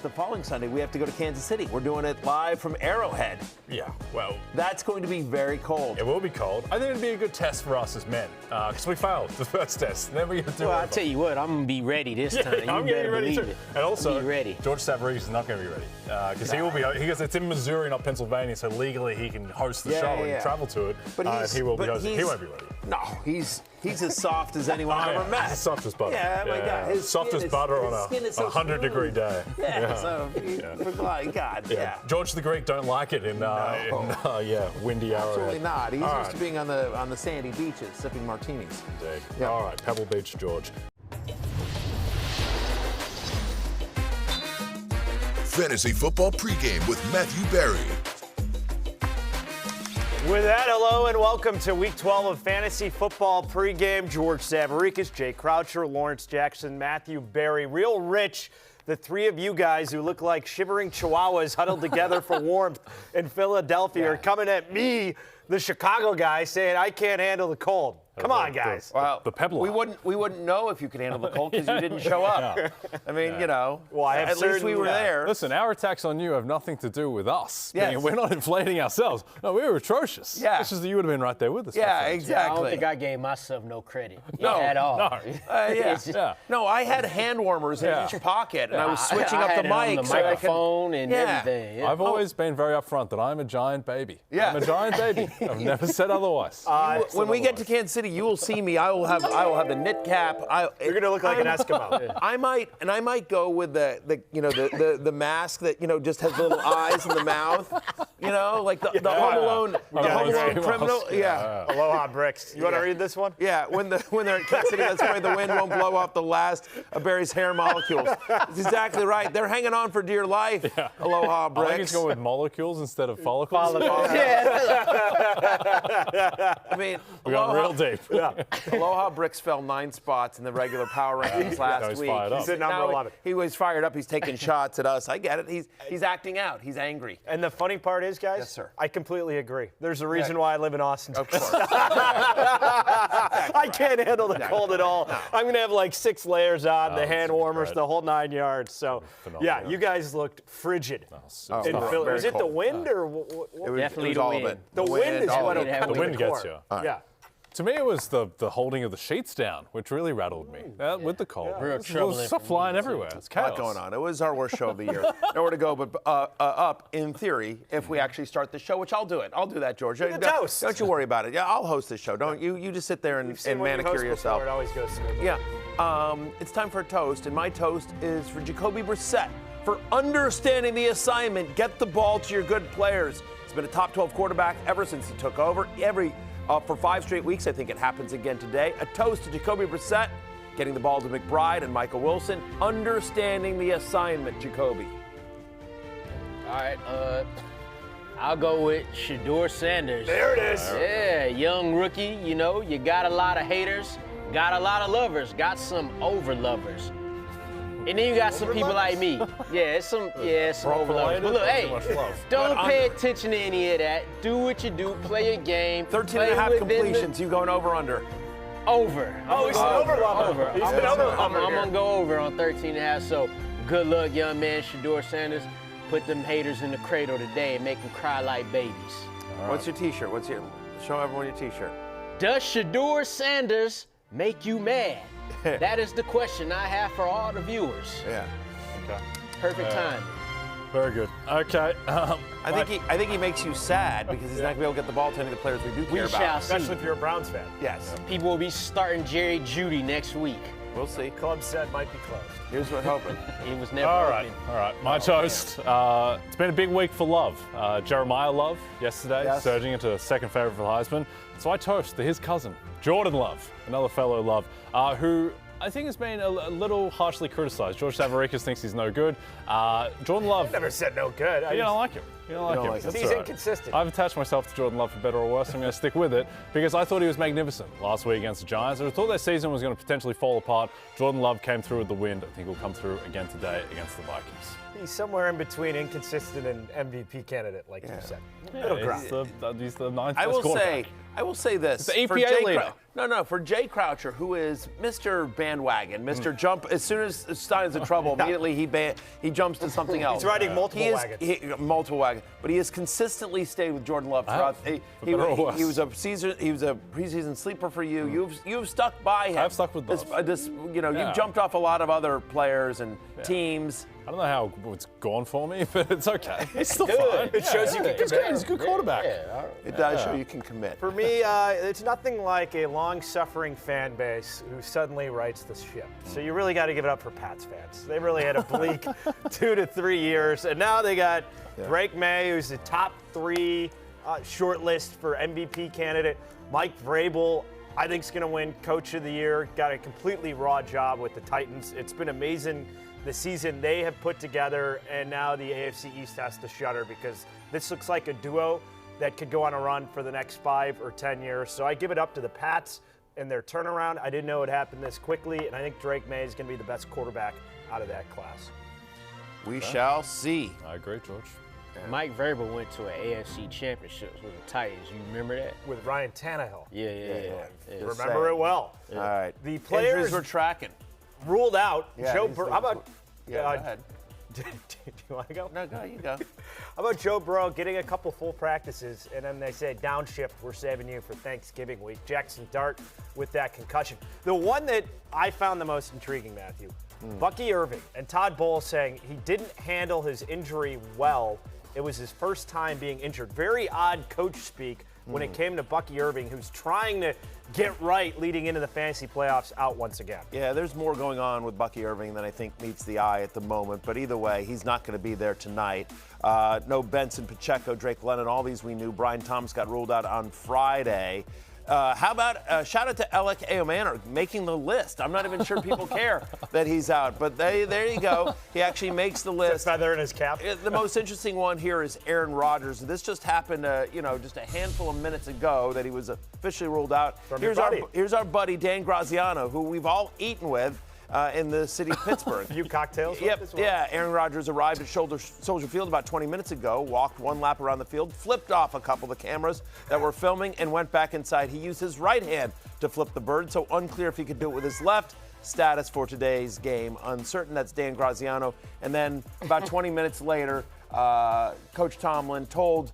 the following Sunday, we have to go to Kansas City. We're doing it live from Arrowhead. Yeah, well, That's going to be very cold. it will be cold. I think it'd be a good test for us as men, because we failed the first test. Then we get to do Well, it. I'll tell you what, I'm going to be ready this time. I'm You getting better ready believe too. it. And also, Be ready. George Savarese is not going to be ready because he will be. Because it's in Missouri, not Pennsylvania, so legally he can host the show and travel to it. But he will be but hosting. He won't be ready. No, he's as soft as anyone I've ever met. He's soft as butter. Yeah, my God. His soft skin as is- butter his on skin is so a 100-degree smooth. day. Yeah, so, God, yeah. George the Greek don't like it in windy Arrowhead. Absolutely not. He's All used to being on the sandy beaches, sipping martinis. Indeed. Yeah. All right, Pebble Beach, George. Fantasy Football Pregame with Matthew Berry. With that, hello and welcome to Week 12 of Fantasy Football Pregame. George Savaricas, Jay Croucher, Lawrence Jackson, Matthew Berry. Real rich, the three of you guys who look like shivering chihuahuas huddled together for warmth in Philadelphia are coming at me, the Chicago guy, saying I can't handle the cold. Come on, guys. Well, the Pebble. we wouldn't know if you could handle the cold because you didn't show up. I mean, you know. Well, I have at least we certain- were there. Listen, our attacks on you have nothing to do with us. Yes. We're not inflating ourselves. No, we were atrocious. Yeah. It's just that you would have been right there with us. my Yeah, friend. I exactly. don't think I gave myself no credit No, at all. no. Yeah. It's just- Yeah. No, I had hand warmers in each pocket, and I was switching I up had the it on mic. the so I could- microphone and Yeah. everything. Yeah. I've always been very upfront that I'm a giant baby. Yeah. I'm a giant baby. I've never said otherwise. When we get to Kansas City, you will see me. I will have the knit cap. You're going to look like an Eskimo. I might go with the mask that just has little eyes in the mouth. Like the Home Alone, criminal. Yeah. Aloha Bricks. You want to read this one? Yeah, when they're at Kansas City, that's why the wind won't blow off the last of Barry's hair molecules. That's exactly right. They're hanging on for dear life. Aloha I think Bricks. it's going with molecules instead of follicles. I mean, We got real deep. Aloha Bricks fell 9 spots in the regular power rankings last he's week. fired up. He's at number Now 11. He was fired up. He's taking shots at us. I get it. He's acting out. He's angry. And the funny part is, guys, Yes, sir. I completely agree. There's a reason why I live in Austin. Of course. I can't handle the cold at all. I'm going to have like 6 layers on, the that's hand gonna be warmers, great. the whole 9 yards. So, Phenomenal. yeah, you guys looked frigid Oh, in no, Philly. very Was it the cold. wind or what? It was, Definitely it was the all wind. of it. The wind is all what of will it. cut The me wind to gets core. you. Yeah. To me, it was the holding of the sheets down, which really rattled me. With the cold. Real It was troubling stuff for me, flying too. everywhere. It's A lot chaos. going on. It was our worst show of the year. Nowhere to go but up, in theory, if we actually start the show, which I'll do it. I'll do that, George. the toast. Don't you worry about it. Yeah, I'll host this show. Don't you? You just sit there and Seen when you manicure host yourself. before, it always goes smoothly. Yeah. It's time for a toast, and my toast is for Jacoby Brissett for understanding the assignment. Get the ball to your good players. He's been a top 12 quarterback ever since he took over. For 5 straight weeks, I think it happens again today. A toast to Jacoby Brissett, getting the ball to McBride and Michael Wilson, understanding the assignment, Jacoby. All right, I'll go with Shedeur Sanders. There it is. Yeah, young rookie, you got a lot of haters, got a lot of lovers, got some over-lovers. And then you got some people like me. Yeah, some over-lovers. But look, hey, don't pay attention to any of that. Do what you do, play your game. 13 and a half play within completions. You going over under? Over. Oh, he's an over-lover. He's an over-lover I'm here. going to go over on 13 and a half. So good luck, young man, Shedeur Sanders. Put them haters in the cradle today and make them cry like babies. What's your T-shirt? Show everyone your T-shirt. Does Shedeur Sanders make you mad? That is the question I have for all the viewers. Yeah. Okay. Perfect time. Very good. Okay. I think he makes you sad because he's not going to be able to get the ball to any of the players we do We care shall about. see. Especially if you're a Browns fan. Yes. People will be starting Jerry Jeudy next week. We'll see. Club said might be closed. Here's what we're hoping. He was never All right. open. My toast. It's been a big week for Love. Jeremiah Love yesterday, Yes. surging into second favorite for the Heisman. So I toast to his cousin, Jordan Love, another fellow Love, who I think has been a little harshly criticized. George Savaricas thinks he's no good. Jordan Love. Never said no good. You don't like him. You don't like don't him. like him. That's He's all right. inconsistent. I've attached myself to Jordan Love for better or worse. I'm going to stick with it because I thought he was magnificent last week against the Giants. I thought their season was going to potentially fall apart. Jordan Love came through with the wind. I think he'll come through again today against the Vikings. He's somewhere in between inconsistent and MVP candidate, like you said. Middle ground. He's the ninth I best will say, quarterback. I will say this. The EPA leader. For Jay Croucher, who is Mr. Bandwagon, Mr. Jump. As soon as Stein's in trouble, immediately he jumps to something else. He's riding multiple wagons. Multiple wagons. But he has consistently stayed with Jordan Love throughout. He was a preseason sleeper for you. You've stuck by him. I've stuck with Love. You've jumped off a lot of other players and teams. I don't know how it's gone for me, but it's okay. It's still good. fine. It shows you can commit. He's a good quarterback. It does show you can commit. For me, it's nothing like a long-suffering fan base who suddenly rights the ship. So you really got to give it up for Pats fans. They really had a bleak 2 to 3 years, and now they got Drake May, who's the top 3 shortlist for MVP candidate. Mike Vrabel, I think, is going to win Coach of the Year. Got a completely raw job with the Titans. It's been amazing the season they have put together, and now the AFC East has to shudder because this looks like a duo that could go on a run for the next 5 or 10 years. So I give it up to the Pats and their turnaround. I didn't know it happened this quickly, and I think Drake May is going to be the best quarterback out of that class. We shall see. I agree, George. Mike Vrabel went to an AFC championship with the Titans. You remember that? With Ryan Tannehill. Yeah. Remember it well. All right. The players Injuries we're tracking. ruled out. Joe he's Burrow. How about? Go ahead. Do you want to go? No, go. You go. How about Joe Burrow getting a couple full practices, and then they say, downshift, we're saving you for Thanksgiving week. Jackson Dart with that concussion. The one that I found the most intriguing, Matthew, Bucky Irving and Todd Bowles saying he didn't handle his injury well. It was his first time being injured. Very odd coach speak when it came to Bucky Irving, who's trying to get right leading into the fantasy playoffs, out once again. Yeah, there's more going on with Bucky Irving than I think meets the eye at the moment. But either way, he's not going to be there tonight. No Benson, Pacheco, Drake Lennon, all these we knew. Brian Thomas got ruled out on Friday. How about shout out to Alec Aomanor making the list? I'm not even sure people care that he's out, but there you go. He actually makes the list. Feather in his cap. The most interesting one here is Aaron Rodgers. This just happened, just a handful of minutes ago that he was officially ruled out. Here's our buddy Dan Graziano, who we've all eaten with. In the city of Pittsburgh. A few cocktails? Yep. Yeah, Aaron Rodgers arrived at Soldier Field about 20 minutes ago, walked one lap around the field, flipped off a couple of the cameras that were filming, and went back inside. He used his right hand to flip the bird, so unclear if he could do it with his left. Status for today's game uncertain. That's Dan Graziano. And then about 20 minutes later, Coach Tomlin told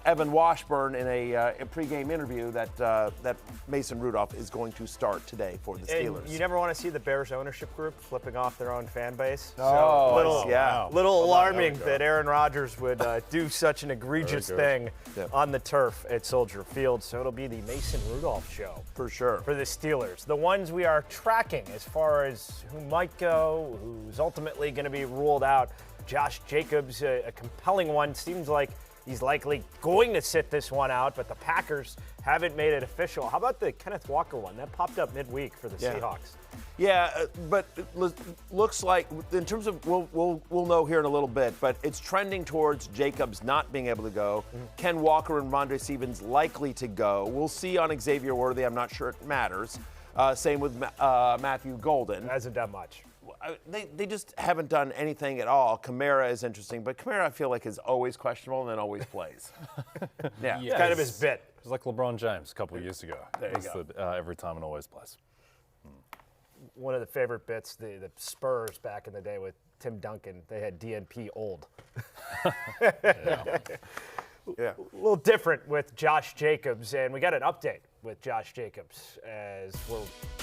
Evan Washburn in a pregame interview that Mason Rudolph is going to start today for the Steelers. And you never want to see the Bears ownership group flipping off their own fan base. Little alarming that Aaron Rodgers would do such an egregious thing on the turf at Soldier Field. So it'll be the Mason Rudolph show for sure for the Steelers. The ones we are tracking as far as who might go, who's ultimately going to be ruled out. Josh Jacobs, a compelling one. Seems like he's likely going to sit this one out, but the Packers haven't made it official. How about the Kenneth Walker one? That popped up midweek for the Seahawks. Yeah, but it looks like in terms of we'll know here in a little bit, but it's trending towards Jacobs not being able to go. Ken Walker and Ramondre Stevens likely to go. We'll see on Xavier Worthy. I'm not sure it matters. Same with Matthew Golden. Hasn't done much. They just haven't done anything at all. Kamara is interesting, but Kamara I feel like is always questionable and then always plays. It's kind of his bit. It's like LeBron James a couple of years ago. There you go. Every time and always plays. One of the favorite bits, the Spurs back in the day with Tim Duncan, they had DNP old. A little different with Josh Jacobs, and we got an update with Josh Jacobs as we're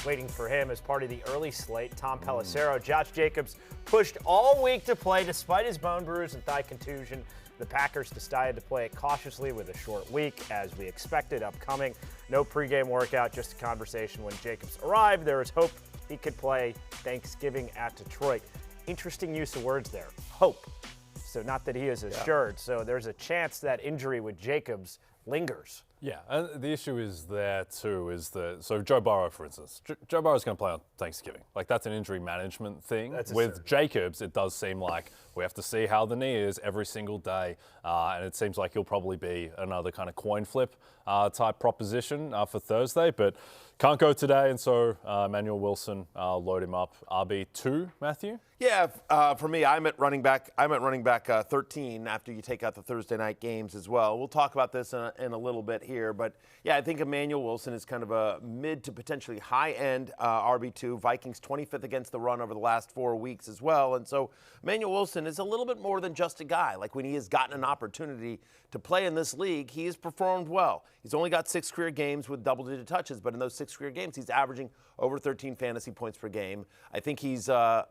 waiting for him as part of the early slate. Tom Pelissero. Josh Jacobs pushed all week to play despite his bone bruise and thigh contusion. The Packers decided to play it cautiously with a short week, as we expected, upcoming. No pregame workout, just a conversation when Jacobs arrived. There was hope he could play Thanksgiving at Detroit. Interesting use of words there, hope. So not that he is assured. So there's a chance that injury with Jacobs lingers. Yeah, and the issue is there too, so Joe Burrow, for instance. Joe Burrow's going to play on Thanksgiving. Like, that's an injury management thing. With Jacobs, it does seem like We have to see how the knee is every single day. And it seems like he'll probably be another kind of coin flip type proposition for Thursday. But can't go today, and so Emmanuel Wilson, load him up. RB2, Matthew? Yeah, for me, I'm at running back 13 after you take out the Thursday night games as well. We'll talk about this in a little bit here, but yeah, I think Emmanuel Wilson is kind of a mid to potentially high-end RB2. Vikings 25th against the run over the last 4 weeks as well, and so Emmanuel Wilson is a little bit more than just a guy. Like when he has gotten an opportunity to play in this league, he has performed well. He's only got 6 career games with double-digit touches, but in those 6 career games, he's averaging over 13 fantasy points per game. I think he is a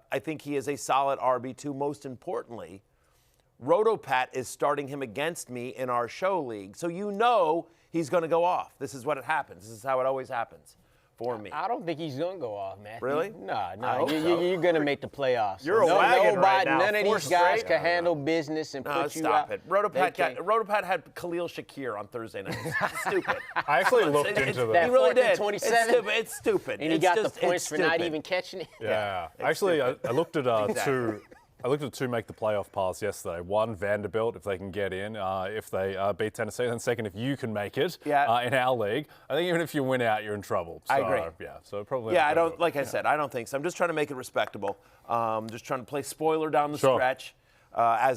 solid RB2. Most importantly, Rotopat is starting him against me in our show league, so you know he's going to go off. This is what it happens. This is how it always happens for me. I don't think he's going to go off, man. Really? No. You're going to make the playoffs. You're a wagon right now. None of these guys can handle business and put you out. Stop it. Rotopat had Khalil Shakir on Thursday night. It's stupid. I actually looked into He that. really did. 27? It's stupid. And he got the points for not even catching it. Yeah. Actually, I looked at I looked at 2 make the playoff paths yesterday. One, Vanderbilt, if they can get in, if they beat Tennessee. And second, if you can make it in our league. I think even if you win out, you're in trouble. So, I agree. Yeah, so probably. Yeah, I don't. Like I said, I don't think so. I'm just trying to make it respectable. Just trying to play spoiler down the stretch. I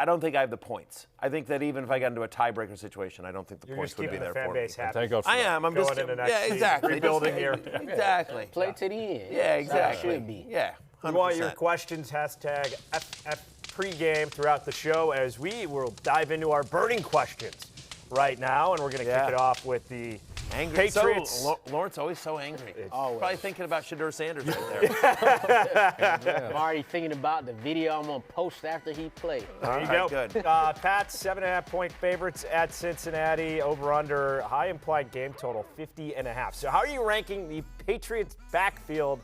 don't think I have the points. I think that even if I got into a tiebreaker situation, I don't think the points would be there for me. Thank God for I am. I'm just. Yeah, exactly. Rebuilding here. Exactly. Play to the end. Yeah, exactly. Should be. Yeah. 100%. We want your questions, hashtag FF Pregame throughout the show as we will dive into our burning questions right now, and we're going to kick it off with the Angry. Patriots. So, Lawrence always so angry. Probably thinking about Shadur Sanders right there. I'm already thinking about the video I'm going to post after he played. There you go. Good. Pats, 7.5-point favorites at Cincinnati. Over/under high implied game total 50.5. So how are you ranking the Patriots backfield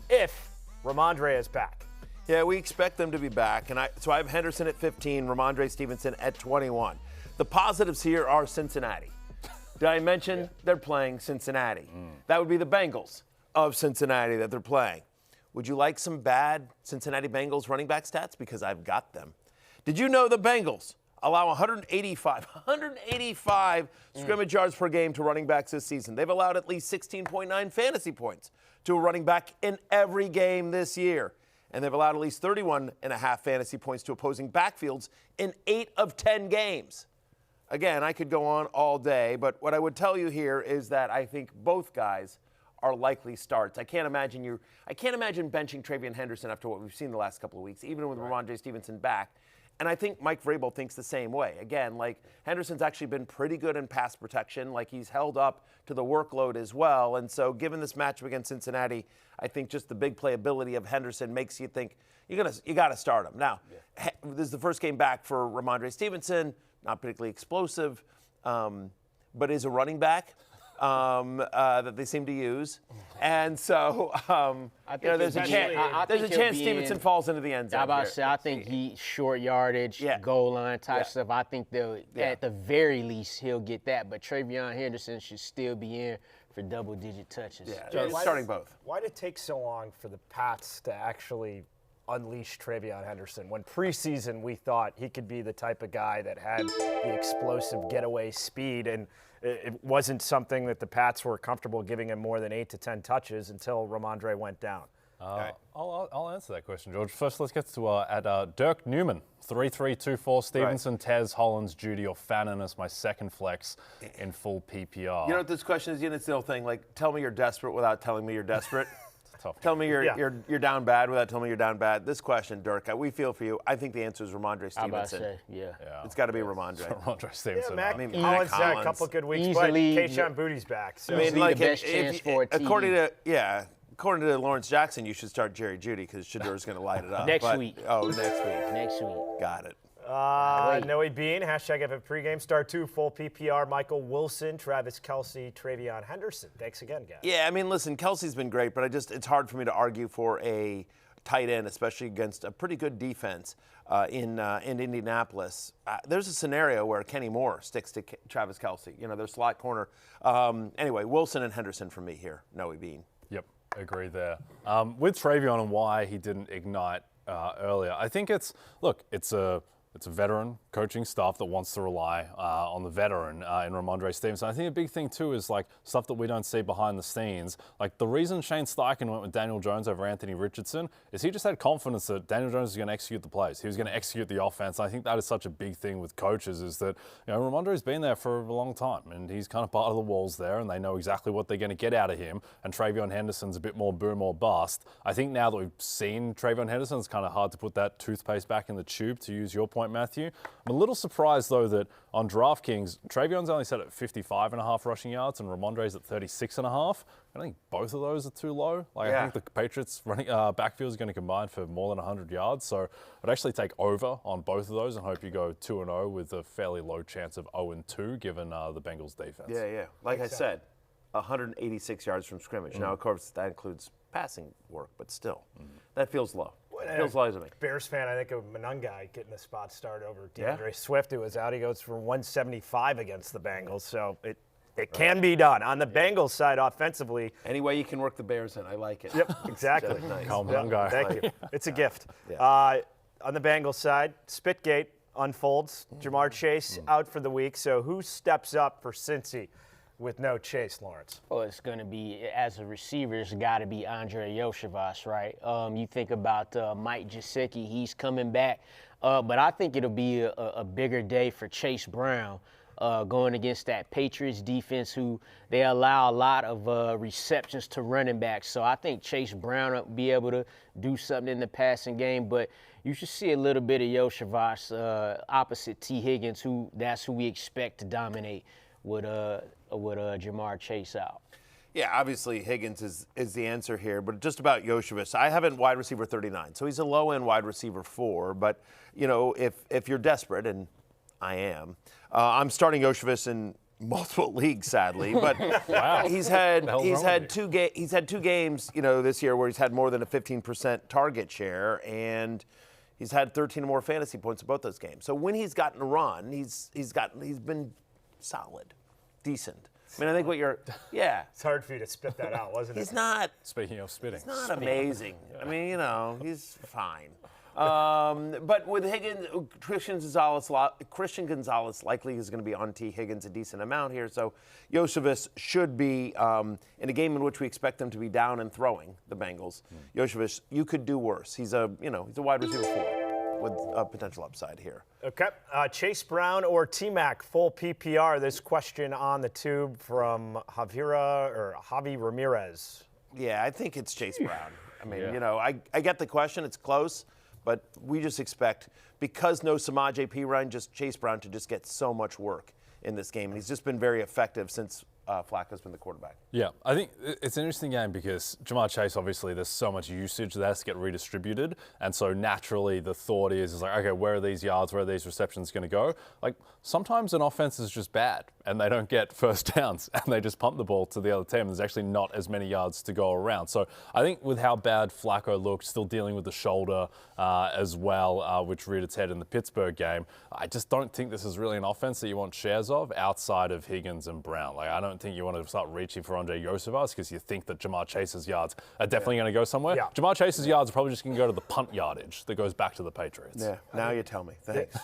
if Ramondre is back? Yeah, we expect them to be back, and so I have Henderson at 15, Ramondre Stevenson at 21. The positives here are Cincinnati. Did I mention they're playing Cincinnati? That would be the Bengals of Cincinnati that they're playing. Would you like some bad Cincinnati Bengals running back stats? Because I've got them. Did you know the Bengals allow 185 scrimmage yards per game to running backs this season? They've allowed at least 16.9 fantasy points to a running back in every game this year. And they've allowed at least 31.5 fantasy points to opposing backfields in 8 of 10 games. Again, I could go on all day, but what I would tell you here is that I think both guys are likely starts. I can't imagine benching Travion Henderson after what we've seen the last couple of weeks, even with Ramondre Stevenson back. And I think Mike Vrabel thinks the same way. Again, like Henderson's actually been pretty good in pass protection. Like he's held up to the workload as well. And so given this matchup against Cincinnati, I think just the big playability of Henderson makes you think you got to start him. Now, this is the first game back for Ramondre Stevenson, not particularly explosive, but is a running back that they seem to use. And so, there's a chance Stevenson falls into the end zone. I think he's short yardage, goal line type stuff. I think at the very least he'll get that. But Travion Henderson should still be in for double-digit touches. Yeah, starting both. Why did it take so long for the Pats to actually unleash Travion Henderson when preseason we thought he could be the type of guy that had the explosive getaway speed, and it wasn't something that the Pats were comfortable giving him more than 8 to 10 touches until Ramondre went down? I'll answer that question, George. First, let's get to Dirk Newman, 3324 Stevenson, Tez, Hollins, Judy, or Fannin as my second flex in full PPR. You know what this question is? It's the old thing, like, tell me you're desperate without telling me you're desperate. Tough. Tell me you're down bad without telling me you're down bad. This question, Dirk, we feel for you. I think the answer is Ramondre Stevenson. It's got to be Ramondre. Ramondre Stevenson. Yeah, Hollins had a couple of good weeks, but Keyshawn Booty's back. So. The best chance for a TD. According to Lawrence Jackson, you should start Jerry Jeudy because Shadur's going to light it up. Next week. Oh, next week. Next week. Got it. Noe Bean, hashtag FF Pregame, star 2, full PPR, Michael Wilson, Travis Kelce, Travion Henderson. Thanks again, guys. Yeah, I mean, listen, Kelsey's been great, but it's hard for me to argue for a tight end, especially against a pretty good defense in Indianapolis. There's a scenario where Kenny Moore sticks to Travis Kelce, their slot corner. Anyway, Wilson and Henderson for me here, Noe Bean. Yep, agree there. With Travion and why he didn't ignite earlier. I think it's a veteran coaching staff that wants to rely on the veteran in Ramondre Stevenson. I think a big thing too is like stuff that we don't see behind the scenes. Like the reason Shane Steichen went with Daniel Jones over Anthony Richardson is he just had confidence that Daniel Jones was going to execute the plays. He was going to execute the offense. I think that is such a big thing with coaches is that, Ramondre's been there for a long time and he's kind of part of the walls there and they know exactly what they're going to get out of him. And Travion Henderson's a bit more boom or bust. I think now that we've seen Travion Henderson, it's kind of hard to put that toothpaste back in the tube, to use your point, Matthew. I'm a little surprised, though, that on DraftKings, Travion's only set at 55.5 rushing yards and Ramondre's at 36.5. I think both of those are too low. I think the Patriots running backfield is going to combine for more than 100 yards. So I'd actually take over on both of those and hope you go 2-0 with a fairly low chance of 0-2 given the Bengals defense. Yeah. Like I said, 186 yards from scrimmage. Now, of course, that includes passing work, but still, that feels low. It feels low to me. Bears fan, I think of Monungai getting the spot start over DeAndre Swift, who was out. He goes for 175 against the Bengals, so it can be done. On the Bengals side, offensively. Any way you can work the Bears in, I like it. Yep, exactly. Nice. Monungai. Thank you. It's a gift. Yeah. On the Bengals side, Spitgate unfolds. Jamar Chase out for the week, so who steps up for Cincy with no Chase, Lawrence? Well, it's going to be, as a receiver, it's got to be Andre Yoshivas, right? You think about Mike Gesicki, he's coming back. But I think it'll be a bigger day for Chase Brown going against that Patriots defense, who they allow a lot of receptions to running backs. So I think Chase Brown will be able to do something in the passing game. But you should see a little bit of Yoshivas opposite T. Higgins, that's who we expect to dominate with Jamar Chase out. Yeah, obviously Higgins is the answer here, but just about Yoshivas, I have him wide receiver 39, so he's a low-end wide receiver 4. But if you're desperate, and I am, I'm starting Yoshivas in multiple leagues, sadly. But wow. he's had two games, this year where he's had more than a 15% target share, and he's had 13 or more fantasy points in both those games. So when he's gotten a run, he's been solid, decent. I mean, I think It's hard for you to spit that out, wasn't it? He's not. Speaking of spitting. He's not amazing. I mean, he's fine. But with Higgins, Christian Gonzalez likely is going to be on T. Higgins a decent amount here. So Yoshivas should be in a game in which we expect them to be down and throwing the Bengals. Yoshivas, you could do worse. He's a wide receiver 4 with a potential upside here. Okay. Chase Brown or T-Mac, full PPR. This question on the tube from Javi Ramirez. Yeah, I think it's Chase Brown. I mean, I get the question. It's close, but we just expect, because no Samaj P. run, just Chase Brown to just get so much work in this game. And he's just been very effective since Flacco's been the quarterback. Yeah, I think it's an interesting game because Jamar Chase, obviously, there's so much usage that has to get redistributed. And so naturally the thought is like, okay, where are these yards, where are these receptions going to go? Like sometimes an offense is just bad and they don't get first downs and they just pump the ball to the other team. There's actually not as many yards to go around. So I think with how bad Flacco looked, still dealing with the shoulder as well, which reared its head in the Pittsburgh game, I just don't think this is really an offense that you want shares of outside of Higgins and Brown. Like I don't think you want to start reaching for Andre Yoshivas because you think that Jamar Chase's yards are definitely going to go somewhere. Yeah. Jamar Chase's yards are probably just going to go to the punt yardage that goes back to the Patriots. Yeah, now you tell me. Thanks.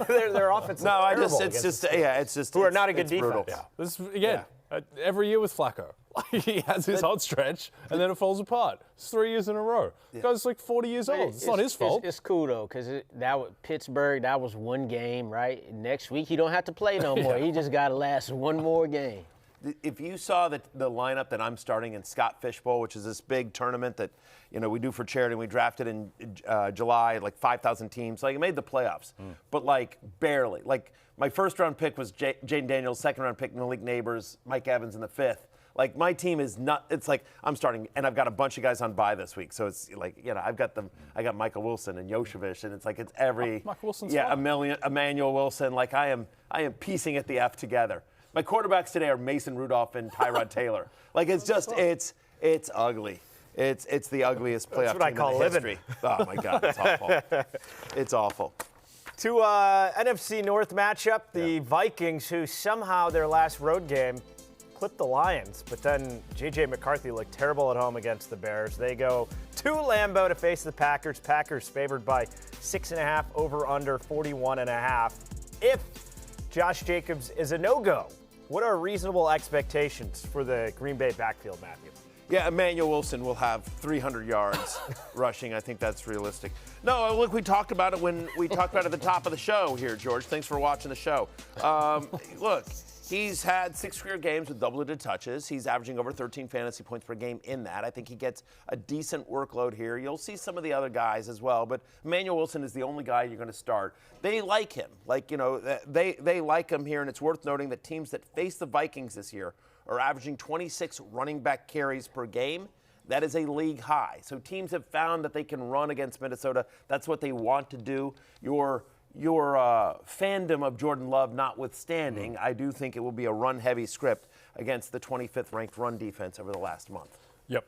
Their offense is terrible. It's just who are not a good defense. Brutal. Yeah. This again, every year with Flacco. He has his hot stretch, and then it falls apart. It's 3 years in a row. The guy's like 40 years old. It's not his fault. It's cool, though, because Pittsburgh, that was one game, right? Next week, he don't have to play no more. He just got to last one more game. If you saw the lineup that I'm starting in Scott Fish Bowl, which is this big tournament that we do for charity, and we drafted in July, like 5,000 teams. Like it made the playoffs, but like barely. Like my first round pick was Jaden Daniels, second round pick Malik Neighbors, Mike Evans in the 5th. Like my team is not. It's like I'm starting, and I've got a bunch of guys on bye this week. So it's like I got Michael Wilson and Yoshivas, and it's like it's every Michael Wilson's fine. Emmanuel Wilson. Like I am piecing it the F together. My quarterbacks today are Mason Rudolph and Tyrod Taylor. Like it's just it's ugly. It's the ugliest playoff team in the history. Oh my God, it's awful. It's awful. To NFC North matchup, the Vikings, who somehow their last road game clipped the Lions, but then J.J. McCarthy looked terrible at home against the Bears. They go to Lambeau to face the Packers. Packers favored by 6.5, over under 41.5. If Josh Jacobs is a no-go, what are reasonable expectations for the Green Bay backfield, Matthew? Yeah, Emmanuel Wilson will have 300 yards rushing. I think that's realistic. No, look, we talked about it when we talked about it at the top of the show here, George. Thanks for watching the show. Look, he's had 6 career games with double-digit touches. He's averaging over 13 fantasy points per game in that. I think he gets a decent workload here. You'll see some of the other guys as well, but Emmanuel Wilson is the only guy you're going to start. They like him. They like him here, and it's worth noting that teams that face the Vikings this year are averaging 26 running back carries per game. That is a league high. So teams have found that they can run against Minnesota. That's what they want to do. Your fandom of Jordan Love notwithstanding, I do think it will be a run-heavy script against the 25th ranked run defense over the last month. Yep.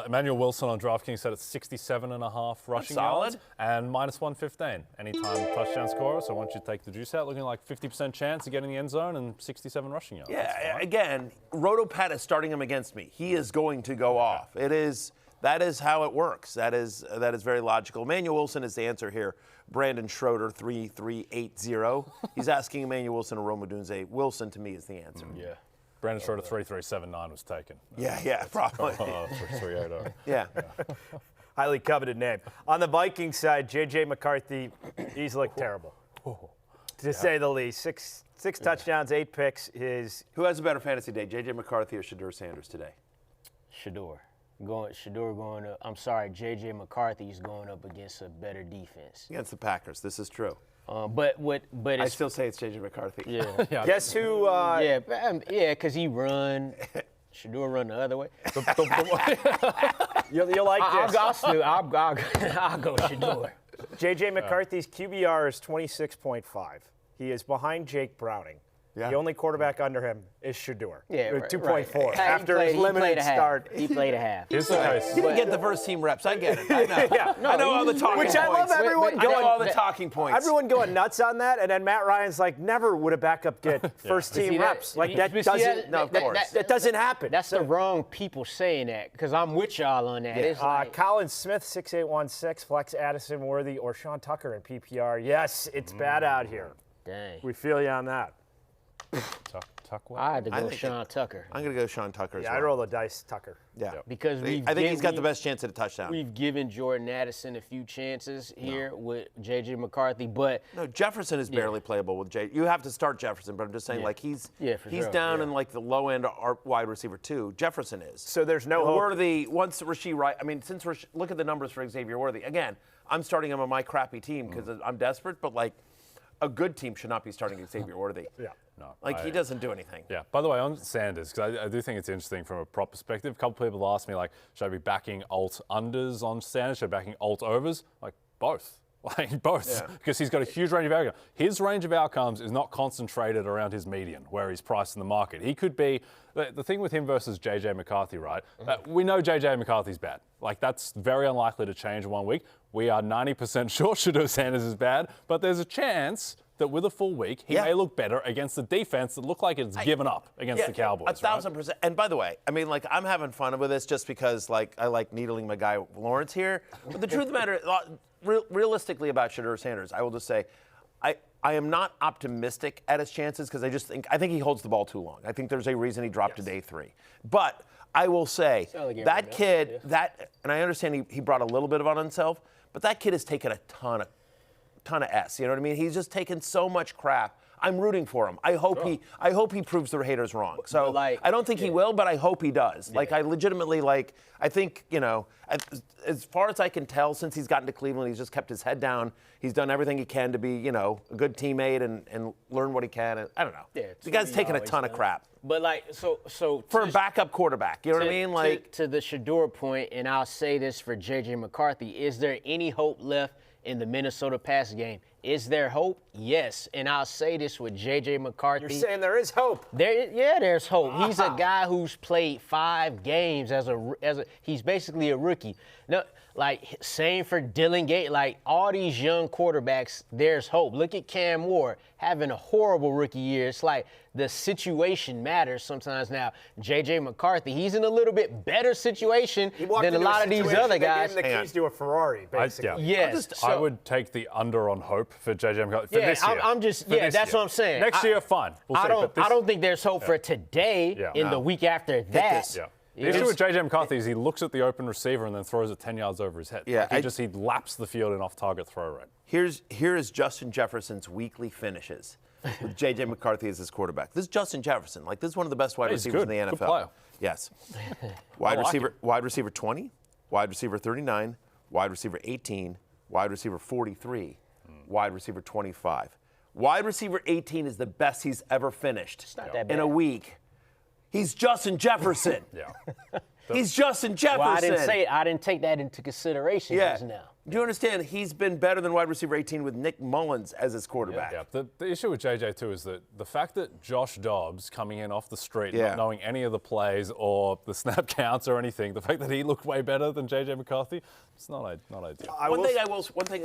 Emmanuel Wilson on DraftKings said it's 67.5 rushing yards and -115 anytime touchdown scorer. So once you take the juice out, looking like 50% chance of getting the end zone and 67 rushing yards. Yeah, again, Rotopet is starting him against me. He is going to go off. That is how it works. That is very logical. Emmanuel Wilson is the answer here. Brandon Schroeder, 3380. He's asking Emmanuel Wilson or Rome Odunze. Wilson, to me, is the answer. Yeah. Brandon Schroeder, 3379 was taken. Yeah, probably. 380. Yeah. Highly coveted name. On the Vikings side, J.J. McCarthy, he's looked terrible, to say the least. Six touchdowns, 8 picks. Who has a better fantasy day, J.J. McCarthy or Shedeur Sanders today? Shedeur going up. I'm sorry, J.J. McCarthy's going up against a better defense. Against the Packers. This is true. But I still say it's J.J. McCarthy. Yeah. Guess who? Because he run. Shedeur run the other way. You'll like this. I'll go Shedeur. J.J. McCarthy's QBR is 26.5. He is behind Jake Browning. Yeah. The only quarterback under him is Shedeur. Yeah, right, 2.4 right. after his limited start. He played a half. Here's the case. He didn't get the first team reps. I get it. I know. Yeah. I know all the talking points. Which I love everyone I know going. all the talking points. Everyone going nuts on that, and then Matt Ryan's like, never would a backup get first team reps. Like that doesn't. No, of course. That doesn't happen. That's the wrong people saying that, because I'm with y'all on that. It's like, Colin Smith, 6816, Flex Addison Worthy, or Sean Tucker in PPR. Yes, it's bad out here. dang. We feel you on that. I had to go Sean Tucker. I'm going to go Sean Tucker as well. I roll the dice Tucker. Yeah. Because I think he's got the best chance at a touchdown. We've given Jordan Addison a few chances here with J.J. McCarthy, but No, Jefferson is barely playable with Jay. You have to start Jefferson, but I'm just saying, like, he's down in, like, the low end wide receiver, too. Jefferson is. So there's no hope. Worthy, once Rasheed Rice, I mean, look at the numbers for Xavier Worthy. Again, I'm starting him on my crappy team because I'm desperate, but, like, a good team should not be starting Xavier Worthy. Yeah. No, he doesn't do anything. Yeah. By the way, on Sanders, because I do think it's interesting from a prop perspective. A couple people asked me, like, should I be backing alt unders on Sanders? Should I be backing alt overs? Like, both. Like, both. Because he's got a huge range of outcomes. His range of outcomes is not concentrated around his median, where he's priced in the market. He could be, the thing with him versus J.J. McCarthy, right? We know J.J. McCarthy's bad. Like, that's very unlikely to change in 1 week. We are 90% sure Shedeur Sanders is bad, but there's a chance that with a full week, he may look better against the defense that looked like it's given up against the Cowboys. 1,000%. And by the way, I mean, like, I'm having fun with this just because, like, I like needling my guy Lawrence here. But the truth of the matter, realistically about Shedeur Sanders, I will just say, I am not optimistic at his chances because I think he holds the ball too long. I think there's a reason he dropped to day 3. But I will say, that kid, and I understand he brought a little bit of on himself, but that kid has taken a ton of S. You know what I mean? He's just taken so much crap. I'm rooting for him. I hope he proves the haters wrong. So I don't think he will, but I hope he does. Like, I legitimately, like, I think, you know, as far as I can tell, since he's gotten to Cleveland, he's just kept his head down. He's done everything he can to be, you know, a good teammate and learn what he can. And I don't know. Yeah, the guy's taken a ton of crap. But, like, so for a backup quarterback, you know what I mean? Like, to the Shedeur point, and I'll say this for J.J. McCarthy, is there any hope left in the Minnesota pass game Is there hope? Yes. And I'll say this with J.J. McCarthy. You're saying there is hope. There's hope. He's a guy who's played 5 games as a he's basically a rookie. No, like same for Dylan Gates. Like all these young quarterbacks, there's hope. Look at Cam Moore having a horrible rookie year. It's like the situation matters sometimes. Now, J.J. McCarthy, he's in a little bit better situation than a lot of these other guys. They gave him the keys to a Ferrari, basically. Yes. I would take the under on hope for J.J. McCarthy for this year. That's what I'm saying. Next year, fine. We'll I see, don't think there's hope for today in the week after that. Yeah. The issue with J.J. McCarthy is he looks at the open receiver and then throws it 10 yards over his head. Yeah, Like he laps the field in off-target throw rate. Here is Justin Jefferson's weekly finishes with J.J. McCarthy as his quarterback. This is Justin Jefferson. Like, this is one of the best wide receivers in the NFL. Good player. Yes. Wide receiver 20, wide receiver 39, wide receiver 18, wide receiver 43, wide receiver 25. Wide receiver 18 is the best he's ever finished in a week. He's Justin Jefferson. He's Justin Jefferson. Well, I didn't take that into consideration just now. Do you understand? He's been better than wide receiver 18 with Nick Mullins as his quarterback. Yeah. The issue with JJ, too, is that the fact that Josh Dobbs coming in off the street, not knowing any of the plays or the snap counts or anything, the fact that he looked way better than JJ McCarthy, it's not ideal.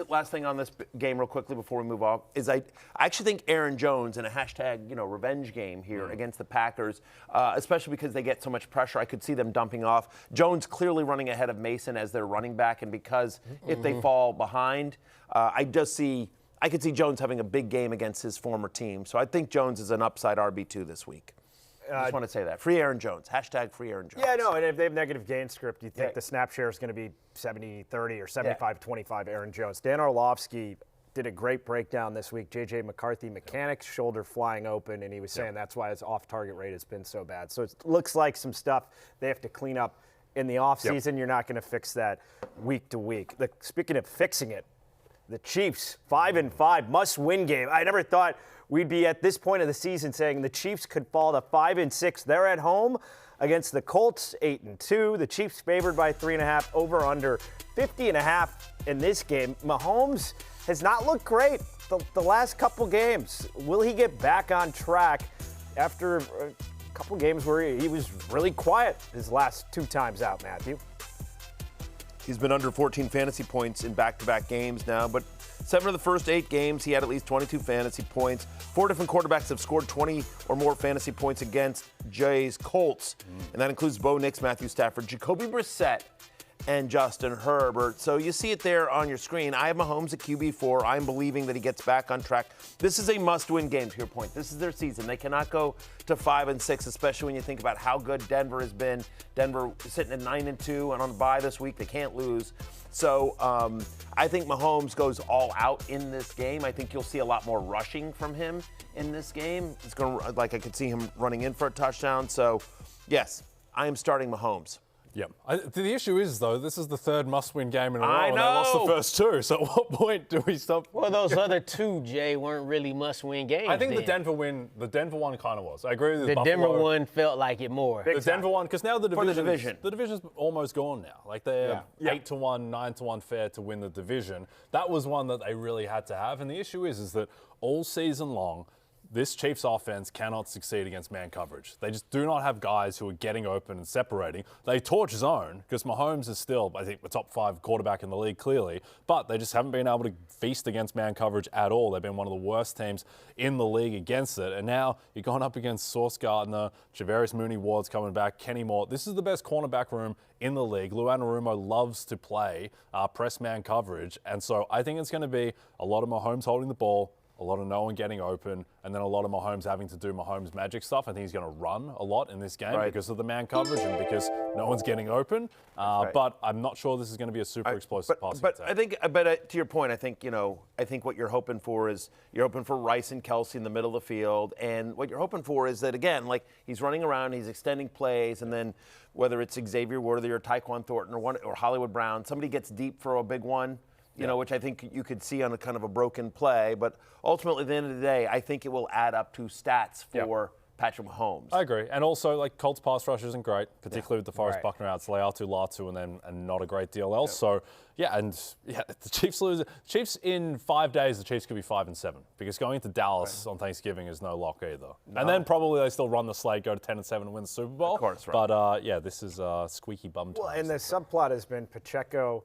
Last thing on this game real quickly before we move off, is I actually think Aaron Jones in a hashtag, revenge game here against the Packers, especially because they get so much pressure, I could see them dumping off. Jones clearly running ahead of Mason as their running back, and because if they fall behind, I could see Jones having a big game against his former team. So I think Jones is an upside RB2 this week. I just want to say that. Free Aaron Jones. Hashtag free Aaron Jones. Yeah, no, and if they have negative gain script, you think the snap share is going to be 70-30 or 75-25 Aaron Jones. Dan Orlovsky did a great breakdown this week. J.J. McCarthy, mechanics, shoulder flying open, and he was saying that's why his off-target rate has been so bad. So it looks like some stuff they have to clean up in the offseason. You're not going to fix that week to week. Speaking of fixing it, the Chiefs, 5-5, must-win game. I never thought we'd be at this point of the season saying the Chiefs could fall to 5-6. They're at home against the Colts, 8-2. The Chiefs favored by 3.5, over under 50.5 in this game. Mahomes has not looked great the last couple games. Will he get back on track after a couple games where he was really quiet his last 2 times out, Matthew? He's been under 14 fantasy points in back-to-back games now, but 7 of the first 8 games, he had at least 22 fantasy points. 4 different quarterbacks have scored 20 or more fantasy points against Jay's Colts, and that includes Bo Nix, Matthew Stafford, Jacoby Brissett, and Justin Herbert. So you see it there on your screen. I have Mahomes at QB4. I'm believing that he gets back on track. This is a must-win game, to your point. This is their season. They cannot go to 5-6, especially when you think about how good Denver has been. Denver sitting at 9-2 and on a bye this week. They can't lose. So I think Mahomes goes all out in this game. I think you'll see a lot more rushing from him in this game. It's going to, I could see him running in for a touchdown. So yes, I am starting Mahomes. Yeah. The issue is, though, this is the 3rd must-win game in a row, I and know. they lost the first 2. So at what point do we stop? Well, those other 2, Jay, weren't really must-win games. I think the Denver one kind of was. I agree with the Buffalo. Denver one felt like it more. The Denver one, because now the division's almost gone now. Like they're 8-1, 9-1 fair to win the division. That was one that they really had to have. And the issue is that all season long, this Chiefs offense cannot succeed against man coverage. They just do not have guys who are getting open and separating. They torch zone, because Mahomes is still, I think, the top 5 quarterback in the league, clearly, but they just haven't been able to feast against man coverage at all. They've been one of the worst teams in the league against it. And now you're going up against Sauce Gardner, Javarius Mooney-Ward's coming back, Kenny Moore. This is the best cornerback room in the league. Lou Anarumo loves to play press man coverage. And so I think it's going to be a lot of Mahomes holding the ball, a lot of no one getting open, and then a lot of Mahomes having to do Mahomes magic stuff. I think he's going to run a lot in this game because of the man coverage and because no one's getting open. But I'm not sure this is going to be a super explosive passing attack. I think, to your point, I think what you're hoping for is you're hoping for Rice and Kelsey in the middle of the field, and what you're hoping for is that, again, like he's running around, he's extending plays, and then whether it's Xavier Worthy or Tyquan Thornton or Hollywood Brown, somebody gets deep for a big one. Which I think you could see on a kind of a broken play. But ultimately, at the end of the day, I think it will add up to stats for Patrick Mahomes. I agree. And also, like, Colts pass rush isn't great, particularly with DeForest Buckner out, Leatu, Latu, and not a great deal else. So, the Chiefs lose. Chiefs in 5 days, the Chiefs could be 5-7 because going into Dallas on Thanksgiving is no lock either. No. And then probably they still run the slate, go to 10-7 and win the Super Bowl. Of course, right. But, this is squeaky bum times. Well, and the subplot has been Pacheco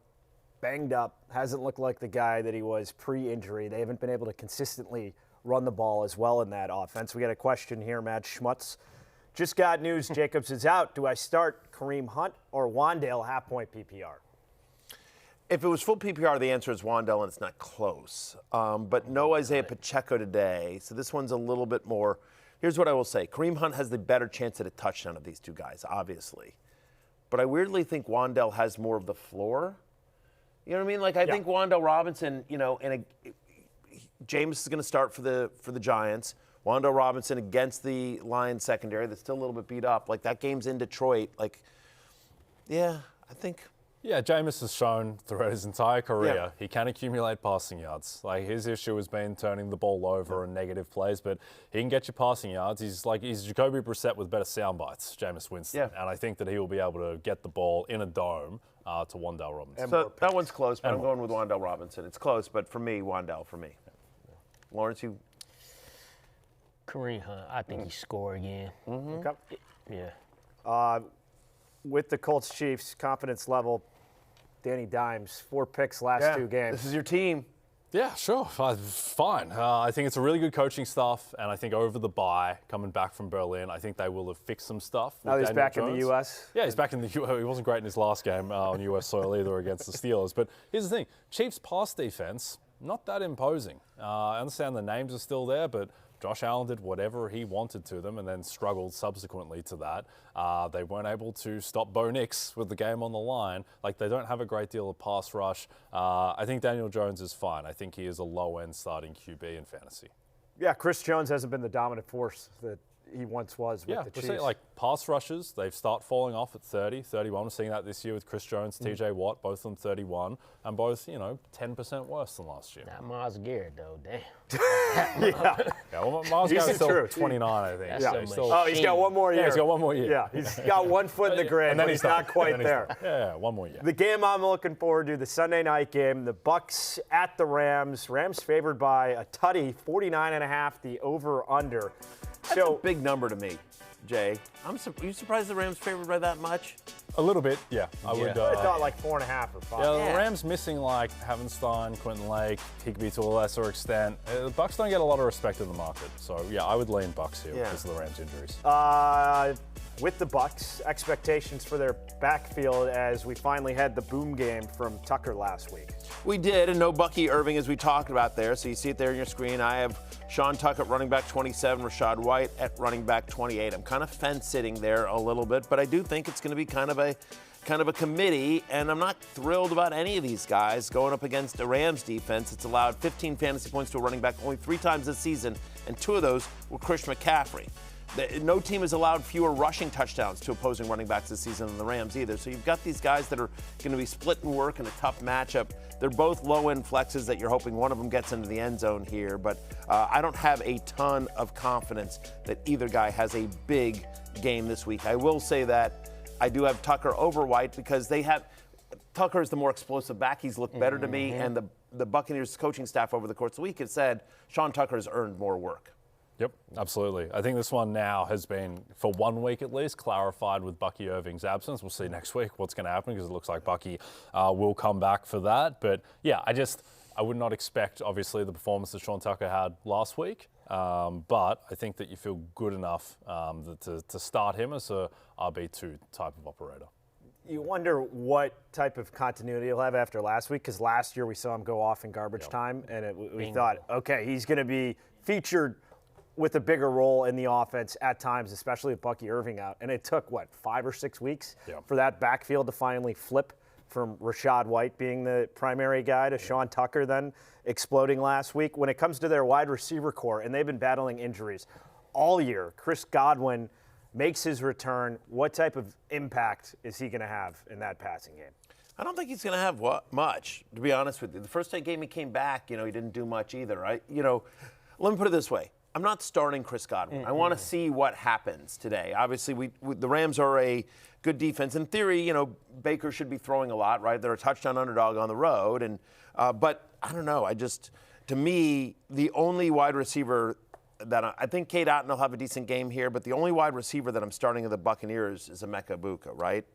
banged up, hasn't looked like the guy that he was pre-injury. They haven't been able to consistently run the ball as well in that offense. We got a question here, Matt Schmutz. Just got news Jacobs is out. Do I start Kareem Hunt or Wan'Dale half-point PPR? If it was full PPR, the answer is Wan'Dale, and it's not close. But no Isaiah Pacheco today, so this one's a little bit more. Here's what I will say. Kareem Hunt has the better chance at a touchdown of these two guys, obviously. But I weirdly think Wan'Dale has more of the floor. You know what I mean? Like, I think Wan'Dale Robinson, James is going to start for the Giants. Wan'Dale Robinson against the Lions secondary that's still a little bit beat up. Like, that game's in Detroit. Like, I think. Yeah, Jameis has shown throughout his entire career he can accumulate passing yards. Like, his issue has been turning the ball over and negative plays, but he can get you passing yards. He's Jacoby Brissett with better sound bites, Jameis Winston. Yeah. And I think that he will be able to get the ball in a dome to Wan'Dale Robinson. So that one's close, but I'm going with Wan'Dale Robinson. It's close, but for me, Wan'Dale for me. Lawrence, you? Kareem Hunt, I think he score again. Okay. Yeah. With the Colts Chiefs, confidence level, Danny Dimes, 4 picks last 2 games. This is your team. Yeah, sure. Fine. I think it's a really good coaching staff, and I think over the bye, coming back from Berlin, I think they will have fixed some stuff. Now he's Daniel back Jones. in the U.S.? Yeah, he's back in the U.S. He wasn't great in his last game on U.S. soil either against the Steelers. But here's the thing. Chiefs' pass defense, not that imposing. I understand the names are still there, but Josh Allen did whatever he wanted to them and then struggled subsequently to that. They weren't able to stop Bo Nix with the game on the line. Like, they don't have a great deal of pass rush. I think Daniel Jones is fine. I think he is a low-end starting QB in fantasy. Yeah, Chris Jones hasn't been the dominant force that he once was with the Chiefs. Yeah, like pass rushes, they've started falling off at 30, 31. We're seeing that this year with Chris Jones, TJ Watt, both of them 31, and both, 10% worse than last year. Not Myles Garrett, though, damn. Yeah, well, Myles Garrett's still 29, I think. That's He's got one more year. Yeah, he's got one more year. Yeah, he's got 1 foot in the grave, and then but he's not quite there. Yeah, one more year. The game I'm looking forward to, the Sunday night game, the Bucs at the Rams. Rams favored by a tutty, 49.5, the over-under. That's a big number to me, Jay. Are you surprised the Rams favored by that much? A little bit, yeah. I would. I thought like 4.5 or 5. Yeah, the Rams missing like Havenstein, Quentin Lake, Higbee to a lesser extent. The Bucs don't get a lot of respect in the market, so yeah, I would lean Bucs here because of the Rams' injuries. With the Bucs, expectations for their backfield as we finally had the boom game from Tucker last week. We did, and no Bucky Irving as we talked about there. So you see it there on your screen. I have Sean Tucker at running back 27, Rachaad White at running back 28. I'm kind of fence-sitting there a little bit, but I do think it's going to be kind of a committee, and I'm not thrilled about any of these guys going up against a Rams defense. It's allowed 15 fantasy points to a running back only 3 times this season, and 2 of those were Christian McCaffrey. No team has allowed fewer rushing touchdowns to opposing running backs this season than the Rams either. So you've got these guys that are going to be splitting work in a tough matchup. They're both low-end flexes that you're hoping one of them gets into the end zone here. But I don't have a ton of confidence that either guy has a big game this week. I will say that I do have Tucker over White because Tucker is the more explosive back. He's looked better to me. And the Buccaneers coaching staff over the course of the week has said Sean Tucker has earned more work. Yep, absolutely. I think this one now has been, for 1 week at least, clarified with Bucky Irving's absence. We'll see next week what's going to happen because it looks like Bucky will come back for that. But yeah, I would not expect, obviously, the performance that Sean Tucker had last week. But I think that you feel good enough to start him as a RB2 type of operator. You wonder what type of continuity he'll have after last week, because last year we saw him go off in garbage time, and we thought, okay, he's going to be featured with a bigger role in the offense at times, especially with Bucky Irving out. And it took, 5 or 6 weeks for that backfield to finally flip from Rachaad White being the primary guy to Sean Tucker then exploding last week. When it comes to their wide receiver core, and they've been battling injuries all year, Chris Godwin makes his return. What type of impact is he going to have in that passing game? I don't think he's going to have much, to be honest with you. The first game he came back, he didn't do much either, right? Let me put it this way. I'm not starting Chris Godwin. I want to see what happens today. Obviously, the Rams are a good defense. In theory, Baker should be throwing a lot, right? They're a touchdown underdog on the road, and but I don't know. To me, the only wide receiver that I think Cade Otton will have a decent game here, but the only wide receiver that I'm starting of the Buccaneers is Emeka Egbuka, right?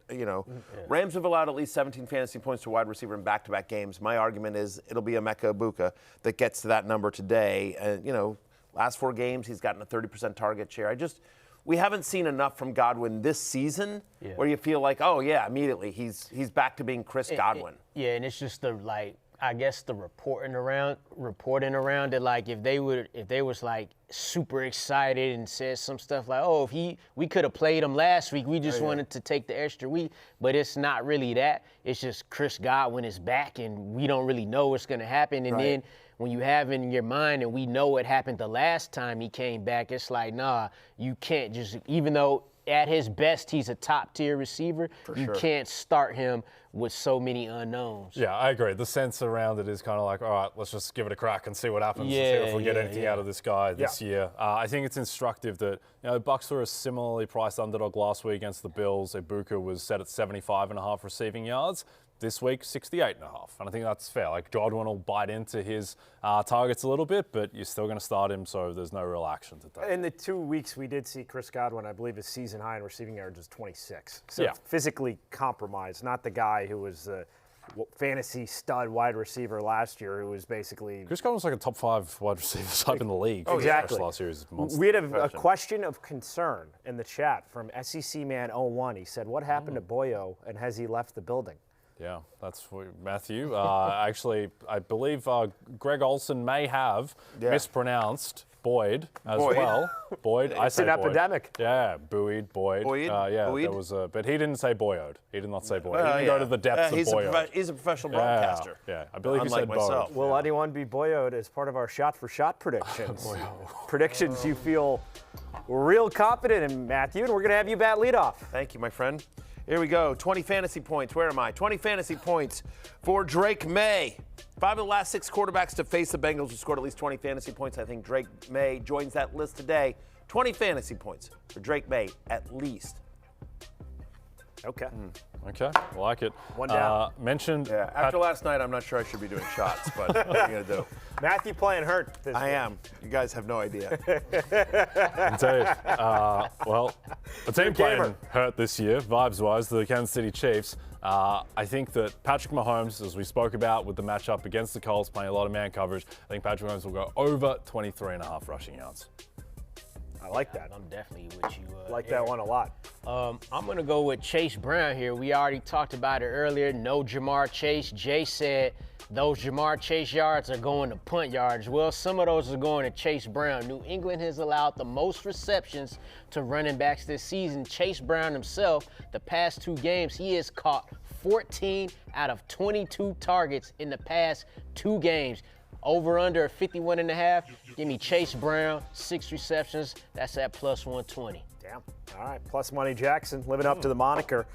Rams have allowed at least 17 fantasy points to wide receiver in back-to-back games. My argument is it'll be Emeka Egbuka that gets to that number today. And, last 4 games, he's gotten a 30% target share. We haven't seen enough from Godwin this season where you feel like, oh, yeah, immediately he's back to being Chris Godwin. And it's just I guess the reporting around it, like if they was like super excited and said some stuff like, oh, we could have played him last week, we just wanted to take the extra week, but it's not really that. It's just Chris Godwin is back and we don't really know what's going to happen. And then when you have in your mind, and we know what happened the last time he came back, it's like, nah, you can't just, even though at his best he's a top-tier receiver, you can't start him with so many unknowns. Yeah, I agree. The sense around it is kind of like, all right, let's just give it a crack and see what happens and see if we get anything out of this guy this year. I think it's instructive that, Bucs were a similarly priced underdog last week against the Bills. Egbuka was set at 75.5 receiving yards. This week, 68.5. And I think that's fair. Like, Godwin will bite into his targets a little bit, but you're still going to start him, so there's no real action to take. In the 2 weeks we did see Chris Godwin, I believe his season high in receiving yards is 26. So physically compromised, not the guy who was the fantasy stud wide receiver last year, who was basically... Chris Godwin was like a top 5 wide receiver type in the league. Oh, exactly. Last year was monster. We had a question of concern in the chat from SEC Man 01. He said, what happened to Boyo, and has he left the building? Yeah, that's Matthew. Actually, I believe Greg Olson may have mispronounced Boyd as well. Boyd, I say It's an Boyd. epidemic. Yeah, Boyd. Boyd? There was but he didn't say Boyd. He did not say Boyd. He didn't go to the depths of Boyd. He's a professional broadcaster. Yeah, I believe he said myself. Boyd. Will anyone be Boyoed as part of our shot-for-shot predictions? Predictions you feel real confident in, Matthew, and we're going to have you bat leadoff. Thank you, my friend. Here we go. 20 fantasy points. Where am I? 20 fantasy points for Drake May. 5 of the last 6 quarterbacks to face the Bengals who scored at least 20 fantasy points. I think Drake May joins that list today. 20 fantasy points for Drake May, at least. Okay. Okay, I like it. One down. Mentioned. Yeah, after last night, I'm not sure I should be doing shots, but what are you going to do? Matthew playing hurt. I am. You guys have no idea. Indeed. Well, a team playing hurt this year, vibes-wise, the Kansas City Chiefs. I think that Patrick Mahomes, as we spoke about with the matchup against the Colts, playing a lot of man coverage, I think Patrick Mahomes will go over 23.5 rushing yards. I like that. I'm definitely with you. Like that one a lot. I'm going to go with Chase Brown here. We already talked about it earlier. No Jamar Chase. Jay said those Jamar Chase yards are going to punt yards. Well, some of those are going to Chase Brown. New England has allowed the most receptions to running backs this season. Chase Brown himself, the past 2 games, he has caught 14 out of 22 targets in the past 2 games. Over under 51.5. Give me Chase Brown, 6 receptions. That's at plus 120. Damn. All right. Plus Money Jackson, living up to the moniker.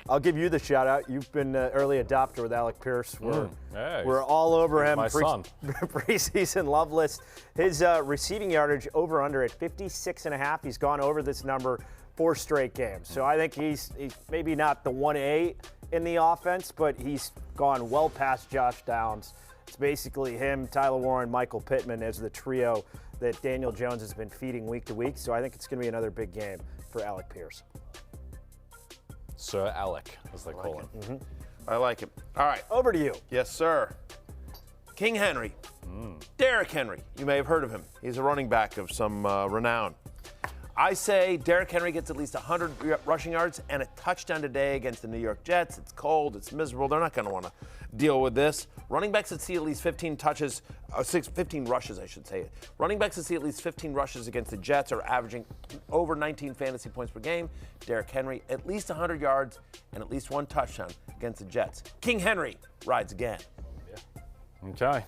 I'll give you the shout out. You've been an early adopter with Alec Pierce. We're all over him. My son. Preseason love list. His receiving yardage over under at 56.5. He's gone over this number 4 straight games. So I think he's maybe not the 1A in the offense, but he's gone well past Josh Downs. It's basically him, Tyler Warren, Michael Pittman as the trio that Daniel Jones has been feeding week to week. So I think it's going to be another big game for Alec Pierce. Sir Alec, as they call him. Mm-hmm. I like it. All right. Over to you. Yes, sir. King Henry. Derrick Henry. You may have heard of him. He's a running back of some renown. I say Derrick Henry gets at least 100 rushing yards and a touchdown today against the New York Jets. It's cold. It's miserable. They're not going to want to deal with this. Running backs that see at least 15 rushes, I should say. Running backs that see at least 15 rushes against the Jets are averaging over 19 fantasy points per game. Derrick Henry, at least 100 yards and at least 1 touchdown against the Jets. King Henry rides again. Okay.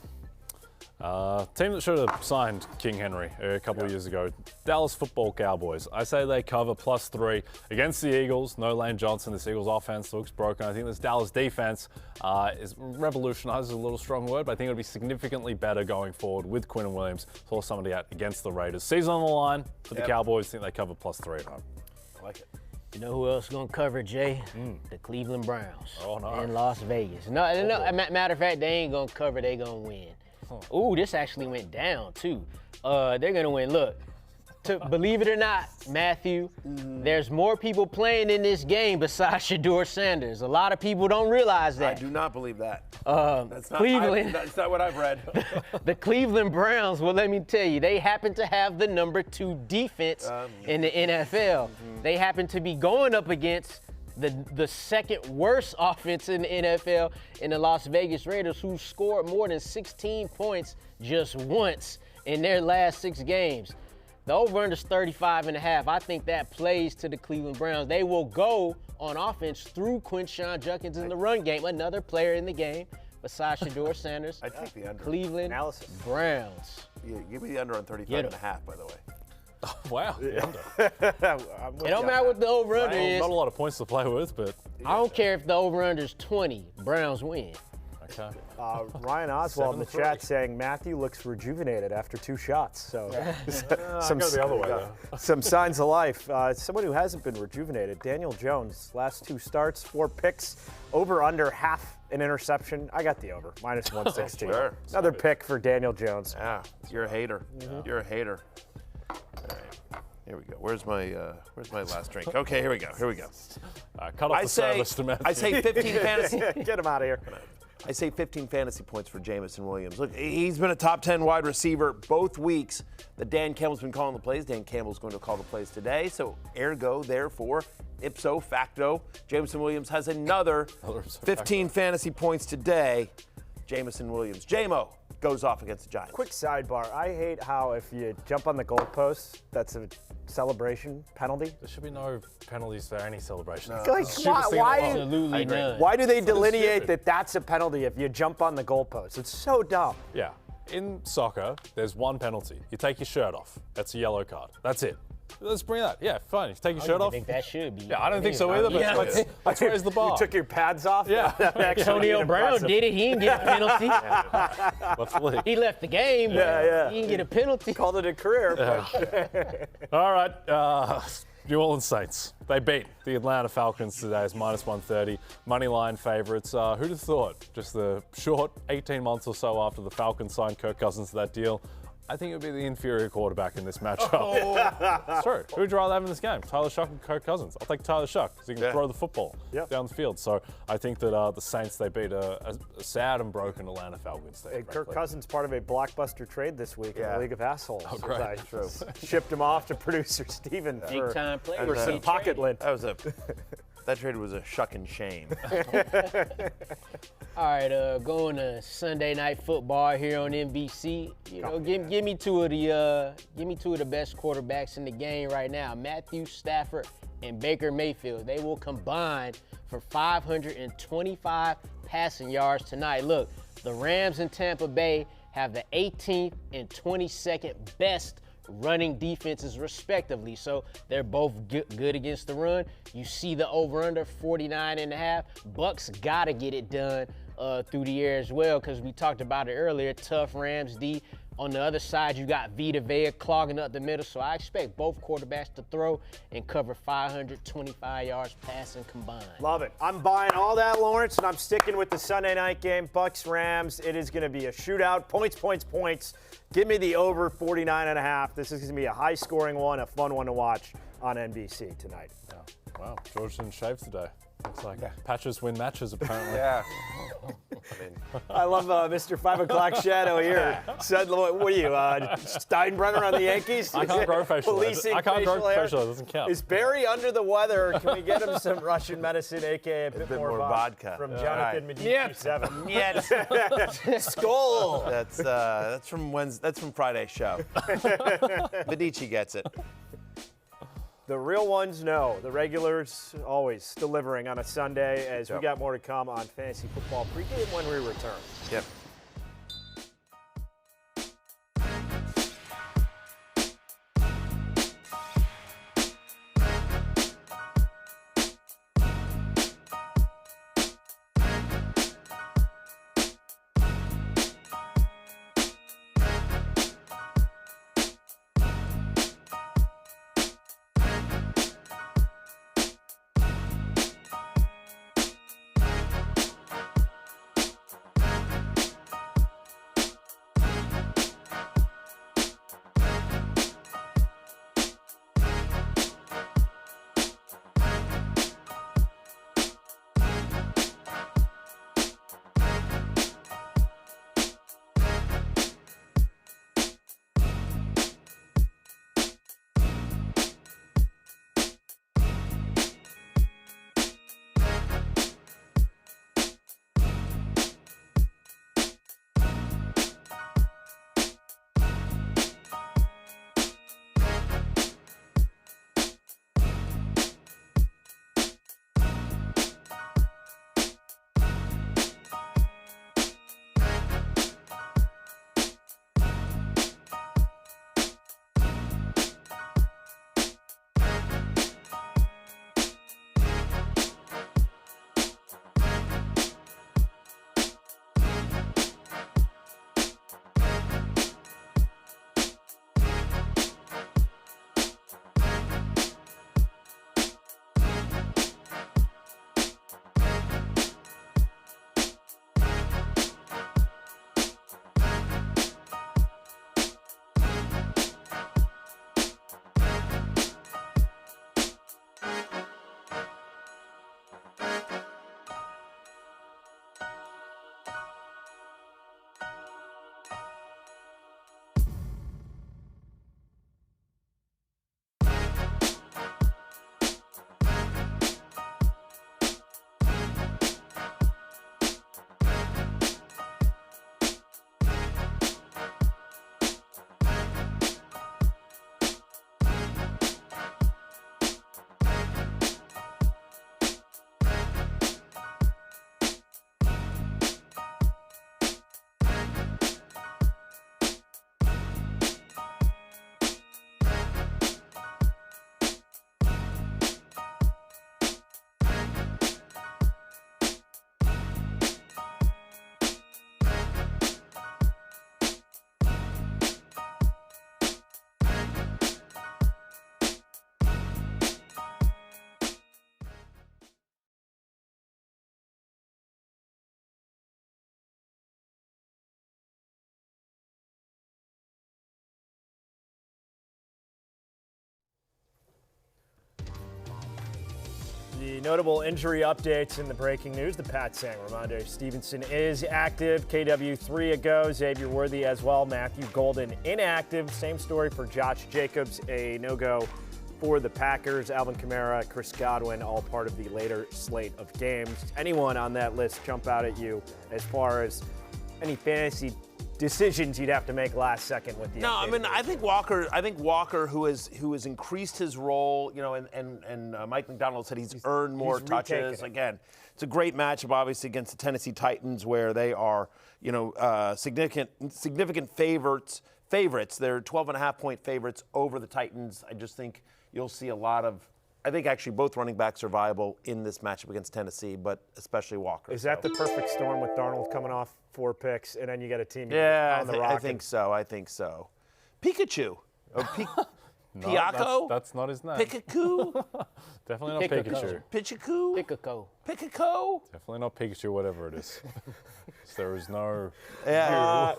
Team that should have signed King Henry a couple of years ago, Dallas Football Cowboys. I say they cover +3 against the Eagles. No Lane Johnson. This Eagles offense looks broken. I think this Dallas defense is revolutionized, is a little strong word, but I think it'll be significantly better going forward with Quinn and Williams. Saw somebody out against the Raiders. Season on the line for the Cowboys. I think they cover +3 at home. I like it. You know who else going to cover, Jay? The Cleveland Browns in Las Vegas. No, matter of fact, they ain't going to cover. They going to win. Ooh, this actually went down, too. They're going to win. Look, believe it or not, Matthew, there's more people playing in this game besides Shedeur Sanders. A lot of people don't realize that. I do not believe that. That's not, Cleveland. That's not what I've read. The Cleveland Browns, well, let me tell you, they happen to have the number 2 defense in the NFL. They happen to be going up against the second worst offense in the NFL in the Las Vegas Raiders, who scored more than 16 points just once in their last 6 games. The over-under is 35.5. I think that plays to the Cleveland Browns. They will go on offense through Quinshon Judkins in the run game, another player in the game besides Shedeur Sanders. I take the under. Cleveland Browns. Yeah, give me the under on 35.5, by the way. Oh, wow. Yeah. It don't matter what the over-under is. Not a lot of points to play with, but I don't care if the over-under is 20. Browns win. okay. Ryan Oswald in the chat saying Matthew looks rejuvenated after 2 shots. So Some go the other way, though. some signs of life. Someone who hasn't been rejuvenated, Daniel Jones, last 2 starts, 4 picks, over under half an interception. I got the over, -116. Sure. Another pick for Daniel Jones. Yeah, you're a hater. You're a hater. All right. Here we go. Where's my last drink? Okay, here we go. Cut off the service to Matthew. I say 15 fantasy. Get him out of here. I say 15 fantasy points for Jameson Williams. Look, he's been a top 10 wide receiver both weeks that Dan Campbell's been calling the plays. Dan Campbell's going to call the plays today. So, ergo, therefore, ipso facto, Jameson Williams has another 15 fantasy points today. Jameson Williams. J-Mo goes off against the Giants. Quick sidebar. I hate how if you jump on the goalpost, that's a celebration penalty. There should be no penalties for any celebration. Like, Absolutely none. why do they delineate that that's a penalty if you jump on the goalpost? It's so dumb. Yeah. In soccer, there's one penalty. You take your shirt off. That's a yellow card. That's it. Let's bring that. Yeah, fine. You take your shirt I off. think that should be. Yeah, I don't think so either, but let's raise the bar. You took your pads off? Yeah. Antonio Brown did it. He didn't get a penalty. Let's leave. He left the game, but he didn't get a penalty. Called it a career. All right. New Orleans Saints. They beat the Atlanta Falcons today as -130. Moneyline favorites. Who'd have thought? Just the short 18 months or so after the Falcons signed Kirk Cousins to that deal, I think it would be the inferior quarterback in this matchup. It's true. Who'd you rather have in this game? Tyler Shuck and Kirk Cousins? I'll take Tyler Shuck because he can throw the football down the field. So I think that the Saints, they beat a sad and broken Atlanta Falcons team. Hey, Kirk Cousins part of a blockbuster trade this week in the League of Assholes. Oh, great. I shipped him off to producer Steven Big time player. for some pocket lint. That trade was a shuck and shame. All right, going to Sunday Night Football here on NBC. You know, give me two of the best quarterbacks in the game right now, Matthew Stafford and Baker Mayfield. They will combine for 525 passing yards tonight. Look, the Rams in Tampa Bay have the 18th and 22nd best running defenses respectively, so they're both good against the run. You see the over-under 49.5. Bucks gotta get it done through the air as well, because we talked about it earlier. Tough Rams D. On the other side, you got Vita Vea clogging up the middle, so I expect both quarterbacks to throw and cover 525 yards passing combined. Love it. I'm buying all that, Lawrence, and I'm sticking with the Sunday night game, Bucks-Rams. It is going to be a shootout. Points. Give me the over 49.5. This is going to be a high-scoring one, a fun one to watch on NBC tonight. Yeah. Wow, George didn't shave today. Looks like patches win matches, apparently. Yeah. I love Mr. 5 o'clock shadow here. Said, what are you, Steinbrenner on the Yankees? I can't grow facial hair. Policing I can't grow hair. facial hair. It doesn't count. Is Barry under the weather? Can we get him some Russian medicine, a.k.a. a bit more vodka. From Jonathan Medici 7. Yes. Skull. That's from Friday's show. Medici gets it. The real ones know. The regulars always delivering on a Sunday, as we got more to come on Fantasy Football Pregame when we return. Yep. The notable injury updates in the breaking news. The Pat sang Ramondre Stevenson is active. KW3 a go. Xavier Worthy as well. Matthew Golden inactive. Same story for Josh Jacobs, a no-go for the Packers. Alvin Kamara, Chris Godwin, all part of the later slate of games. Anyone on that list jump out at you as far as any fantasy decisions you'd have to make last second with the No, updated I mean, version? I think Walker, who has increased his role, and Mike McDonald said he's earned more retaken touches. it. Again, it's a great matchup, obviously, against the Tennessee Titans, where they are, significant favorites. They're 12.5-point favorites over the Titans. I just think you'll see a lot of. I think actually both running backs are viable in this matchup against Tennessee, but especially Walker. Is that the perfect storm with Darnold coming off 4 picks, and then you got a team on the rock? I think so. Pikachu. Or Piaco? That's not his name. Pikachu? Definitely not Pikachu. Pikachu. Pichiku? Pick a co. Picaco? Definitely not Pikachu, whatever it is. There is no. Yeah.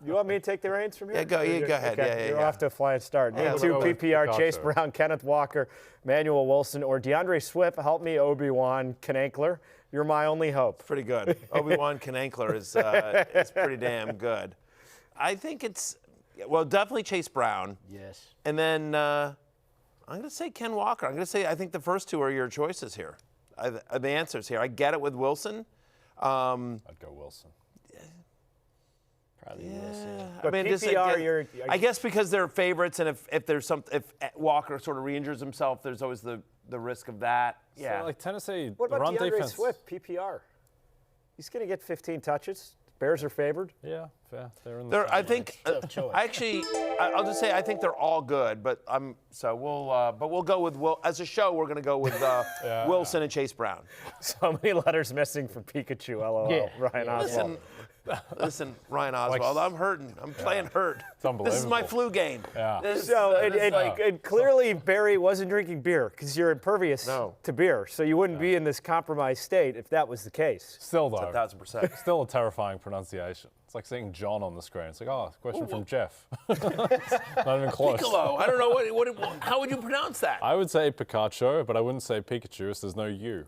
You want me to take the reins from here? Yeah, go ahead. Okay, Yeah, you're yeah. off to a flying start. Yeah, Name 2 we'll go with PPR, Chase Picasso. Brown, Kenneth Walker, Manuel Wilson, or DeAndre Swift. Help me, Obi-Wan Kanankler. You're my only hope. Pretty good. Obi-Wan Kanankler is pretty damn good. I think definitely Chase Brown. Yes. And then I'm going to say Ken Walker. I think the first two are your choices here. Are the answers here. I get it with Wilson. I'd go Wilson. Probably Wilson. But PPR, I guess because they're favorites, and if Walker sort of re-injures himself, there's always the risk of that. Yeah. So, like Tennessee, What the about run DeAndre defense. Swift, PPR? He's going to get 15 touches. Bears are favored. Yeah, fair. They're in the. I think. Tough choice. I'll just say I think they're all good, but we'll go with as a show we're going to go with Wilson and Chase Brown. So many letters missing from Pikachu. LOL. Yeah. Ryan Oswald. Listen, Ryan Oswald, I'm hurting. I'm playing hurt. unbelievable. This is my flu game. Yeah. So and clearly Barry wasn't drinking beer because you're impervious to beer. So you wouldn't be in this compromised state if that was the case. Still though, 1,000%. still a terrifying pronunciation. It's like seeing John on the screen. It's like, question from Jeff. Not even close. Piccolo. I don't know how would you pronounce that? I would say Pikachu, but I wouldn't say Pikachu if there's no U,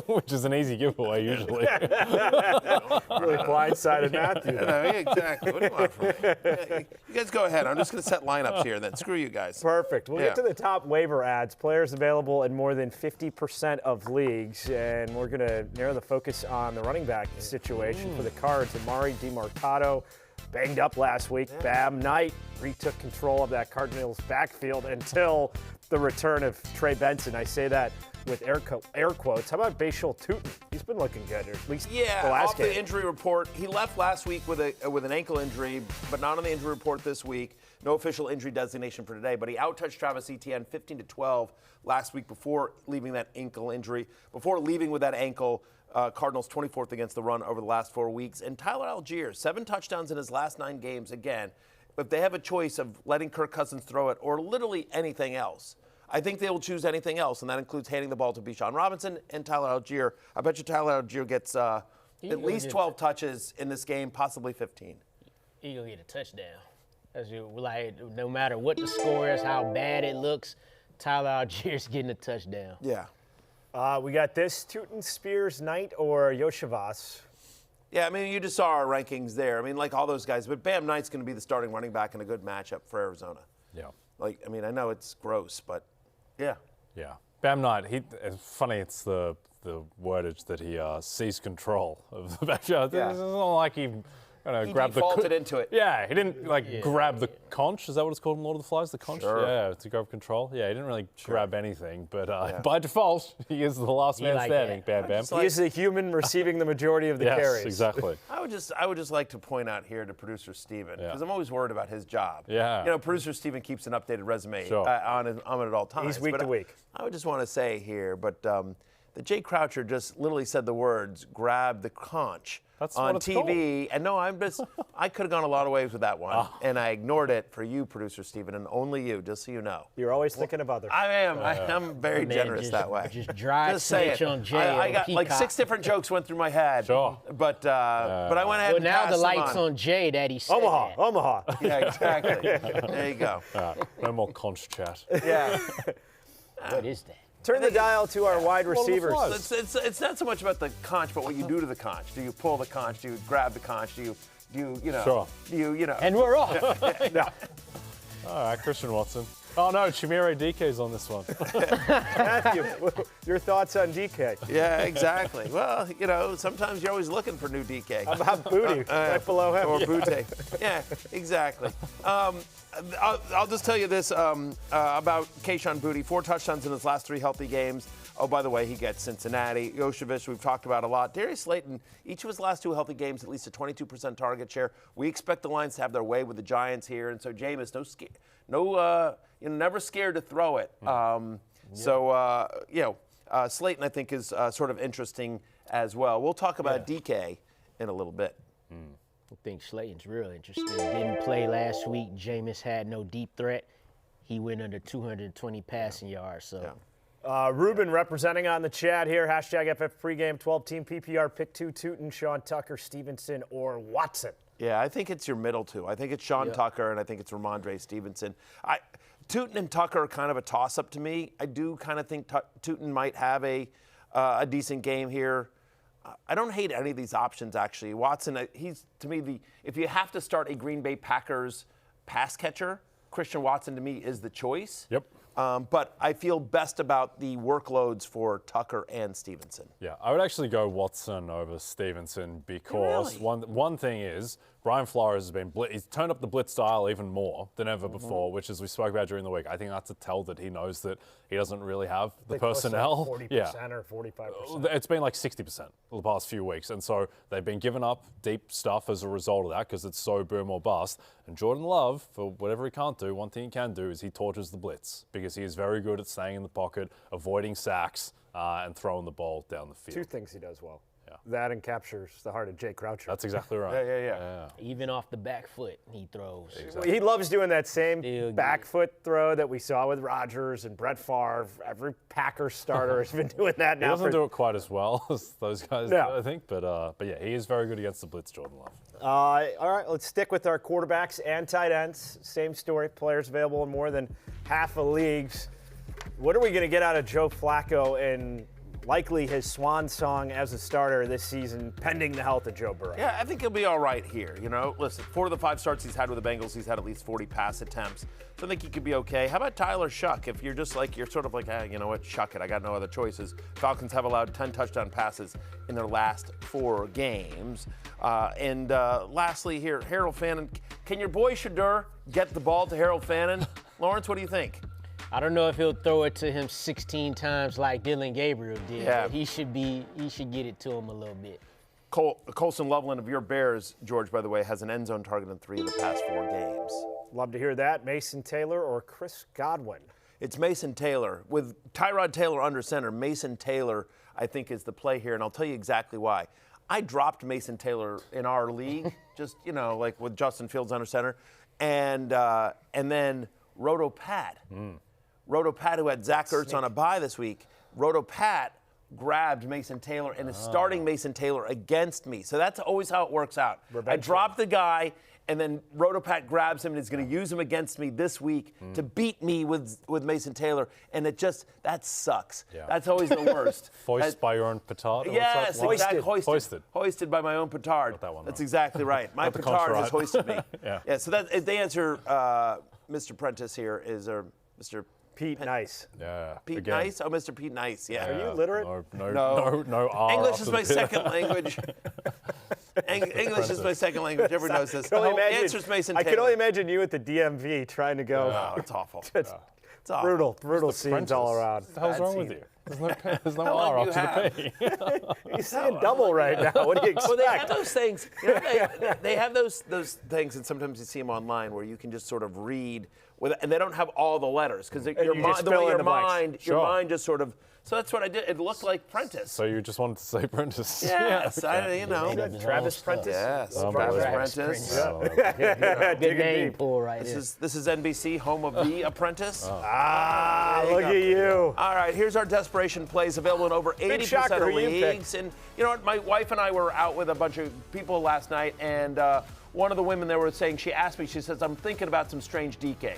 which is an easy giveaway usually. Really blindsided Matthew. Exactly. What do you want from me? You guys go ahead. I'm just going to set lineups here then. Screw you guys. Perfect. We'll get to the top waiver ads. Players available in more than 50% of leagues, and we're going to narrow the focus on the running back situation for the Cards. Amari DiMarcado banged up last week. Bam Knight retook control of that Cardinals backfield until the return of Trey Benson. I say that with air quotes. How about Bashal Tootin? He's been looking good, or at least the last off game. the injury report. He left last week with an ankle injury, but not on the injury report this week. No official injury designation for today, but he outtouched Travis Etienne 15-12 last week before leaving that ankle injury. Before leaving with that ankle, Cardinals 24th against the run over the last 4 weeks. And Tyler Algier, 7 touchdowns in his last 9 games. Again, if they have a choice of letting Kirk Cousins throw it or literally anything else, I think they will choose anything else, and that includes handing the ball to Bijan Robinson and Tyler Algier. I bet you Tyler Algier gets at least 12 touches in this game, possibly 15. He's going to get a touchdown. No matter what the score is, how bad it looks, Tyler Algier's getting a touchdown. Yeah. We got this: Tootin, Spears, Knight, or Yoshivas. Yeah, I mean, you just saw our rankings there. I mean, like all those guys, but Bam Knight's going to be the starting running back in a good matchup for Arizona. Yeah. I mean, I know it's gross, but yeah. Yeah. Bam Knight, it's funny, it's the wordage that he seized control of the backfield. Yeah. It's not like he grabbed defaulted into it. Yeah, he didn't grab the conch. Is that what it's called in Lord of the Flies? The conch? Sure. Yeah, to grab control. Yeah, he didn't really grab anything, but by default, he is the last man standing, Bam Bam. He is the human receiving the majority of the carries. Yes, exactly. I would just like to point out here to producer Steven, because I'm always worried about his job. Yeah. Producer Steven keeps an updated resume Sure. on it at all times. He's week to week. I would just want to say here, that Jay Croucher just literally said the words, grab the conch That's on what it's TV. And no, I could have gone a lot of ways with that one. And I ignored it for you, producer Steven, and only you, just so you know. You're always thinking of others. I am. I'm very Man, generous that way. Just dry say snitch it. on Jay. I on got like Peacock. 6 different jokes went through my head. Sure. But I went ahead Well, and now passed the them light's on Jay that he said that. Omaha. Yeah, exactly. There you go. No more conch chat. Yeah. What is that? Turn the dial to our wide receivers. It's not so much about the conch, but what you do to the conch. Do you pull the conch? Do you grab the conch? Do you know? Sure. Do you know? And we're off. No. All right, Christian Watson. Oh, no, Chimere DK's on this one. Matthew, your thoughts on DK? Yeah, exactly. Well, sometimes you're always looking for new DK. How about Booty right below him? Or Booty. Yeah, exactly. I'll just tell you this about Kayshon Boutte. 4 touchdowns in his last 3 healthy games. Oh, by the way, he gets Cincinnati. Yoshevich, we've talked about a lot. Darius Slayton, each of his last 2 healthy games, at least a 22% target share. We expect the Lions to have their way with the Giants here. And so, Jameis, never scared to throw it. Slayton, I think, is sort of interesting as well. We'll talk about DK in a little bit. I think Slayton's real interesting. Didn't play last week. Jameis had no deep threat. He went under 220 passing yards. So. Yeah. Ruben representing on the chat here. Hashtag FF pregame 12-team PPR. Pick 2, Tootin, Sean Tucker, Stevenson, or Watson. Yeah, I think it's your middle 2. I think it's Sean Tucker, and I think it's Ramondre Stevenson. Tootin and Tucker are kind of a toss-up to me. I do kind of think Tootin might have a decent game here. I don't hate any of these options, actually. Watson, he's, to me, if you have to start a Green Bay Packers pass catcher, Christian Watson, to me, is the choice. Yep. But I feel best about the workloads for Tucker and Stevenson. Yeah, I would actually go Watson over Stevenson because one thing is Brian Flores has he's turned up the blitz style even more than ever before, which, as we spoke about during the week, I think that's a tell that he knows that he doesn't really have the personnel. 40% or 45%. It's been like 60% the past few weeks, and so they've been giving up deep stuff as a result of that because it's so boom or bust. And Jordan Love, for whatever he can't do, one thing he can do is he tortures the blitz because he is very good at staying in the pocket, avoiding sacks, and throwing the ball down the field. 2 things he does well. That and captures the heart of Jay Croucher. That's exactly right. Yeah. Even off the back foot, he throws. Exactly. He loves doing that same back foot throw that we saw with Rodgers and Brett Favre. Every Packers starter has been doing that now. He doesn't do it quite as well as those guys do, No. I think. But yeah, he is very good against the blitz, Jordan Love. All right, let's stick with our quarterbacks and tight ends. Same story. Players available in more than half of leagues. What are we going to get out of Joe Flacco and likely his swan song as a starter this season, pending the health of Joe Burrow? Yeah, I think he'll be all right here. Listen, 4 of the 5 starts he's had with the Bengals, he's had at least 40 pass attempts. So I think he could be okay. How about Tyler Shuck? If you're just like, you're sort of like, you know what, shuck it, I got no other choices. Falcons have allowed 10 touchdown passes in their last 4 games. And lastly here, Harold Fannin. Can your boy Shadur get the ball to Harold Fannin? Lawrence, what do you think? I don't know if he'll throw it to him 16 times like Dylan Gabriel did. Yeah. But he should get it to him a little bit. Colson Loveland of your Bears, George, by the way, has an end zone target in 3 of the past 4 games. Love to hear that. Mason Taylor or Chris Godwin? It's Mason Taylor. With Tyrod Taylor under center, Mason Taylor, I think, is the play here, and I'll tell you exactly why. I dropped Mason Taylor in our league, just, like with Justin Fields under center, and then Rotopat. Rotopat, who had Zach Ertz on a bye this week, Rotopat grabbed Mason Taylor and is starting Mason Taylor against me. So that's always how it works out. I drop the guy, and then Rotopat grabs him and is going to use him against me this week to beat me with Mason Taylor. And that sucks. Yeah. That's always the worst. Foisted by your own petard? Yes, exactly. Hoisted. Hoisted by my own petard. That's exactly right. My petard has hoisted me. Yeah. So the answer, Mr. Prentice here, is Mr. Pete Nice. Yeah. Pete Nice? Oh, Mr. Pete Nice, yeah. Are you literate? No R. English is my second language. English is my second language. Everyone knows this. Answer's Mason Taylor. I can only imagine you at the DMV trying to go. Oh, it's awful. It's awful. Brutal scenes all around. What the hell's wrong with you? There's no R after the P. He's saying double right now. What do you expect? Well, they have those things. They have those things, and sometimes you see them online where you can just sort of read, and they don't have all the letters because your mind just sort of. So that's what I did. It looked like Prentice. So you just wanted to say Prentice? Yes, Travis Prentice. Yes, Travis Prentice. Good name for right here. This is NBC, home of The Apprentice. Look at you. All right, here's our desperation plays available in over 80% of leagues. And you know what? My wife and I were out with a bunch of people last night, and one of the women there was saying, she asked me, she says, I'm thinking about some strange DK.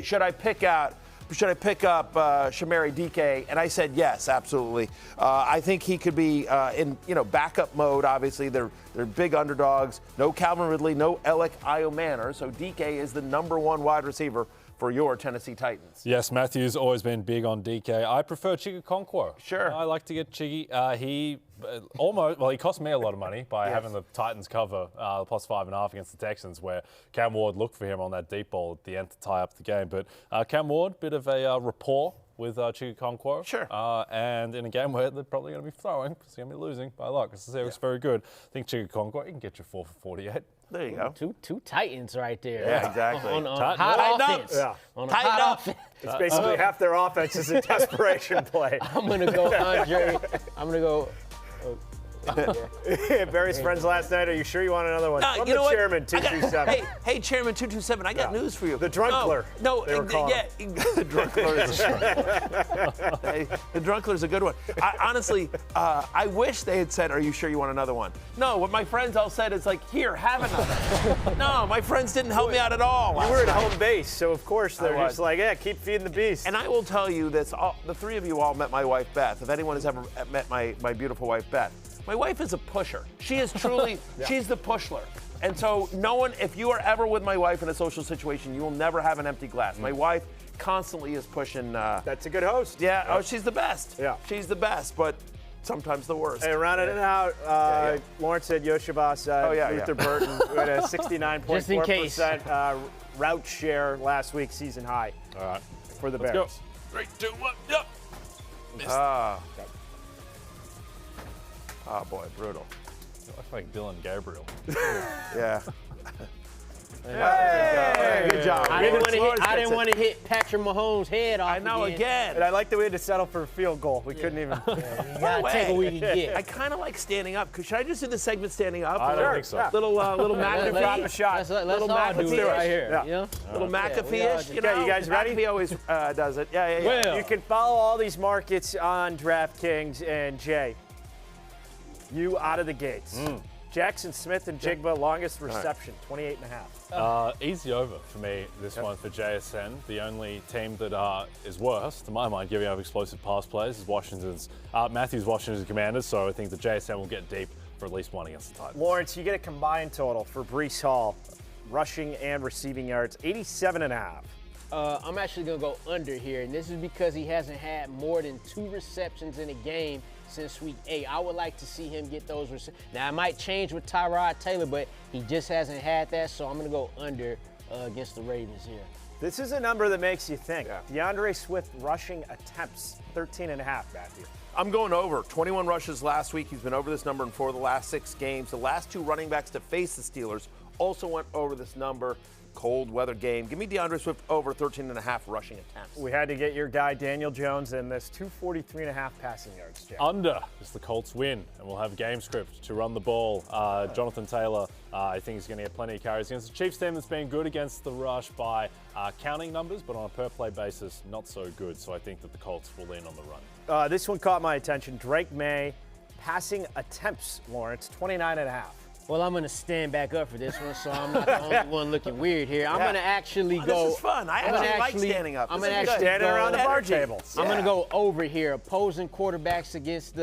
Should I pick out should I pick up Shamari DK? And I said yes, absolutely. I think he could be in backup mode. Obviously, they're big underdogs. No Calvin Ridley, no Alec Iomanor. So DK is the #1 wide receiver for your Tennessee Titans. Yes, Matthew's always been big on DK. I prefer Chigakonkwo. Sure. I like to get Chiggy. He cost me a lot of money by having the Titans cover +5.5 against the Texans, where Cam Ward looked for him on that deep ball at the end to tie up the game. But Cam Ward, bit of a rapport with Chigakonkwo. Sure. And in a game where they're probably going to be throwing, because they're going to be losing by a lot, because the Seahawks very good. I think Chigakonkwo, he can get you 4 for 48. There you go. Two Titans right there. Yeah, exactly. On hot offense. Yeah. On a hot offense. It's basically half their offense is a desperation play. I'm going to go Andre. I'm going to go. Barry's friends last night. Are you sure you want another one? From you know the what? chairman, 227. Hey, Chairman 227, I got news for you. The Drunkler. No, they were calling the Drunkler is the Drunkler's a good one. Honestly, I wish they had said, "Are you sure you want another one?" No, what my friends all said is like, "Here, have another." No, my friends didn't help me out at all. You were at home base, so of course they're just like, "Yeah, keep feeding the beast." And I will tell you this: the three of you all met my wife Beth. If anyone has ever met my beautiful wife Beth. My wife is a pusher. She is truly, she's the pushler. And so if you are ever with my wife in a social situation, you will never have an empty glass. My wife constantly is pushing. That's a good host. Yeah, oh, she's the best. Yeah. She's the best, but sometimes the worst. Hey, rounding it out, Lawrence said Yoshibasa, Luther Burton, who had a 69.4% route share last week, season high. All right. For the Let's Bears. go. 3, 2, 1, yep. Missed. Oh, boy, brutal. I feel like Dylan Gabriel. Yeah. Hey, good job. I didn't want to hit Patrick Mahomes' head off. I know again. And I like that we had to settle for a field goal. We couldn't even. You gotta take what we can get. I kind of like standing up. Should I just do the segment standing up? I don't think so. Little McAfee. Drop a shot. Let's Little all do it McAfee. right here. Yeah. Little McAfee-ish. Yeah, You know, you guys ready? McAfee always does it. Yeah. Well. You can follow all these markets on DraftKings. And Jay, you out of the gates. Jackson Smith and Jigba, longest reception, 28.5. Easy over for me, this one for JSN. The only team that is worse, to my mind, giving up explosive pass plays is Matthew's Washington's Commanders, so I think the JSN will get deep for at least one against the Titans. Lawrence, you get a combined total for Breece Hall, rushing and receiving yards, 87.5. I'm actually going to go under here, and this is because he hasn't had more than 2 receptions in a game since week 8. I would like to see him get those receptions. Now, it might change with Tyrod Taylor, but he just hasn't had that, so I'm going to go under against the Ravens here. This is a number that makes you think. DeAndre Swift rushing attempts, 13.5, Matthew. I'm going over. 21 rushes last week. He's been over this number in 4 of the last 6 games. The last 2 running backs to face the Steelers also went over this number. Cold weather game. Give me DeAndre Swift over 13.5 rushing attempts. We had to get your guy Daniel Jones in this 243.5 passing yards, Jack. Under is the Colts win, and we'll have a game script to run the ball. Jonathan Taylor, I think, is going to get plenty of carries against the Chiefs team that's been good against the rush by counting numbers, but on a per-play basis, not so good. So I think that the Colts will lean on the run. This one caught my attention. Drake May, passing attempts, Lawrence, 29.5. Well, I'm going to stand back up for this one, so I'm not the only one looking weird here. I'm going to actually go. This is fun. I actually like standing up. I'm going to actually standing around the bar table. I'm going to go over here. Opposing quarterbacks against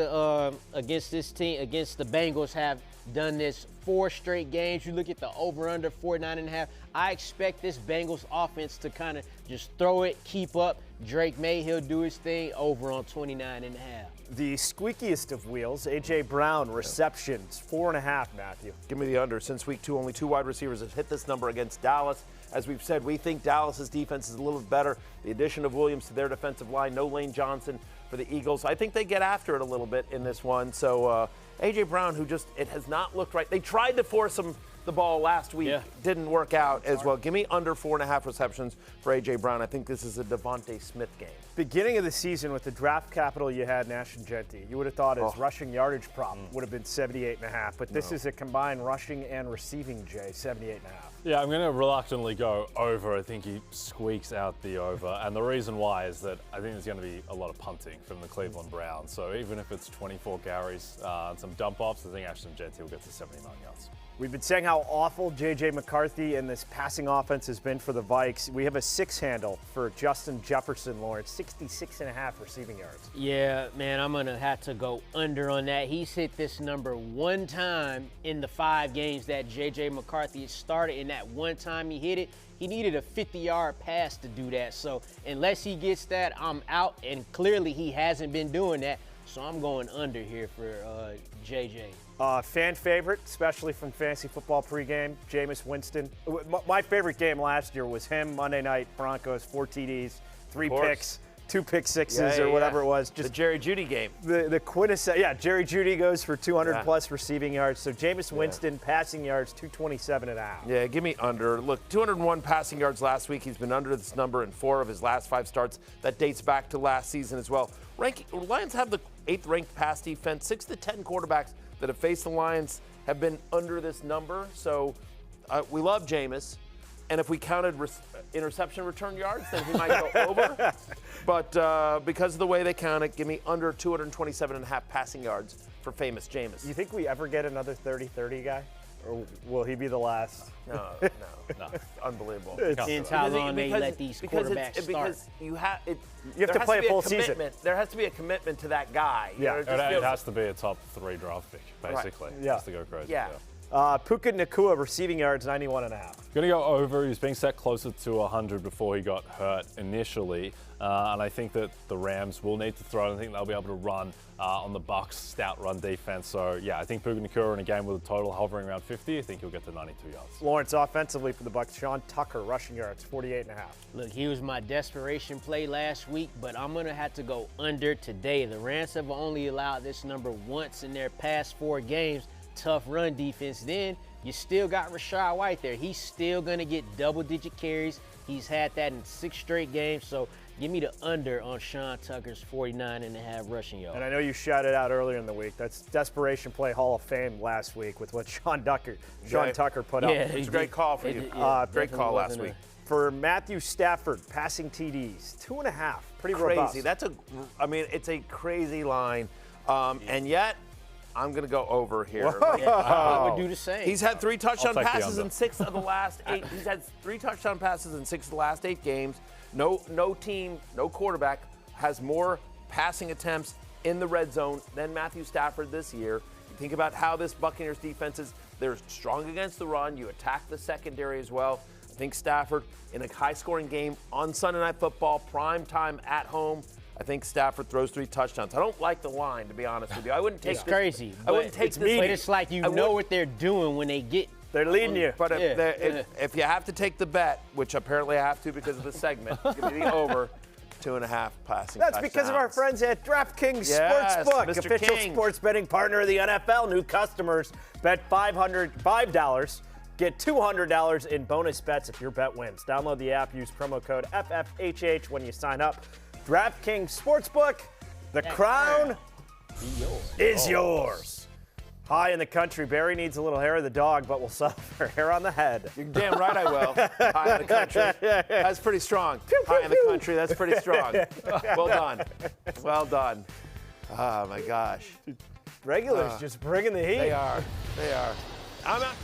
this team, against the Bengals, have done this 4 straight games. You look at the over/under 49.5. I expect this Bengals offense to kind of just throw it, keep up. Drake May, he'll do his thing, over on 29.5. The squeakiest of wheels, A.J. Brown, receptions, 4.5, Matthew. Give me the under. Since week 2, only 2 wide receivers have hit this number against Dallas. As we've said, we think Dallas's defense is a little bit better. The addition of Williams to their defensive line, no Lane Johnson for the Eagles. I think they get after it a little bit in this one. So A.J. Brown, it has not looked right. They tried to force him the ball last week. Didn't work out as well. Give me under 4.5 receptions for A.J. Brown. I think this is a Devontae Smith game. Beginning of the season with the draft capital you had, Nash and Genty, you would have thought his rushing yardage prop would have been 78.5, but this is a combined rushing and receiving, Jay, 78.5. Yeah, I'm going to reluctantly go over. I think he squeaks out the over. And the reason why is that I think there's going to be a lot of punting from the Cleveland Browns. So even if it's 24 carries and some dump-offs, I think Ashton Jeanty will get to 79 yards. We've been saying how awful J.J. McCarthy and this passing offense has been for the Vikes. We have a 6 handle for Justin Jefferson, Lawrence, 66.5 receiving yards. Yeah, man, I'm going to have to go under on that. He's hit this number one time in the 5 games that J.J. McCarthy started. And that one time he hit it, he needed a 50-yard pass to do that. So unless he gets that, I'm out. And clearly he hasn't been doing that. So I'm going under here for J.J. Fan favorite, especially from Fantasy Football Pregame, Jameis Winston. My favorite game last year was him, Monday night, Broncos, 4 TDs, 3 picks, 2 pick sixes or whatever it was. Just the Jerry Jeudy game. The quintessence, Jerry Jeudy goes for 200-plus receiving yards. So Jameis Winston, passing yards, 227.5. Yeah, give me under. Look, 201 passing yards last week. He's been under this number in 4 of his last 5 starts. That dates back to last season as well. Lions have the 8th-ranked pass defense. 6 to 10 quarterbacks that have faced the Lions have been under this number. So we love Jameis. And if we counted interception return yards, then he might go over. But because of the way they count it, give me under 227.5 passing yards for famous Jameis. You think we ever get another 30-30 guy? Or will he be the last? No. Unbelievable. Depends how long they let these quarterbacks start. Because you have to play a full season. There has to be a commitment to that guy. Yeah. It has to be a top 3 draft pick, basically. Right. Yeah. Just to go crazy. Yeah. Puka Nacua, receiving yards, 91.5. Going to go over. He was being set closer to 100 before he got hurt initially. And I think that the Rams will need to throw. I think they'll be able to run on the Bucs' stout run defense. So, yeah, I think Puka Nacua in a game with a total hovering around 50, I think he'll get to 92 yards. Lawrence, offensively for the Bucs, Sean Tucker, rushing yards, 48.5. Look, he was my desperation play last week, but I'm going to have to go under today. The Rams have only allowed this number once in their past 4 games. Tough run defense. Then you still got Rachaad White there. He's still going to get double-digit carries. He's had that in 6 straight games. So give me the under on Sean Tucker's 49.5 rushing yards. And I know you shouted out earlier in the week. That's desperation play Hall of Fame last week with what Sean Tucker put up. It's a great call for you. Great call last week. For Matthew Stafford, passing TDs, 2.5. Pretty crazy. robust. It's a crazy line. And yet, I'm going to go over here. I would do the same. He's had 3 touchdown take the passes under. in 6 of the last 8. He's had 3 touchdown passes in 6 of the last 8 games. No team, no quarterback has more passing attempts in the red zone than Matthew Stafford this year. You think about how this Buccaneers defense is. They're strong against the run. You attack the secondary as well. I think Stafford in a high-scoring game on Sunday Night Football, prime time at home. I think Stafford throws 3 touchdowns. I don't like the line, to be honest with you. I wouldn't take It's crazy. I wouldn't take this. But it's like you know what they're doing when they get. They're leading you. But if you have to take the bet, which apparently I have to because of the segment, give me the over 2.5 passing That's touchdowns. because of our friends at DraftKings Yes, Sportsbook, Mr. official King. sports betting partner of the NFL. New customers bet $5, get $200 in bonus bets if your bet wins. Download the app, use promo code FFHH when you sign up. DraftKings Sportsbook, the crown is yours. High in the country, Barry needs a little hair of the dog, but we'll settle for hair on the head. You're damn right I will. High in the country. That's pretty strong. High in the country, that's pretty strong. Well done. Well done. Oh, my gosh. Regulars just bringing the heat. They are. I'm out.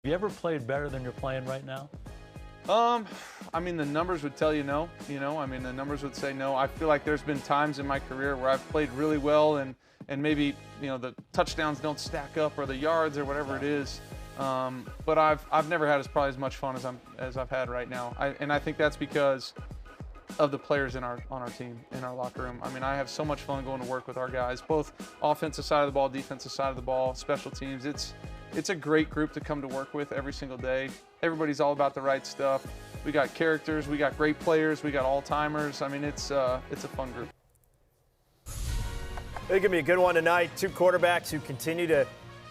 Have you ever played better than you're playing right now? I mean, the numbers would tell you no. The numbers would say no. I feel like there's been times in my career where I've played really well and maybe, the touchdowns don't stack up or the yards or whatever it is. But I've never had probably as much fun as I've had right now. And I think that's because of the players on our team, in our locker room. I mean, I have so much fun going to work with our guys, both offensive side of the ball, defensive side of the ball, special teams. It's a great group to come to work with every single day. Everybody's all about the right stuff. We got characters, we got great players, we got all-timers. I mean, it's a fun group. It's going to be a good one tonight. Two quarterbacks who continue to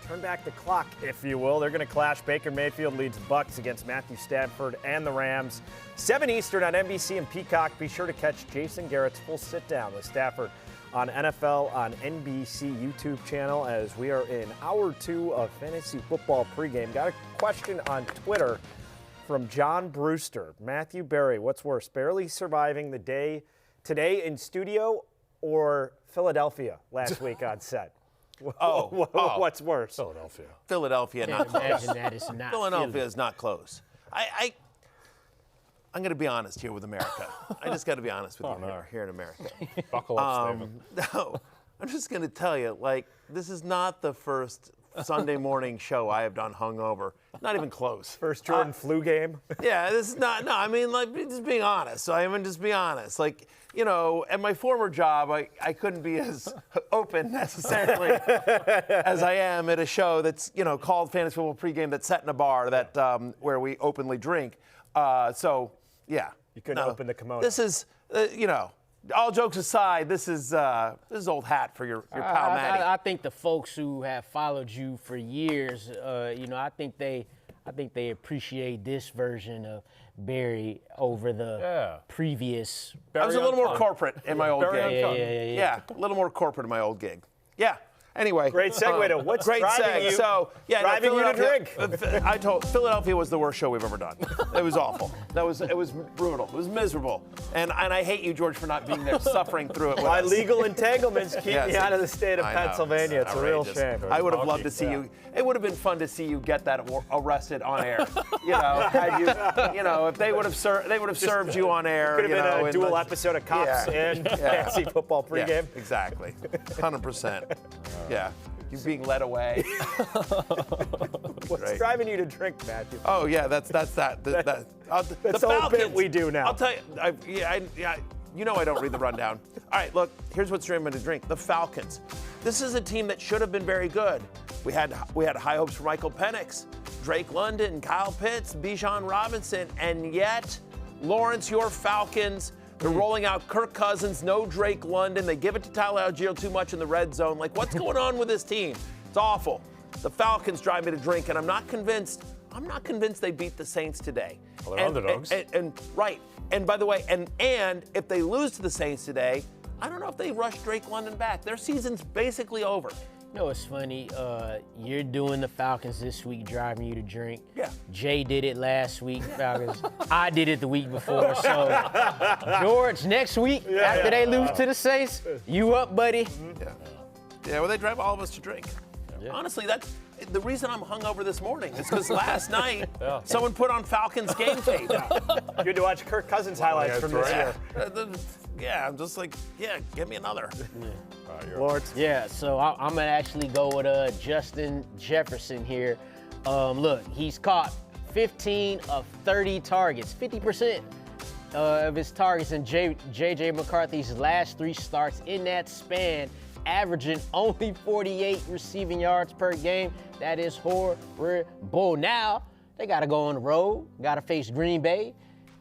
turn back the clock, if you will. They're going to clash. Baker Mayfield leads Bucks against Matthew Stafford and the Rams. 7 Eastern on NBC and Peacock. Be sure to catch Jason Garrett's full sit-down with Stafford on NFL on NBC YouTube channel as we are in hour 2 of Fantasy Football Pregame. Got a question on Twitter from John Brewster. Matthew Berry, what's worse, barely surviving the day today in studio or Philadelphia last week on set? What's worse? Philadelphia, not close. Imagine that is not Philadelphia is not close. I'm going to be honest here with America. I just got to be honest with you here in America. Buckle up, Steven. No, I'm just going to tell you, this is not the first Sunday morning show I have done hungover. Not even close. First Jordan flu game? Yeah, this is not, no, I mean, just being honest. Just be honest. At my former job, I couldn't be as open necessarily as I am at a show that's, called Fantasy Football Pregame that's set in a bar that where we openly drink. Yeah. You couldn't open the kimono. This is, all jokes aside, this is old hat for your pal Matty. I think the folks who have followed you for years, I think they appreciate this version of Barry over the previous. I was a little more corporate in my old gig. Yeah. A little more corporate in my old gig. Yeah. Anyway. Great segue to what's great driving seg. you, So, driving you to drink. I told Philadelphia was the worst show we've ever done. It was awful. It was brutal. It was miserable. And I hate you, George, for not being there, suffering through it with My us. legal entanglements keep me out of the state of Pennsylvania. It's a real shame. I would have loved to see you. It would have been fun to see you get that arrested on air. If they would have served you on air. Could have been a dual episode of Cops and Fantasy Football Pregame. Yeah, exactly. 100%. Yeah. You being led away. What's driving you to drink, Matthew? Oh yeah, that's that. That's the whole bit we do now. I'll tell you. I don't read the rundown. All right, look. Here's what's driving me to drink. The Falcons. This is a team that should have been very good. We had high hopes for Michael Penix, Drake London, Kyle Pitts, Bijan Robinson, and yet, Lawrence, your Falcons. They're rolling out Kirk Cousins, no Drake London. They give it to Tyler Algier too much in the red zone. What's going on with this team? It's awful. The Falcons drive me to drink, and I'm not convinced they beat the Saints today. Well, they're underdogs. Right. And by the way, and if they lose to the Saints today, I don't know if they rush Drake London back. Their season's basically over. It's funny. You're doing the Falcons this week, driving you to drink. Yeah. Jay did it last week, Falcons. I did it the week before. So, George, next week, after they lose to the Saints, you up, buddy? Yeah, well, they drive all of us to drink. Yeah. Honestly, that's the reason I'm hungover this morning. Is because last night someone put on Falcons game tape. Good to watch Kirk Cousins highlights from this year. Yeah, I'm just give me another. Lawrence. Yeah, so I'm going to actually go with Justin Jefferson here. Look, he's caught 15 of 30 targets, 50% of his targets in J.J. McCarthy's last 3 starts in that span, averaging only 48 receiving yards per game. That is horrible. Now, they got to go on the road, got to face Green Bay.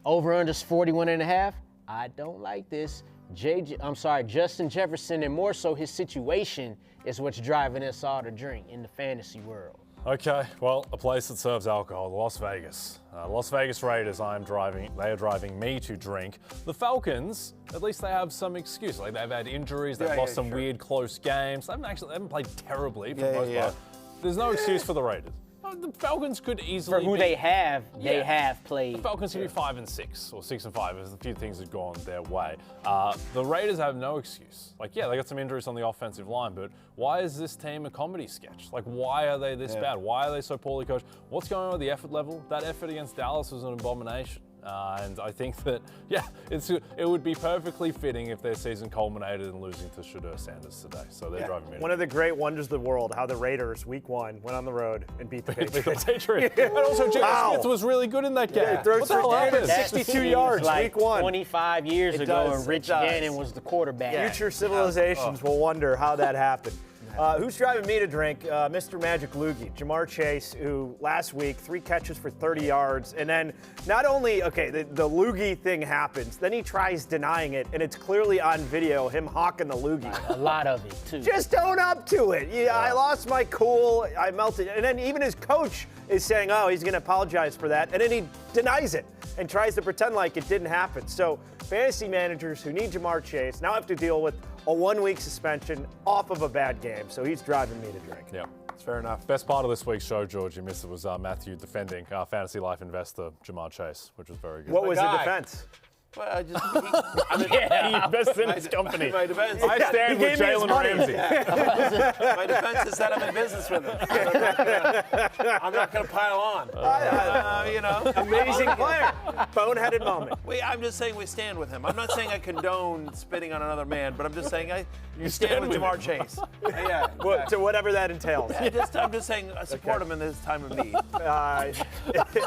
Over-unders 41.5. I don't like this. Justin Jefferson, and more so his situation, is what's driving us all to drink in the fantasy world. Okay, well, a place that serves alcohol, Las Vegas. Las Vegas Raiders, they are driving me to drink. The Falcons, at least they have some excuse. They've had injuries, they've lost some weird close games. They haven't played terribly for the most part. There's no excuse for the Raiders. the Falcons could easily For who they have played. The Falcons could be 5-6 or 6-5 as a few things had gone their way. The Raiders have no excuse. Like, yeah, they got some injuries on the offensive line, but why is this team a comedy sketch? Like, why are they this bad? Why are they so poorly coached? What's going on with the effort level? That effort against Dallas was an abomination. And I think that, it would be perfectly fitting if their season culminated in losing to Shedeur Sanders today. So they're driving me. One of the great wonders of the world, how the Raiders, week 1, went on the road and beat the Patriots. And also, J.R. Smith was really good in that game. Yeah, he throws for 62 yards, like week 1. 25 years ago, and Rich Gannon was the quarterback. Future civilizations will wonder how that happened. Who's driving me to drink? Mr. Magic Loogie, Jamar Chase, who last week, 3 catches for 30 yards. And then not only, the Loogie thing happens, then he tries denying it, and it's clearly on video, him hawking the Loogie. A lot of it, too. Just own up to it. Yeah, I lost my cool. I melted. And then even his coach is saying, he's going to apologize for that. And then he denies it and tries to pretend like it didn't happen. So fantasy managers who need Jamar Chase now have to deal with a 1-week suspension off of a bad game. So he's driving me to drink. Yeah. It's fair enough. Best part of this week's show, George, you missed it, was Matthew defending Fantasy Life investor Jamar Chase, which was very good. What was the defense? Well, I just he invested in his company. My defense. I stand with Jalen Ramsey. My defense is that I'm in business with him. I'm not going to pile on. Amazing player. Boneheaded moment. I'm just saying we stand with him. I'm not saying I condone spitting on another man, but I'm just saying you stand with Jamar Chase. Yeah. Well, to whatever that entails. I'm just saying I support him in this time of need.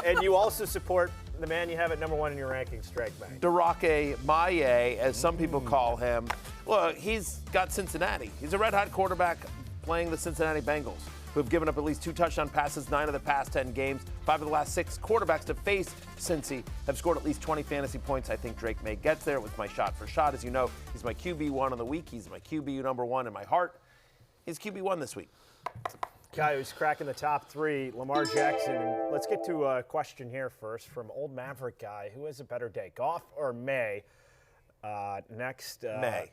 And you also support the man you have at number 1 in your rankings, Strike Bank. Dirake Maye, as some people call him. Well, he's got Cincinnati. He's a red-hot quarterback playing the Cincinnati Bengals, who have given up at least 2 touchdown passes 9 of the past 10 games. 5 of the last 6 quarterbacks to face Cincy have scored at least 20 fantasy points. I think Drake May gets there with my shot for shot. As you know, he's my QB1 of the week. He's my QB number 1 in my heart. He's QB1 this week. Guy who's cracking the top 3, Lamar Jackson. And let's get to a question here first from Old Maverick Guy. Who has a better day, Goff or May? Next. May.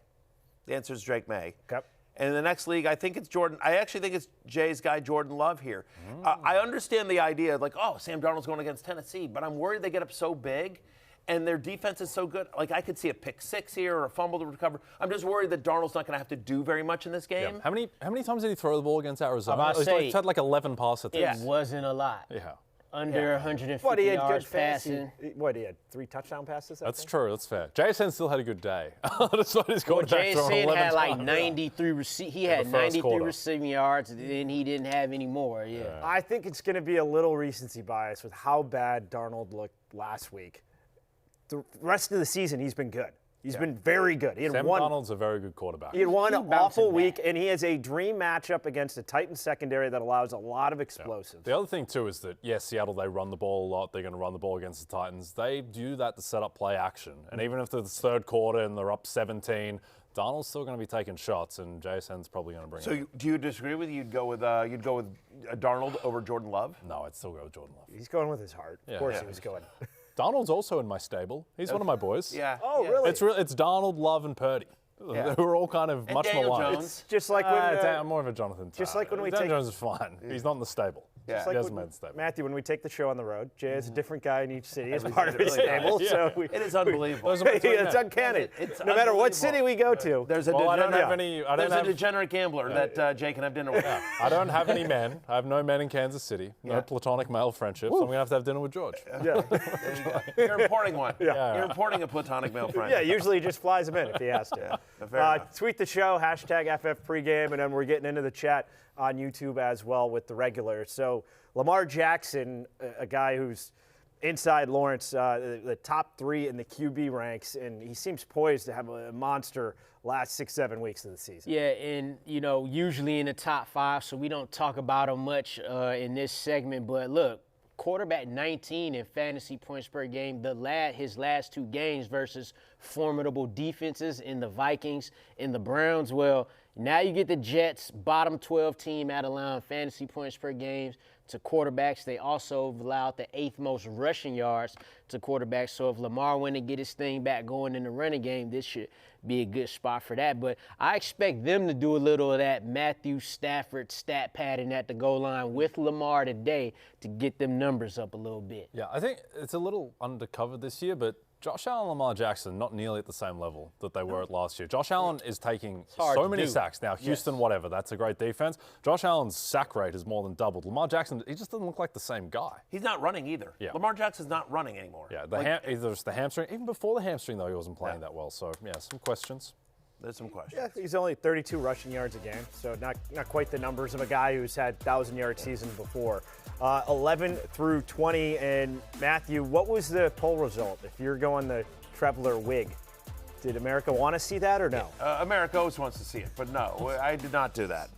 The answer is Drake May. Okay. And in the next league, I think it's Jordan. I actually think it's Jay's guy, Jordan Love, here. I understand the idea, Sam Darnold's going against Tennessee, but I'm worried they get up so big. And their defense is so good. I could see a pick 6 here or a fumble to recover. I'm just worried that Darnold's not going to have to do very much in this game. Yeah. How many times did he throw the ball against Arizona? He's had 11 pass attempts. It wasn't a lot. Yeah. Under 150 he had yards good passing. He had 3 touchdown passes? That's true. That's fair. JSN still had a good day. Despite his quarterback throwing 11 JSN had times. 93 he had 93 receiving yards, and then he didn't have any more. Yeah. I think it's going to be a little recency bias with how bad Darnold looked last week. The rest of the season, he's been good. He's been very good. Sam Darnold's a very good quarterback. He had one awful week, and he has a dream matchup against a Titans secondary that allows a lot of explosives. The other thing, too, is that, Seattle, they run the ball a lot. They're going to run the ball against the Titans. They do that to set up play action. And even if it's third quarter and they're up 17, Darnold's still going to be taking shots, and JSN's probably going to bring it. So do you disagree with You'd go with Darnold over Jordan Love? No, I'd still go with Jordan Love. He's going with his heart. Of course he was going. Donald's also in my stable. He's one of my boys. Yeah. Oh, really? It's Donald, Love, and Purdy. Yeah. Who are all kind of And much Daniel more like. Jones. Just like when I'm more of a Jonathan. just like when we Daniel take- Jones is fine. He's not in the stable. Yeah. Just like he hasn't when- made the stable. Matthew, when we take the show on the road, Jay is a different guy in each city as part of his stable. Yeah. So It is unbelievable. it's uncanny. It's no matter what unbelievable. city we go to. There's a Well, I don't degenerate, have any. I don't there's a have. degenerate gambler that Jay can have dinner with. I don't have any men. I have no men in Kansas City. No platonic male friendships. So I'm gonna have to have dinner with George. Yeah. There you go. You're importing one. Yeah. You're importing a platonic male friend. Yeah, usually he just flies him in if he has to. Fair enough. Tweet the show, #FF Pregame, and then we're getting into the chat on YouTube as well with the regulars. So Lamar Jackson, a guy who's inside Lawrence, the top 3 in the QB ranks, and he seems poised to have a monster last 6-7 weeks of the season. Yeah, and, usually in the top 5, so we don't talk about him much in this segment. But, look, quarterback 19 in fantasy points per game, his last 2 games versus formidable defenses in the Vikings and the Browns. Well, now you get the Jets, bottom 12 team at allowing fantasy points per game to quarterbacks. They also allowed the 8th most rushing yards to quarterbacks. So if Lamar went to get his thing back going in the running game, this should be a good spot for that. But I expect them to do a little of that Matthew Stafford stat padding at the goal line with Lamar today to get them numbers up a little bit. Yeah, I think it's a little undercovered this year, but Josh Allen and Lamar Jackson not nearly at the same level that they were at last year. Josh Allen is taking so many sacks. Now, Houston, whatever, that's a great defense. Josh Allen's sack rate has more than doubled. Lamar Jackson, he just doesn't look like the same guy. He's not running either. Yeah. Lamar Jackson's not running anymore. Yeah, either it's the hamstring. Even before the hamstring, though, he wasn't playing that well. So, yeah, some questions. There's some questions. Yeah, he's only 32 rushing yards a game, so not quite the numbers of a guy who's had 1,000-yard season before. 11 through 20, and Matthew, what was the poll result? If you're going the Trevler wig, did America want to see that or no? America always wants to see it, but no, I did not do that.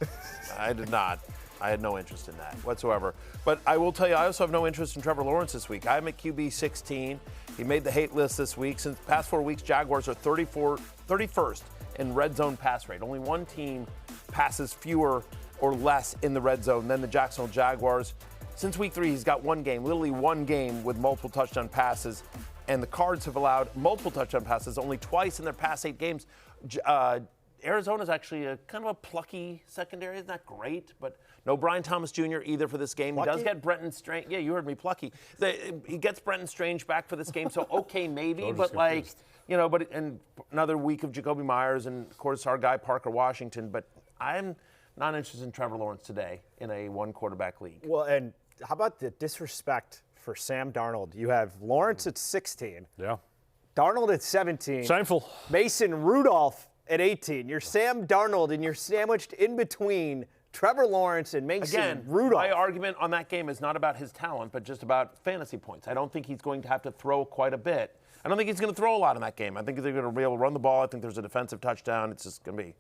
I did not. I had no interest in that whatsoever. But I will tell you, I also have no interest in Trevor Lawrence this week. I'm at QB 16. He made the hate list this week. Since the past 4 weeks, Jaguars are 31st in red zone pass rate. Only one team passes fewer or less in the red zone than the Jacksonville Jaguars. Since week 3, he's got one game, literally one game with multiple touchdown passes. And the Cards have allowed multiple touchdown passes only twice in their past 8 games. Arizona's actually a kind of a plucky secondary. It's not great, but no Brian Thomas Jr. either for this game. Plucky? He does get Brenton Strange. Yeah, you heard me, plucky. He gets Brenton Strange back for this game, so okay, maybe, but and another week of Jacoby Myers and, of course, our guy Parker Washington. But I'm not interested in Trevor Lawrence today in a one-quarterback league. Well, and how about the disrespect for Sam Darnold? You have Lawrence at 16. Yeah. Darnold at 17. Shameful. Mason Rudolph at 18. You're Sam Darnold, and you're sandwiched in between Trevor Lawrence and Mason Rudolph. My argument on that game is not about his talent, but just about fantasy points. I don't think he's going to have to throw quite a bit. I don't think he's going to throw a lot in that game. I think they're going to be able to run the ball. I think there's a defensive touchdown. It's just going to be,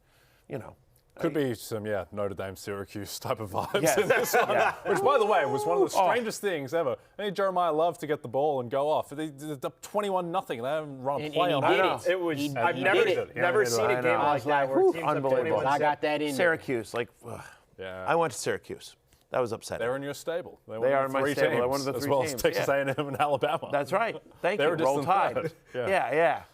Could be some, Notre Dame, Syracuse type of vibes in this one. Yeah. Which, by the way, was one of the strangest things ever. I need Jeremiah Love to get the ball and go off. They did up 21-0. They haven't run a play on it. It was. I've never seen a game like that where teams unbelievable. I got that in Syracuse, I went to Syracuse. That was upsetting. They're in your stable. They are in my stable. They're one of the 3 as well teams. As Texas A&M and Alabama. That's right. Thank you. Roll Tide. Yeah.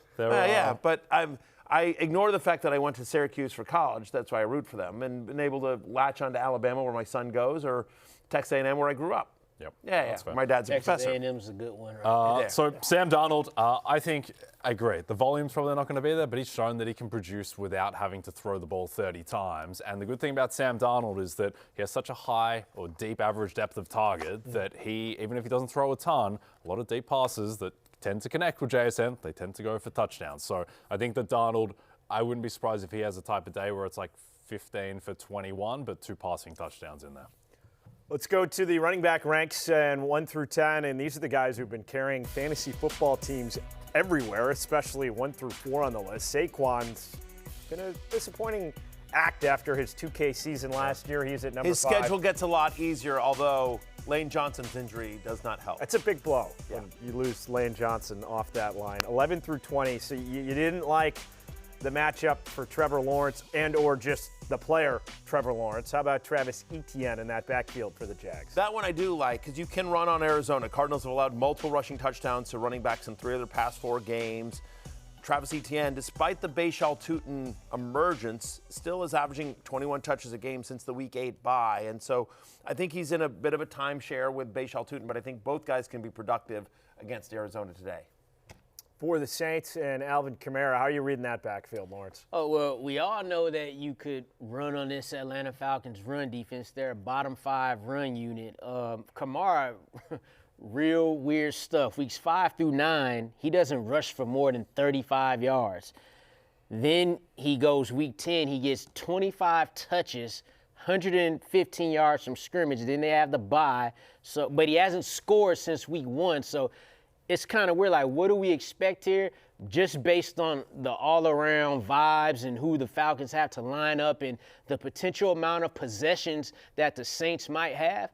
But I ignore the fact that I went to Syracuse for college. That's why I root for them, and been able to latch onto Alabama where my son goes, or Texas A&M where I grew up. Yep. Yeah. My dad's a professor. Texas A&M's a good one. Right So Sam Darnold, I agree. The volume's probably not going to be there, but he's shown that he can produce without having to throw the ball 30 times. And the good thing about Sam Darnold is that he has such a high or deep average depth of target that he, even if he doesn't throw a ton, a lot of deep passes that tend to connect with JSN, they tend to go for touchdowns. So I think that Darnold, I wouldn't be surprised if he has a type of day where it's like 15 for 21, but 2 passing touchdowns in there. Let's go to the running back ranks and 1 through 10, and these are the guys who've been carrying fantasy football teams everywhere, especially 1 through 4 on the list. Saquon's been a disappointing act after his 2K season last year. He's at number 5. His schedule gets a lot easier, although Lane Johnson's injury does not help. That's a big blow when you lose Lane Johnson off that line. 11 through 20, so you didn't like the matchup for Trevor Lawrence and or just the player Trevor Lawrence. How about Travis Etienne in that backfield for the Jags? That one I do like because you can run on Arizona. Cardinals have allowed multiple rushing touchdowns to running backs in 3 of their past 4 games. Travis Etienne, despite the Bashal Tutin emergence, still is averaging 21 touches a game since the Week 8 bye. And so I think he's in a bit of a timeshare with Bashal Tutin, but I think both guys can be productive against Arizona today. For the Saints and Alvin Kamara, how are you reading that backfield, Lawrence? Oh, well, we all know that you could run on this Atlanta Falcons run defense. They're a bottom 5 run unit. Kamara, real weird stuff. Weeks 5 through 9, he doesn't rush for more than 35 yards. Then he goes week 10, he gets 25 touches, 115 yards from scrimmage. Then they have the bye. But he hasn't scored since week 1, so it's kind of weird. Like, what do we expect here? Just based on the all-around vibes and who the Falcons have to line up and the potential amount of possessions that the Saints might have,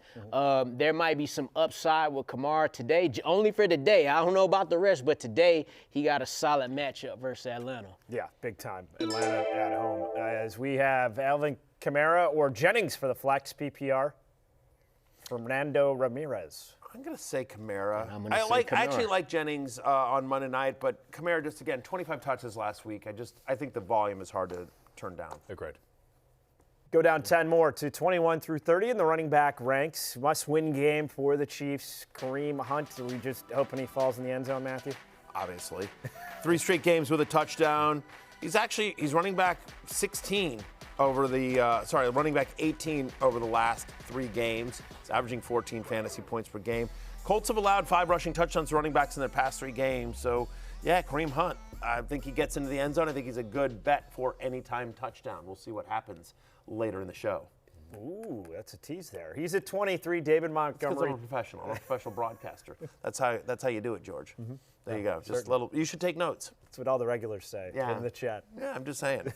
there might be some upside with Kamara today. Only for today. I don't know about the rest, but today he got a solid matchup versus Atlanta. Yeah, big time. Atlanta at home. As we have Alvin Kamara or Jennings for the flex PPR. Fernando Ramirez. I'm going to say Kamara. I'm gonna say I Kamara. actually like Jennings on Monday night, but Kamara just, again, 25 touches last week. I think the volume is hard to turn down. Agreed. Go down 10 more to 21 through 30 in the running back ranks. Must-win game for the Chiefs. Kareem Hunt, are we just hoping he falls in the end zone, Matthew? Obviously. 3 straight games with a touchdown. He's running back 16 over the, running back 18 over the last 3 games. He's averaging 14 fantasy points per game. Colts have allowed 5 rushing touchdowns to running backs in their past 3 games. So, yeah, Kareem Hunt, I think he gets into the end zone. I think he's a good bet for anytime touchdown. We'll see what happens later in the show. Ooh, that's a tease there. He's at 23, David Montgomery. Because I'm a professional. I'm a professional broadcaster. That's how you do it, George. There you go. Just little. You should take notes. That's what all the regulars say in the chat. Yeah, I'm just saying.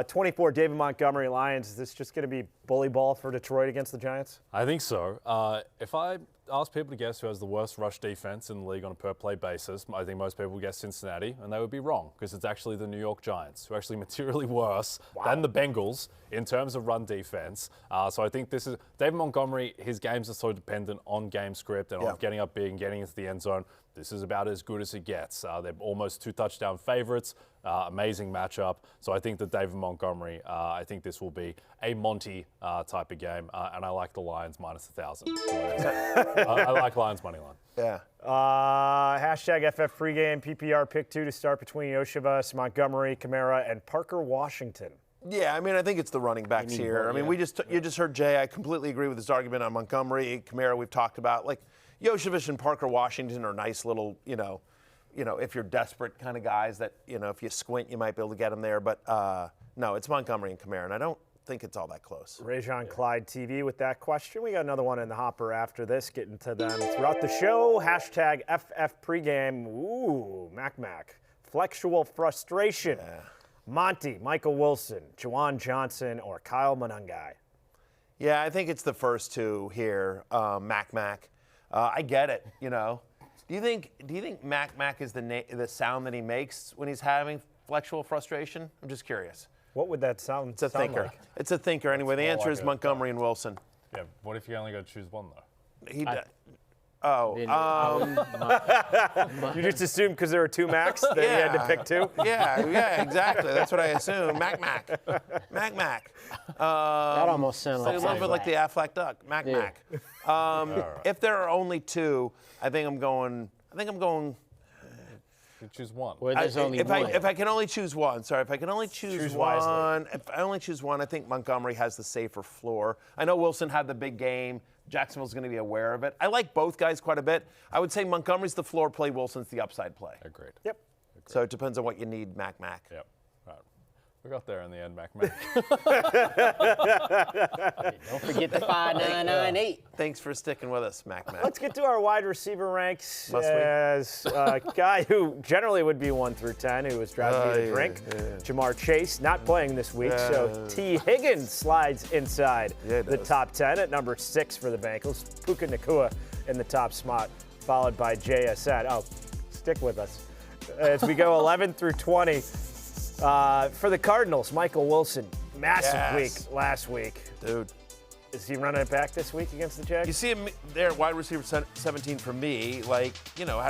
24, David Montgomery, Lions. Is this just going to be bully ball for Detroit against the Giants? I think so. If I ask people to guess who has the worst rush defense in the league on a per-play basis, I think most people would guess Cincinnati, and they would be wrong because it's actually the New York Giants, who are actually materially worse than the Bengals in terms of run defense. So I think this is David Montgomery. His games are so dependent on game script and on getting up big and getting into the end zone. This is about as good as it gets. They're almost 2 touchdown favorites. Amazing matchup. So I think that David Montgomery, I think this will be a Monty type of game. And I like the Lions minus 1,000. I like Lions money line. Yeah. Hashtag FF pregame, PPR pick 2 to start between Yoshivas, Montgomery, Kamara, and Parker Washington. Yeah, I mean, I think it's the running backs here. I mean, you just heard Jay. I completely agree with his argument on Montgomery. Kamara, we've talked about. Like, Yoshevich and Parker Washington are nice little, if you're desperate kind of guys that, if you squint, you might be able to get them there. But, no, it's Montgomery and Kamara, and I don't think it's all that close. Rajon Clyde TV with that question. We got another one in the hopper after this, getting to them throughout the show. Hashtag FF pregame. Ooh, Mac. Flexual frustration. Yeah. Monty, Michael Wilson, Juwan Johnson, or Kyle Monangai. Yeah, I think it's the first 2 here, Mac. I get it, Do you think Mac is the sound that he makes when he's having flexual frustration? I'm just curious. What would that sound? It's a thinker. Like? It's a thinker anyway. The answer is Montgomery and Wilson. Yeah, what if you only got to choose one, though? You just assumed because there were 2 Macs that you had to pick 2? Yeah, exactly. That's what I assume. Mac. That almost sounds like a little bit like the Aflac duck. Mac. If there are only 2, I think I'm going. You choose one. Where there's only one. If I can only choose one, if I can only choose one, wisely. if I only choose one, I think Montgomery has the safer floor. I know Wilson had the big game. Jacksonville's going to be aware of it. I like both guys quite a bit. I would say Montgomery's the floor play, Wilson's the upside play. Agreed. Yep. So it depends on what you need, Mac. Yep. Right. We got there in the end, Mac. Don't forget the 5998. Thanks for sticking with us, Mac. Let's get to our wide receiver ranks. Must we? As a guy who generally would be 1 through 10, who was drafted to drink. Jamar Chase not playing this week, so T. Higgins slides inside the top 10 at number 6 for the Bengals. Puka Nacua in the top spot, followed by JSN. Oh, stick with us. As we go 11 through 20. For the Cardinals, Michael Wilson, massive week last week. Dude. Is he running it back this week against the Jags? You see him there, wide receiver 17 for me, had a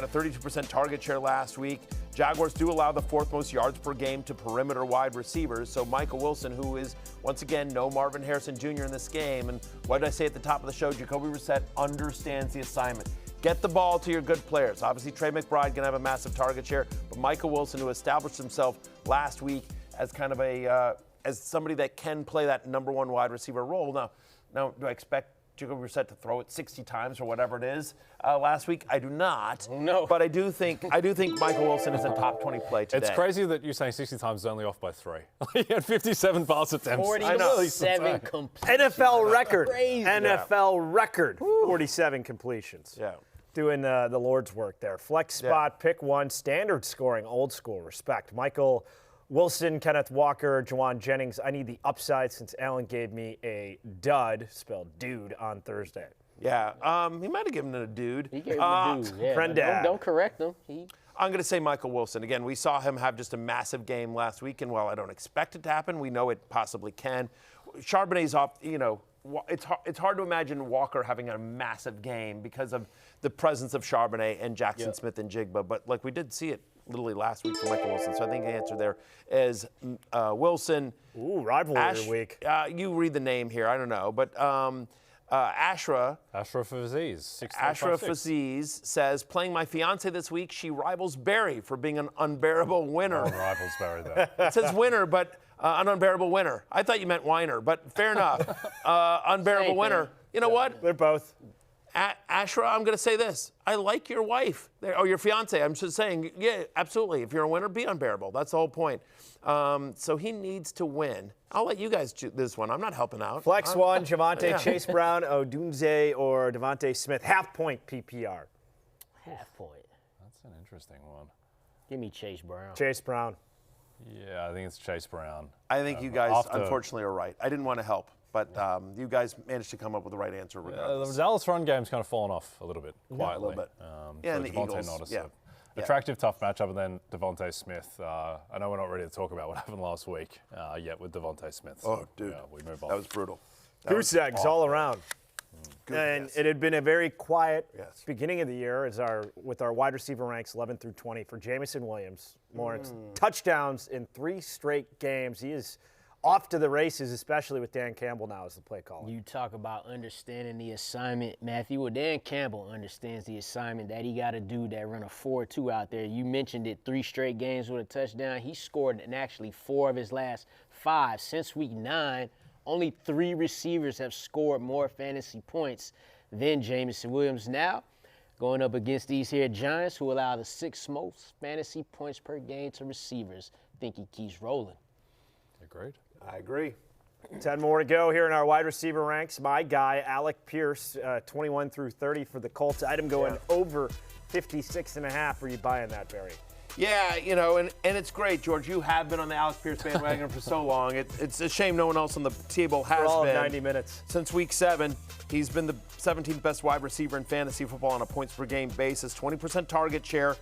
32% target share last week. Jaguars do allow the 4th most yards per game to perimeter wide receivers. So Michael Wilson, who is, once again, no Marvin Harrison Jr. in this game. And what did I say at the top of the show? Jacoby Brissett understands the assignment. Get the ball to your good players. Obviously, Trey McBride going to have a massive target share, but Michael Wilson, who established himself last week as kind of as somebody that can play that number 1 wide receiver role. Now, do I expect Jacoby Brissett to throw it 60 times or whatever it is last week? I do not. No. But I do think Michael Wilson is a top 20 play today. It's crazy that you're saying 60 times is only off by 3. He had 57 pass attempts. 47 completions. NFL record. Crazy. NFL record. 47 completions. Yeah. Doing the Lord's work there. Flex spot, pick 1, standard scoring, old school, respect. Michael Wilson, Kenneth Walker, Juwan Jennings. I need the upside since Allen gave me a dud, spelled dude, on Thursday. Yeah, he might have given it a dude. He gave him a dude, yeah. Friend-dad. Don't correct him. I'm going to say Michael Wilson. Again, we saw him have just a massive game last week, and while I don't expect it to happen, we know it possibly can. Charbonnet's off, it's hard to imagine Walker having a massive game because of the presence of Charbonnet and Jackson Smith and Jigba. But like we did see it literally last week for Michael Wilson. So I think the answer there is Wilson. Ooh, rivalry week. You read the name here. I don't know, but Ashra Faziz. Faziz says, playing my fiance this week, she rivals Barry for being an unbearable winner. No rivals Barry there. It says winner, but an unbearable winner. I thought you meant whiner, but fair enough. Unbearable winner. You know what? They're both. Ashra, I'm going to say this. I like your wife, or your fiance. I'm just saying, yeah, absolutely. If you're a winner, be unbearable. That's the whole point. So he needs to win. I'll let you guys choose this one. I'm not helping out. Flex one, Javonte, Chase Brown, Odunze, or Devontae Smith. Half-point PPR. Half point. That's an interesting one. Give me Chase Brown. Chase Brown. Yeah, I think it's Chase Brown. I think you guys, unfortunately, are right. I didn't want to help, but you guys managed to come up with the right answer regardless. The Dallas run game's kind of fallen off a little bit, quietly. A little bit. Yeah, and the Devontae Eagles. Attractive, tough matchup, and then Devontae Smith. I know we're not ready to talk about what happened last week yet with Devontae Smith. So, dude, we move on. That was brutal. Goose eggs all around. And it had been a very quiet beginning of the year with our wide receiver ranks 11 through 20 for Jamison Williams. Lawrence, touchdowns in 3 straight games. He is off to the races, especially with Dan Campbell now as the play caller. You talk about understanding the assignment, Matthew. Well, Dan Campbell understands the assignment that he got to do that run a 4-2 out there. You mentioned it, 3 straight games with a touchdown. He scored in actually 4 of his last 5. Since week 9, only 3 receivers have scored more fantasy points than Jamison Williams. Now, going up against these here Giants, who allow the 6th most fantasy points per game to receivers. Think he keeps rolling. Agreed. I agree. 10 more to go here in our wide receiver ranks. My guy, Alec Pierce, 21 through 30 for the Colts. Item going over 56.5. Are you buying that, Barry? Yeah, you know, and it's great, George. You have been on the Alex Pierce bandwagon for so long. It's a shame no one else on the table has for all been. Of 90 minutes. Since week 7, he's been the 17th best wide receiver in fantasy football on a points per game basis. 20% target share,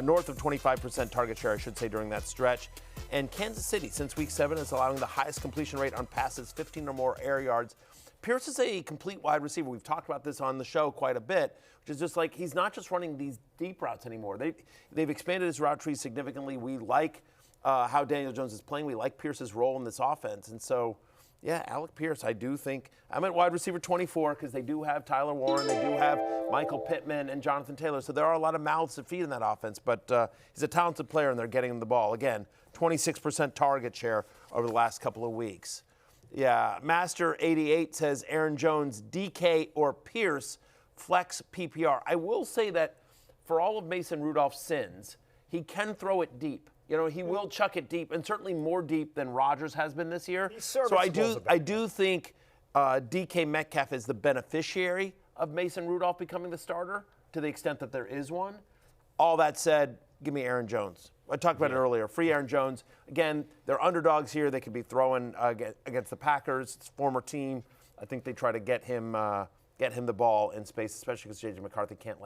north of 25% target share, I should say, during that stretch. And Kansas City, since week 7, is allowing the highest completion rate on passes, 15 or more air yards. Pierce is a complete wide receiver. We've talked about this on the show quite a bit, which is just like he's not just running these deep routes anymore. They've expanded his route tree significantly. We like how Daniel Jones is playing. We like Pierce's role in this offense. And so, yeah, Alec Pierce, I do think I'm at wide receiver 24 because they do have Tyler Warren, they do have Michael Pittman and Jonathan Taylor. So there are a lot of mouths to feed in that offense. But he's a talented player, and they're getting him the ball. Again, 26% target share over the last couple of weeks. Yeah, Master88 says Aaron Jones, DK, or Pierce, flex PPR. I will say that for all of Mason Rudolph's sins, he can throw it deep. You know, he will chuck it deep, and certainly more deep than Rodgers has been this year. So I do think DK Metcalf is the beneficiary of Mason Rudolph becoming the starter to the extent that there is one. All that said, give me Aaron Jones. I talked about it earlier. Free Aaron Jones. Again, they're underdogs here. They could be throwing against the Packers, it's former team. I think they try to get him the ball in space, especially because J.J. McCarthy can't,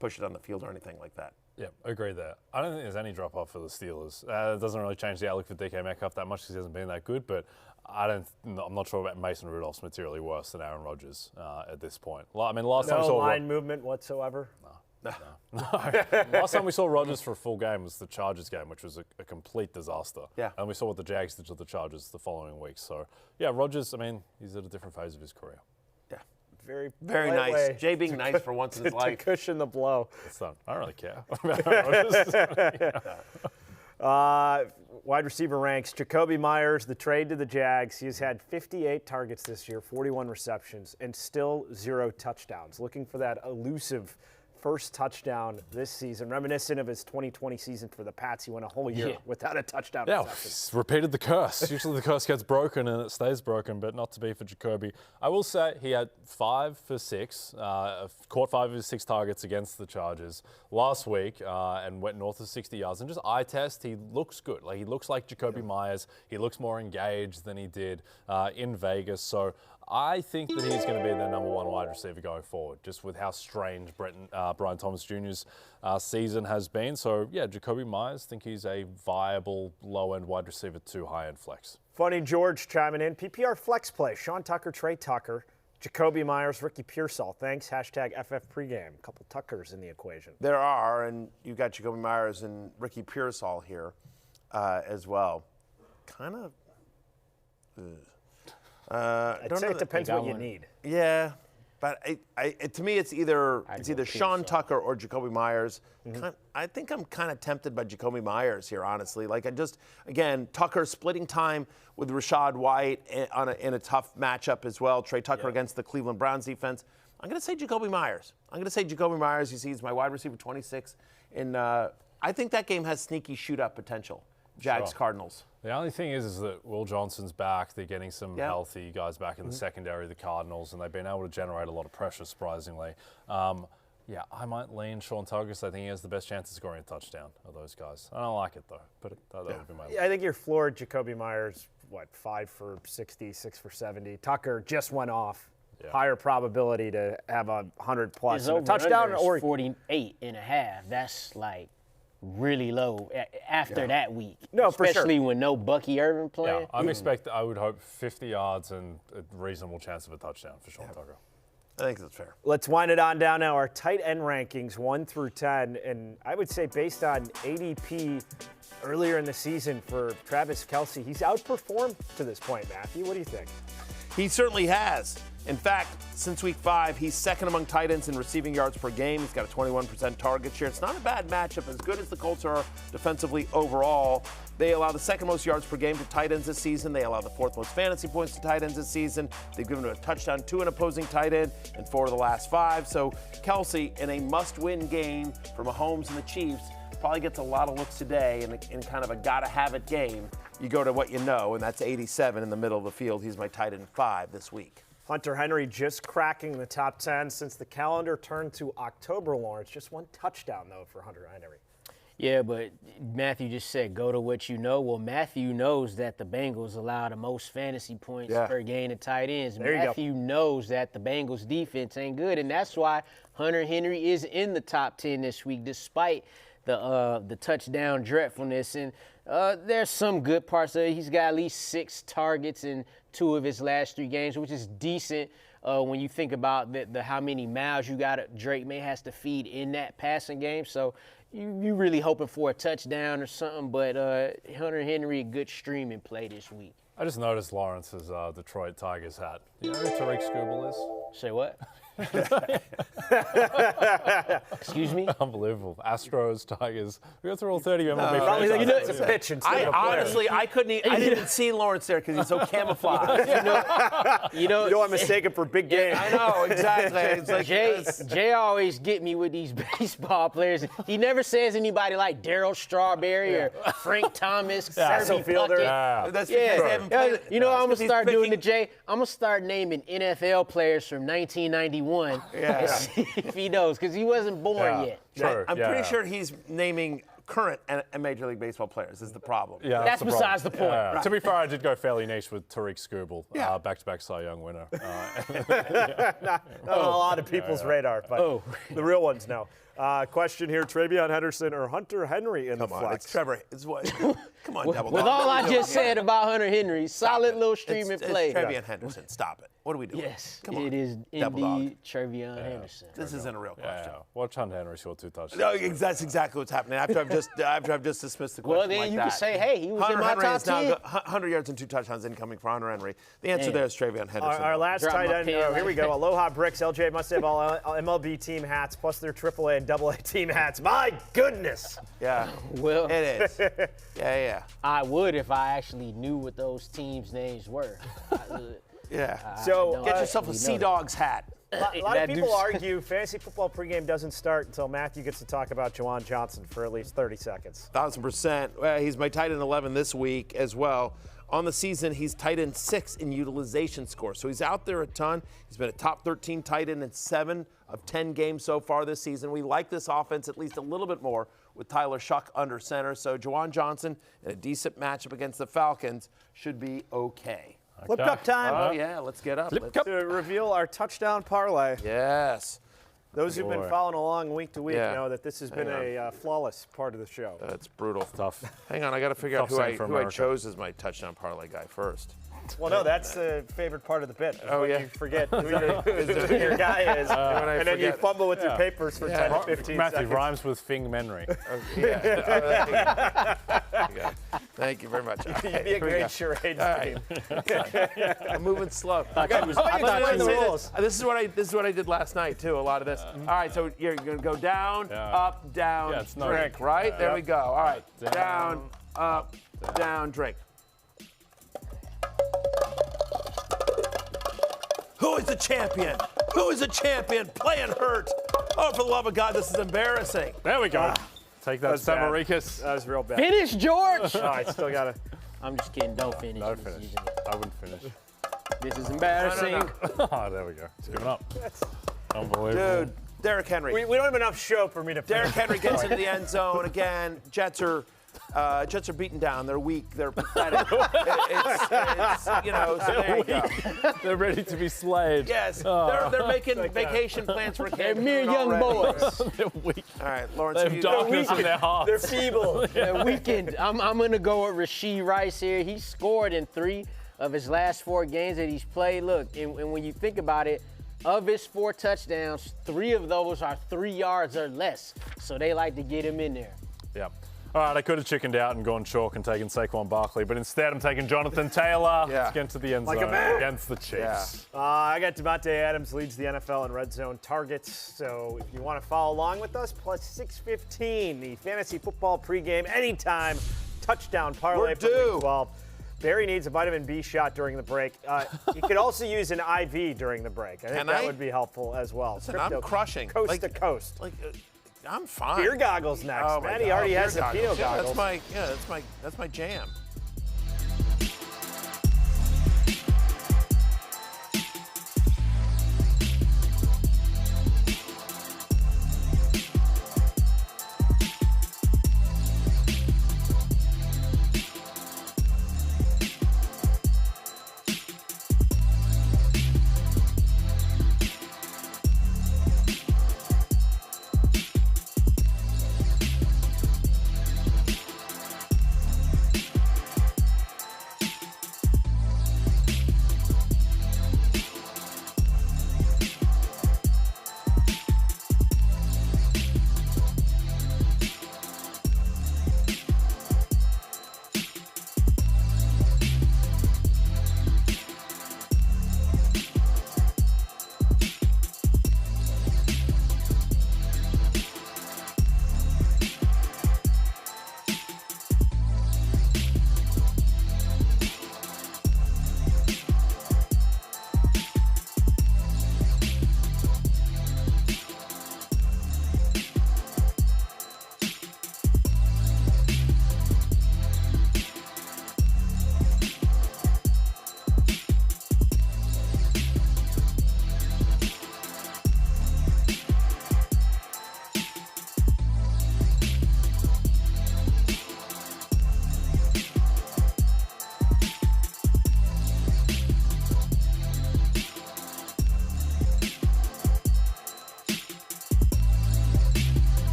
push it on the field or anything like that. Yeah, agree there. I don't think there's any drop-off for the Steelers. It doesn't really change the outlook for DK Metcalf that much because he hasn't been that good, but I'm not sure about Mason Rudolph's materially worse than Aaron Rodgers at this point. I mean, last time we saw line movement whatsoever? No. Last time we saw Rodgers for a full game was the Chargers game, which was a complete disaster. Yeah. And we saw what the Jags did to the Chargers the following week. So, yeah, Rodgers, he's at a different phase of his career. Yeah. Very nice. way Jay being nice for once in his life. To cushion the blow. I don't really care about Rodgers. Wide receiver ranks, Jacoby Myers, the trade to the Jags. He's had 58 targets this year, 41 receptions, and still 0 touchdowns. Looking for that elusive first touchdown this season, reminiscent of his 2020 season for the Pats. He went a whole year without a touchdown reception. Repeated the curse. Usually the curse gets broken and it stays broken, but not to be for Jacoby. I will say he had 5 for 6, caught 5 of his 6 targets against the Chargers last week and went north of 60 yards. And just eye test, he looks good. He looks like Jacoby Myers. He looks more engaged than he did in Vegas. So I think that he's going to be their number 1 wide receiver going forward, just with how strange Brian Thomas Jr.'s season has been. So, yeah, Jacoby Myers, think he's a viable low-end wide receiver to high-end flex. Funny George chiming in. PPR flex play. Sean Tucker, Trey Tucker, Jacoby Myers, Ricky Pearsall. Thanks. Hashtag FF Pregame. A couple Tuckers in the equation. There are, and you got Jacoby Myers and Ricky Pearsall here as well. Kind of. I'd say it depends what you need. Yeah, but to me, it's either Sean Tucker or Jacoby Myers. I think I'm kind of tempted by Jacoby Myers here, honestly. Like again, Tucker splitting time with Rashad White in a tough matchup as well. Trey Tucker against the Cleveland Browns defense. I'm going to say Jacoby Myers. You see, he's my wide receiver 26, and I think that game has sneaky shootout potential. Jags Cardinals. The only thing is that Will Johnson's back. They're getting some healthy guys back in the secondary of the Cardinals, and they've been able to generate a lot of pressure, surprisingly. Yeah, I might lean Sean Tucker because I think he has the best chance of scoring a touchdown of those guys. I don't like it, though, but that would be my lean. I think you're floored. Jacoby Myers, 5 for 60, 6 for 70. Tucker just went off. Yeah. Higher probability to have a 100-plus touchdown. Or 48.5. That's like really low after that week. No, for sure. Especially when no Bucky Irvin playing. Yeah, I would hope 50 yards and a reasonable chance of a touchdown for Sean Tucker. I think that's fair. Let's wind it on down now. Our tight end rankings, 1 through 10. And I would say based on ADP earlier in the season for Travis Kelce, he's outperformed to this point, Matthew. What do you think? He certainly has. In fact, since week 5, he's second among tight ends in receiving yards per game. He's got a 21% target share. It's not a bad matchup. As good as the Colts are defensively overall, they allow the second most yards per game to tight ends this season. They allow the 4th most fantasy points to tight ends this season. They've given a touchdown to an opposing tight end in 4 of the last 5. So Kelce, in a must-win game for Mahomes and the Chiefs, probably gets a lot of looks today in kind of a gotta-have-it game. You go to what you know, and that's 87 in the middle of the field. He's my tight end 5 this week. Hunter Henry just cracking the top 10 since the calendar turned to October, Lawrence. Just 1 touchdown, though, for Hunter Henry. Yeah, but Matthew just said go to what you know. Well, Matthew knows that the Bengals allow the most fantasy points per game to tight ends. Matthew knows that the Bengals defense ain't good, and that's why Hunter Henry is in the top 10 this week, despite the touchdown dreadfulness. And there's some good parts of it. He's got at least 6 targets in 2 of his last 3 games, which is decent when you think about the how many miles Drake May has to feed in that passing game. So you really hoping for a touchdown or something, but Hunter Henry, a good streaming play this week. I just noticed Lawrence's Detroit Tigers hat. You know who Tariq Skubal is? Say what? Excuse me? Unbelievable. Astros, Tigers. We go through all 30 of them. Probably think it's a pitch instead of a player. Honestly, I didn't see Lawrence there because he's so camouflaged. You don't want to mistake him for big game. I know, exactly. It's like, Jay always get me with these baseball players. He never says anybody like Darryl Strawberry or Frank Thomas, Kirby Puckett. That's because they haven't played. You know what I'm going to start doing to Jay? I'm going to start naming NFL players from 1991 and see if he knows, because he wasn't born yet. True. I'm pretty sure he's naming current Major League Baseball players is the problem. Yeah, that's besides the point. Right. To be fair, I did go fairly niche with Tariq Skubal, back-to-back Cy Young winner. Not on a lot of people's radar, but the real ones know. Question here, Travion Henderson or Hunter Henry in the flex? It's Trevor. It's what? Come on, double With all I just said about Hunter Henry, solid little streaming play. It's Travion Henderson. Stop it. What are we doing? Yes, Come on. it is Double dog. indeed Travion Henderson. This isn't a real question. Watch Hunter Henry score 2 touchdowns. No, that's exactly what's happening. After I've just dismissed the question. Well, then like you that. can say, hey, he was in my top 10. 100 yards and 2 touchdowns incoming for Hunter Henry. The answer there is Travion Henderson. Our last Drop tight my end, pen. here we go. Aloha Bricks. LJ must have all MLB team hats, plus their AAA and AA team hats. My goodness. Yeah. Well, It is. Yeah. I would if I actually knew what those teams' names were. Yeah. So Get yourself a Sea Dogs hat. A lot of people argue fantasy football pregame doesn't start until Matthew gets to talk about Juwan Johnson for at least 30 seconds. 1,000%. Well, he's my tight end 11 this week as well. On the season, he's tight end 6 in utilization score. So he's out there a ton. He's been a top 13 tight end in 7 of 10 games so far this season. We like this offense at least a little bit more with Tyler Shuck under center. So Juwan Johnson in a decent matchup against the Falcons should be okay. Flip cup time. Oh, yeah, let's get up. To reveal our touchdown parlay. Yes. Those who've been following along week to week know that this has been a flawless part of the show. That's brutal. Tough. Hang on, I got to figure out Tough who I chose as my touchdown parlay guy first. Well, no, that's the favorite part of the bit. Oh, yeah. You forget who your guy is, and then you fumble with your papers for 10 to 15 Matthew seconds. rhymes with Fing Menry. Thank you very much. You'd be a great charades team. I'm moving slow. This is what I did last night too. A lot of this. All right, so you're gonna go down, up, down, drink. Right there we go. All right, down, up, down, drink. Who is the champion? Who is the champion? Playing hurt. Oh, for the love of God, this is embarrassing. There we go. Take that, Samarikis. That was real bad. Finish, George. Oh, I still got to. I'm just kidding. Don't finish. No finish. I wouldn't finish. This is embarrassing. Oh, there we go. It's giving up. Unbelievable. Dude, Derrick Henry. We don't have enough show for me to. Derrick Henry gets into the end zone again. Jets are beaten down. They're weak. They're pathetic. it's so there you go. They're ready to be slayed. Yes, they're making vacation plans for They're Cancun mere young already. boys. They're weak. All right, Lawrence. They have darkness in their hearts. They're feeble. The weekend. I'm going to go with Rashee Rice here. He scored in 3 of his last 4 games that he's played. Look, and when you think about it, of his 4 touchdowns, 3 of those are 3 yards or less. So they like to get him in there. Yeah. All right, I could have chickened out and gone chalk and taken Saquon Barkley, but instead I'm taking Jonathan Taylor to get into the end zone against the Chiefs. I got Devontae Adams leads the NFL in red zone targets. So if you want to follow along with us, plus 615, the fantasy football pregame anytime touchdown parlay for week 12. Barry needs a vitamin B shot during the break. You could also use an IV during the break. I think that would be helpful as well. Listen, I'm crushing. Coast to coast. I'm fine. Beer goggles next. Oh my Matty God. already Beer has the Pinot goggles. That's my jam.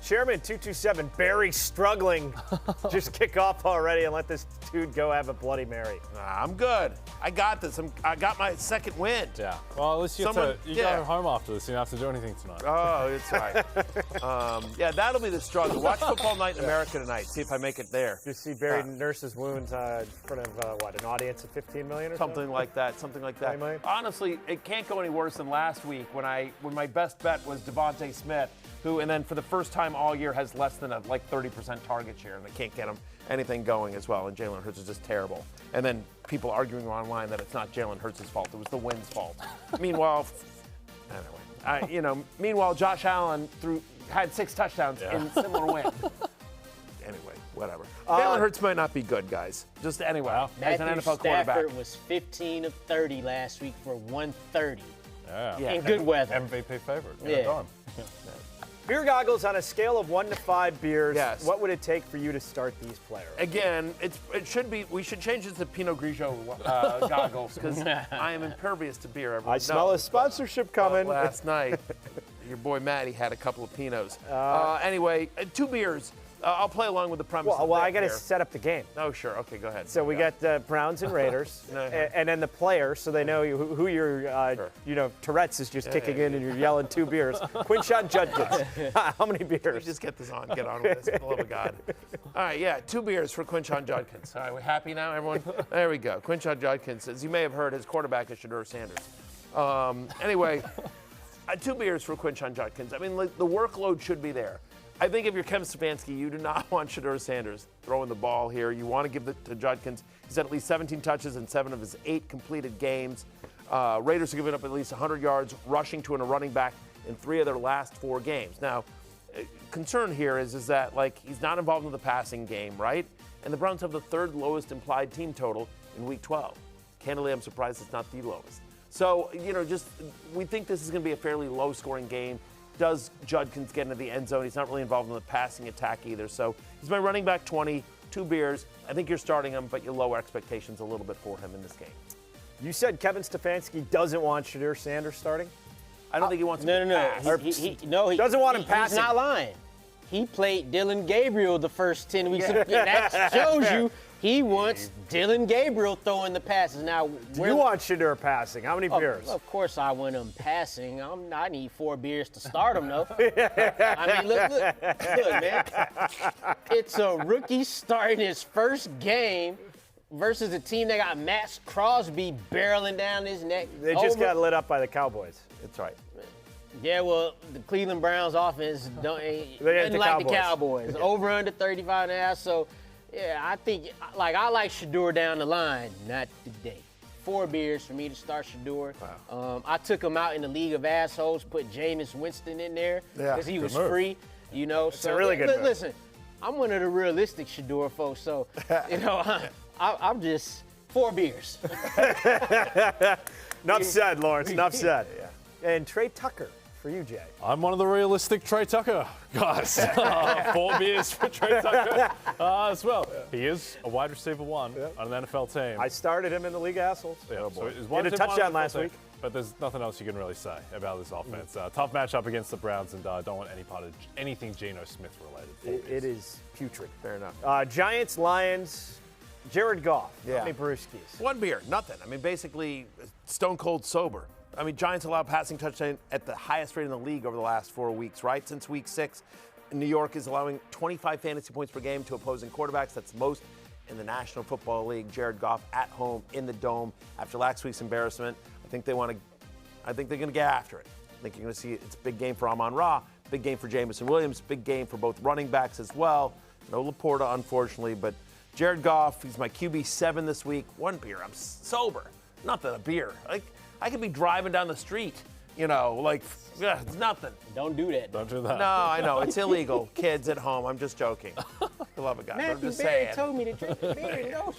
Chairman 227, Barry struggling. Just kick off already and let this dude go have a Bloody Mary. I'm good. I got this. I got my second win. Yeah. Well, at least you go home after this. You don't have to do anything tonight. Oh, it's right. That'll be the struggle. Watch Football Night in America tonight. See if I make it there. You see Barry nurse's wounds in front of, an audience of 15 million or something like that. Something like that. Honestly, it can't go any worse than last week when my best bet was Devontae Smith, who, and then for the first time all year, has less than a 30% target share, and they can't get him anything going as well. And Jalen Hurts is just terrible. And then people arguing online that it's not Jalen Hurts' fault; it was the wind's fault. Meanwhile, Josh Allen had 6 touchdowns in similar win. Anyway, Whatever. Jalen Hurts might not be good, guys. Just anyway. Wow. As an Matthew NFL quarterback. Stafford was 15 of 30 last week for 130 Yeah. in good weather. MVP favorite. Yeah. Beer goggles on a scale of 1 to 5 beers. Yes. What would it take for you to start these players? Again, it should be. We should change it to Pinot Grigio goggles because I am impervious to beer. Everyone I smell a knows. sponsorship coming. Last night, your boy Matty had a couple of Pinots. Anyway, 2 beers. I'll play along with the premise. Well, I got to here. set up the game. Oh, sure. Okay, go ahead. So we got the Browns and Raiders, and then the players, so they know who your, Tourette's is just kicking in, and you're yelling 2 beers. Quinshon Judkins, how many beers? Just get this on. Get on with this, for the love of God. All right, yeah, 2 beers for Quinshon Judkins. All right, we happy now, everyone? There we go. Quinshon Judkins, as you may have heard, his quarterback is Shedeur Sanders. Anyway, 2 beers for Quinshon Judkins. I mean, like, the workload should be there. I think if you're Kevin Stefanski, you do not want Shedeur Sanders throwing the ball here. You want to give it to Judkins. He's had at least 17 touches in 7 of his 8 completed games. Raiders are giving up at least 100 yards rushing to a running back in 3 of their last 4 games. Now, concern here is that, like, he's not involved in the passing game, right? And the Browns have the 3rd lowest implied team total in Week 12. Candidly, I'm surprised it's not the lowest. So, we think this is going to be a fairly low-scoring game. Does Judkins get into the end zone? He's not really involved in the passing attack either. So he's my running back 20, 2 beers. I think you're starting him, but you lower expectations a little bit for him in this game. You said Kevin Stefanski doesn't want Shedeur Sanders starting? I don't think he wants No. to pass. He doesn't want him passing. He's not lying. He played Dylan Gabriel the first 10 weeks. That shows you he wants Dylan Gabriel throwing the passes. Now, You want Shedeur passing. How many beers? Of course I want him passing. I need 4 beers to start him, though. I mean, look, man. It's a rookie starting his first game versus a team that got Max Crosby barreling down his neck. They just got lit up by the Cowboys. That's right. Yeah, well, the Cleveland Browns offense ain't nothing the like the Cowboys. Cowboys. Over under 35.5. So, yeah, I think I like Shedeur down the line, not today. 4 beers for me to start Shedeur. Wow. I took him out in the League of Assholes, put Jameis Winston in there because he was free. It's a really good move. Listen, I'm one of the realistic Shedeur folks, so I'm just 4 beers. Enough said, Lawrence. Enough said. And Trey Tucker for you, Jay. I'm one of the realistic Trey Tucker guys. 4 beers for Trey Tucker as well. He is a wide receiver 1 on an NFL team. I started him in the League of Assholes. Yeah, so he's He had a touchdown last week. But there's nothing else you can really say about this offense. Tough matchup against the Browns, and don't want any part of anything Geno Smith related. It is putrid. Fair enough. Giants, Lions, Jared Goff. Yeah. How many brewskis? 1 beer, nothing. I mean, basically, stone cold sober. I mean, Giants allow passing touchdown at the highest rate in the league over the last 4 weeks, right? Since week 6, New York is allowing 25 fantasy points per game to opposing quarterbacks. That's most in the National Football League. Jared Goff at home in the Dome after last week's embarrassment. I think they're going to get after it. I think you're going to see it's a big game for Amon-Ra, big game for Jameson Williams, big game for both running backs as well. No Laporta, unfortunately, but Jared Goff, he's my QB7 this week. 1 beer. I'm sober. Nothing, a beer. I could be driving down the street, it's nothing. Don't do that. Don't do that. No, I know. It's illegal. Kids at home. I'm just joking. I love a guy. I'm Matthew just Berry saying. told me to drink a beer. You know?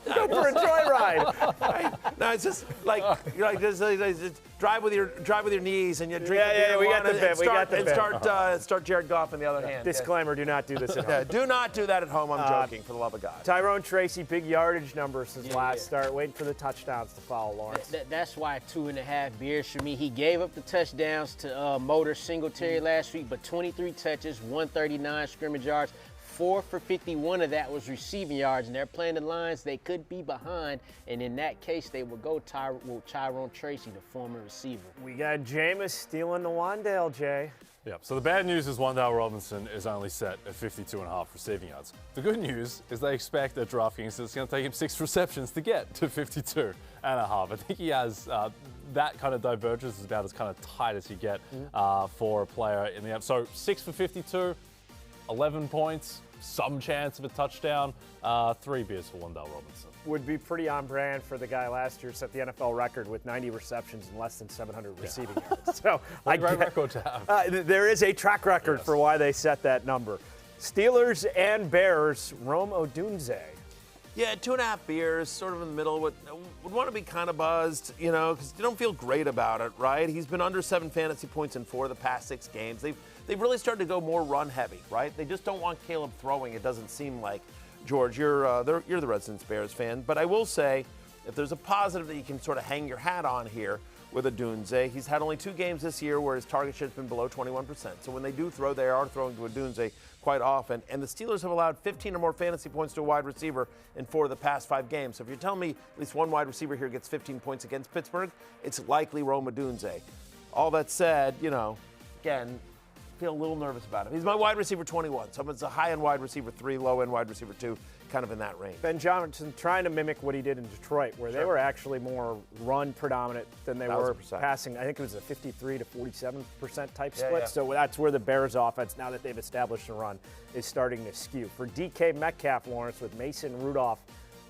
Go for a joyride. No, it's just just drive with your knees and you drink a beer. Yeah, we got the bit. We got the bit. Start Jared Goff on the other hand. Disclaimer, do not do this at home. Yeah, do not do that at home. I'm joking, for the love of God. Tyrone Tracy, big yardage numbers since last start. Waiting for the touchdowns to follow, Lawrence. That's why 2.5 beers for me. He gave up the touchdowns to Motor Singletary last week, but 23 touches, 139 scrimmage yards. 4 for 51 of that was receiving yards, and they're playing the Lions. They could be behind, and in that case, they would go Tyrone Tracy, the former receiver. We got Jameis stealing the Wandale, Jay. Yeah, so the bad news is Wan'Dale Robinson is only set at 52.5 receiving yards. The good news is they expect at DraftKings that it's going to take him 6 receptions to get to 52.5. I think he has that kind of divergence is about as kind of tight as you get for a player in the app. So 6 for 52, 11 points, some chance of a touchdown, 3 beers for Wan'Dale Robinson. Would be pretty on brand for the guy last year, set the NFL record with 90 receptions and less than 700 receiving yards. So Great record to have. There is a track record for why they set that number. Steelers and Bears, Rome Odunze. Yeah, 2.5 beers, sort of in the middle. Would want to be kind of buzzed, because you don't feel great about it, right? He's been under 7 fantasy points in 4 of the past 6 games. They've really started to go more run heavy, right? They just don't want Caleb throwing. It doesn't seem like. George, you're the resident Bears fan, but I will say, if there's a positive that you can sort of hang your hat on here with Odunze, he's had only 2 games this year where his target share has been below 21%. So when they do throw, they are throwing to Odunze quite often. And the Steelers have allowed 15 or more fantasy points to a wide receiver in 4 of the past 5 games. So if you're telling me at least one wide receiver here gets 15 points against Pittsburgh, it's likely Rome Odunze. All that said, again, feel a little nervous about him. He's my wide receiver 21. So it's a high-end wide receiver 3, low-end wide receiver 2, kind of in that range. Ben Johnson trying to mimic what he did in Detroit, where they were actually more run predominant than they were 1,000%. passing. I think it was a 53 to 47% type split. Yeah. So that's where the Bears offense, now that they've established a run, is starting to skew. For DK Metcalf, Lawrence, with Mason Rudolph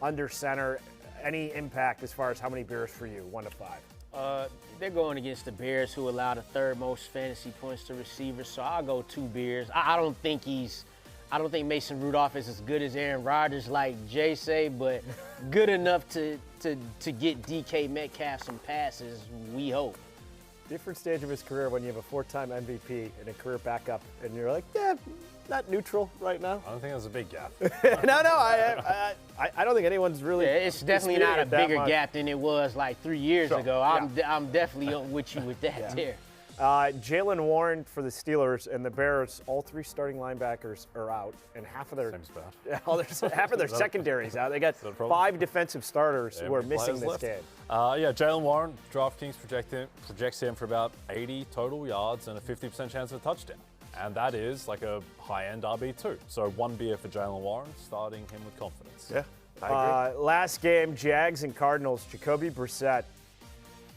under center, any impact as far as how many beers for you, 1 to 5? They're going against the Bears, who allow the 3rd most fantasy points to receivers. So I'll go 2 beers. I don't think Mason Rudolph is as good as Aaron Rodgers, like Jay say, but good enough to get DK Metcalf some passes, we hope. Different stage of his career when you have a 4-time MVP and a career backup, and you're like, yeah, not neutral right now. I don't think there's a big gap. No, I don't think anyone's really. Yeah, it's definitely not a bigger much. gap than it was like 3 years ago. I'm definitely with you with that there. Jalen Warren for the Steelers and the Bears, all 3 starting linebackers are out, and half of their secondaries out. They got 5 defensive starters who are missing this game. Jalen Warren, DraftKings projects him for about 80 total yards and a 50% chance of a touchdown. And that is like a high-end RB2. So 1 beer for Jalen Warren, starting him with confidence. Yeah, I agree. Last game, Jags and Cardinals, Jacoby Brissett.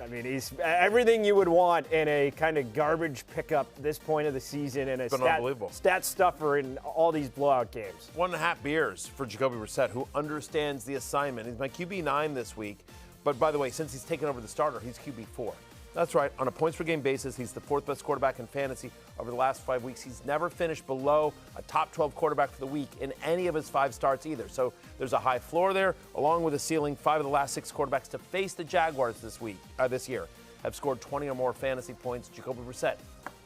I mean, he's everything you would want in a kind of garbage pickup this point of the season and a stat stuffer in all these blowout games. 1.5 beers for Jacoby Brissett, who understands the assignment. He's my QB9 this week. But by the way, since he's taken over the starter, he's QB4. That's right. On a points-per-game basis, he's the 4th best quarterback in fantasy over the last 5 weeks. He's never finished below a top 12 quarterback for the week in any of his 5 starts either. So there's a high floor there, along with a ceiling. 5 of the last 6 quarterbacks to face the Jaguars this year have scored 20 or more fantasy points. Jacoby Brissett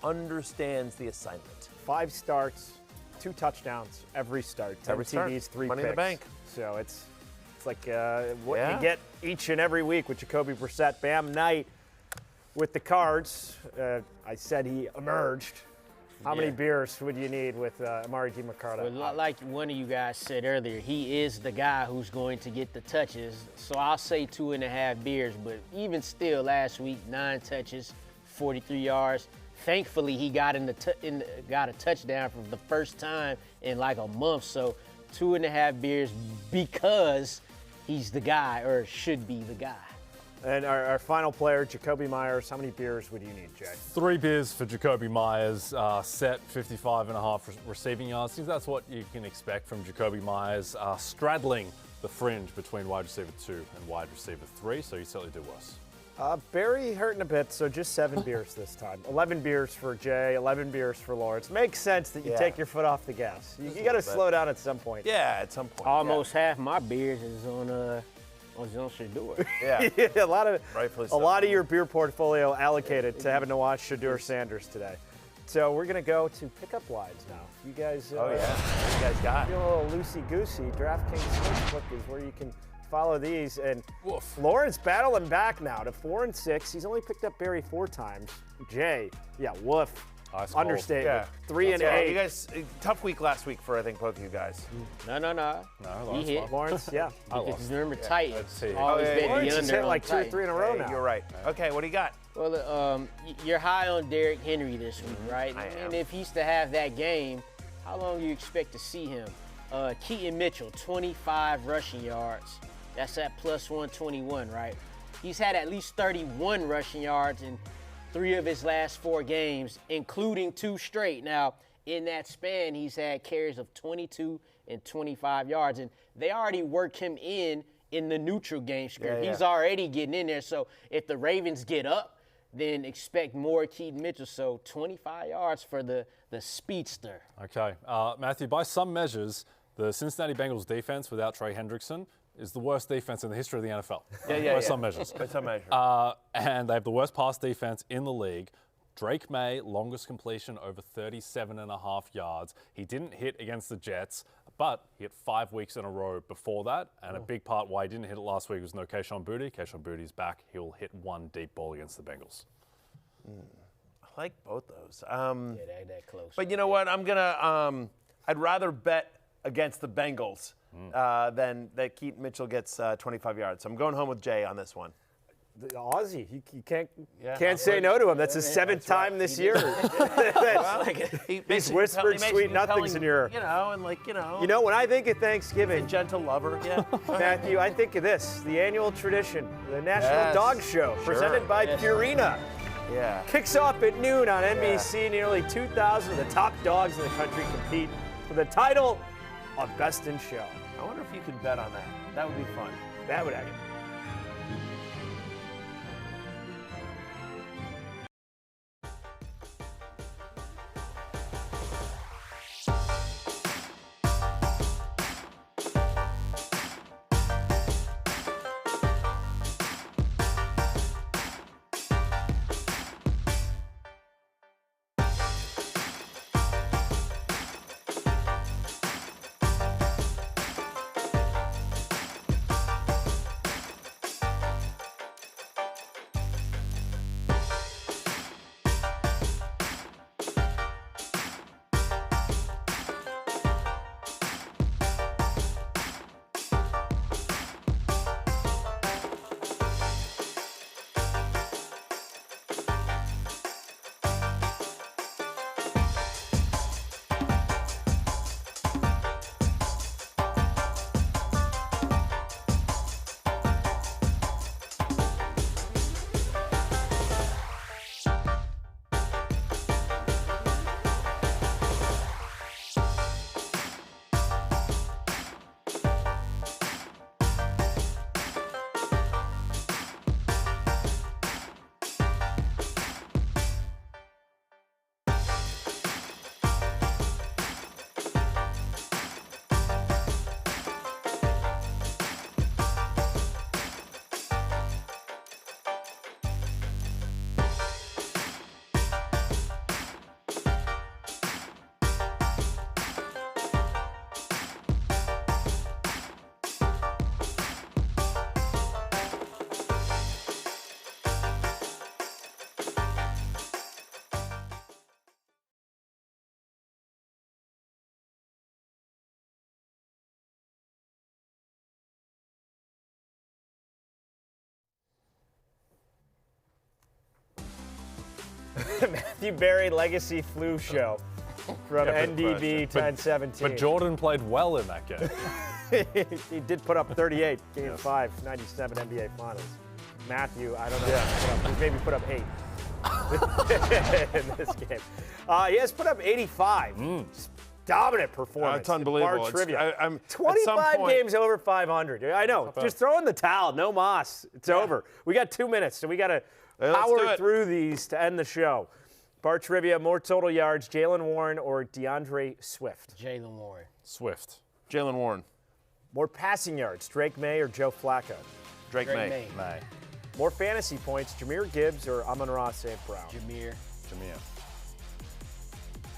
understands the assignment. 5 starts, 2 touchdowns every start. 10 Every start. TDs, 3 Money picks. in the bank. So it's like what you get each and every week with Jacoby Brissett. Bam Knight with the Cards. I said he emerged. How many beers would you need with Amari DiMercato? Well, like one of you guys said earlier, he is the guy who's going to get the touches. So I'll say 2.5 beers, but even still, last week, 9 touches, 43 yards. Thankfully, he got got a touchdown for the first time in like a month. So 2.5 beers because he's the guy, or should be the guy. And our final player, Jacoby Myers, how many beers would you need, Jay? 3 beers for Jacoby Myers, set 55.5 receiving yards. I think that's what you can expect from Jacoby Myers, straddling the fringe between wide receiver 2 and wide receiver 3, so you certainly do worse. Barry hurting a bit, so just 7 beers this time. 11 beers for Jay, 11 beers for Lawrence. Makes sense that you take your foot off the gas. You got to slow down at some point. Yeah, at some point. Almost half my beers is on Shador. Yeah. a lot of your beer portfolio allocated to having to watch Shador Sanders today. So we're going to go to pickup lines now. You guys, What you guys got? feel a little loosey-goosey. DraftKings Sportsbook is where you can follow these. And Lawrence battling back now to 4-6. He's only picked up Barry 4 times. Jay, woof. Understatement. Yeah. 3 and 8. You guys, tough week last week for I think both of you guys. No. He hit. Lawrence, yeah. Because remember, Titans see. always been Lawrence the has under hit on like 2 or Titans. 3 in a row now. You're right. Okay, what do you got? Well, you're high on Derrick Henry this week, right? I am. And if he's to have that game, how long do you expect to see him? Keaton Mitchell, 25 rushing yards. That's at plus 121, right? He's had at least 31 rushing yards in 3 of his last 4 games, including 2 straight. Now, in that span, he's had carries of 22 and 25 yards, and they already worked him in the neutral game script. Yeah. He's already getting in there. So if the Ravens get up, then expect more Keaton Mitchell. So 25 yards for the speedster. Okay. Matthew, by some measures, the Cincinnati Bengals defense without Trey Hendrickson is the worst defense in the history of the NFL. By some measures. By some measure. And they have the worst pass defense in the league. Drake May, longest completion over 37.5 yards. He didn't hit against the Jets, but he hit 5 weeks in a row before that. And a big part why he didn't hit it last week was no Kayshon Boutte. Kayshon Boutte's back. He'll hit one deep ball against the Bengals. I like both those. Yeah, that close. But you know what? I'm gonna. I'd rather bet against the Bengals than that Keaton Mitchell gets 25 yards. So I'm going home with Jay on this one. The Aussie, you can't say no to him. That's his 7th time this year. He's whispered sweet nothings in your ear. You know, when I think of Thanksgiving, gentle lover. Yeah. Matthew, I think of this, the annual tradition, the National Dog Show, presented by Purina. Yeah. Kicks off at noon on NBC. Nearly 2,000 of the top dogs in the country compete for the title of Best in Show. I wonder if you could bet on that. That would be fun. That would happen. Matthew Berry Legacy Flu Show from NDB 1017. But Jordan played well in that game. He did put up 38, Game 5, 97 NBA Finals. Matthew, I don't know. He's maybe put up 8 in this game. He has put up 85. Dominant performance. It's unbelievable. Bar trivia. I'm 25 games over 500. I know. Just throw in the towel. No moss. It's over. We got 2 minutes, so we got to power through these to end the show. Bar trivia, more total yards, Jaylen Warren or DeAndre Swift? Jaylen Warren. Swift. Jaylen Warren. More passing yards, Drake May or Joe Flacco? Drake May. May. More fantasy points, Jahmyr Gibbs or Amon-Ra St. Brown? Jahmyr.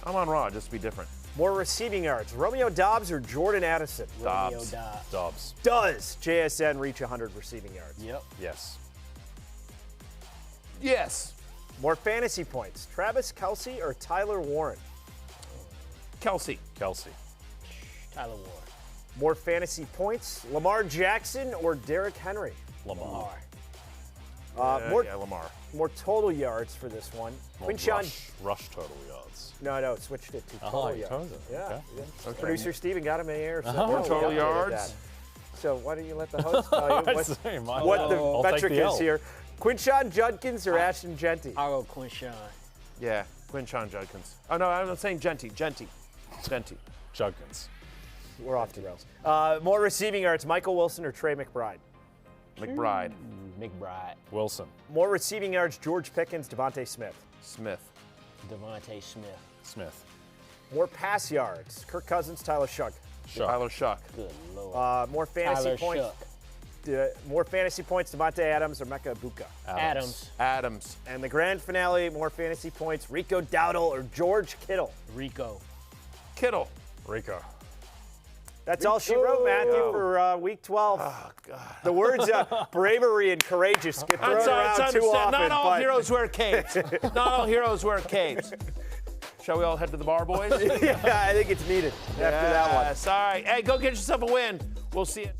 I'm on Raw, just to be different. More receiving yards, Romeo Doubs or Jordan Addison? Romeo Doubs. Doubs. Does JSN reach 100 receiving yards? Yep. Yes. Yes. More fantasy points, Travis Kelce or Tyler Warren? Kelce. Tyler Warren. More fantasy points, Lamar Jackson or Derrick Henry? Lamar. Lamar. More total yards for this one. Rush total yards. No, switched it to total yards. Yeah. Okay. Producer Steven got him in the air. So More total yards. So why don't you let the host tell you what the I'll metric take the L. is here? Quinshon Judkins or Ashton Genty? I'll go Quinshon. Yeah, Quinshon Judkins. Oh, no, I'm saying Genty. Judkins. We're off to rails. More receiving yards, Michael Wilson or Trey McBride? McBride. McBride. Wilson. More receiving yards, George Pickens, Devontae Smith. Smith. Devontae Smith. Smith. More pass yards, Kirk Cousins, Tyler Shuck. Tyler Shuck. Good Lord. More fantasy Tyler points. More fantasy points, Devontae Adams or Mecca Ibuka. Adams. And the grand finale, more fantasy points, Rico Dowdle or George Kittle. Rico. Kittle. Rico. That's all she wrote, Matthew, for Week 12. Oh, God. The words bravery and courageous get thrown It's around too often. Not all but- heroes wear capes. Not all heroes wear capes. Shall we all head to the bar, boys? Yeah, I think it's needed after that one. Yes, all right. Hey, go get yourself a win. We'll see you.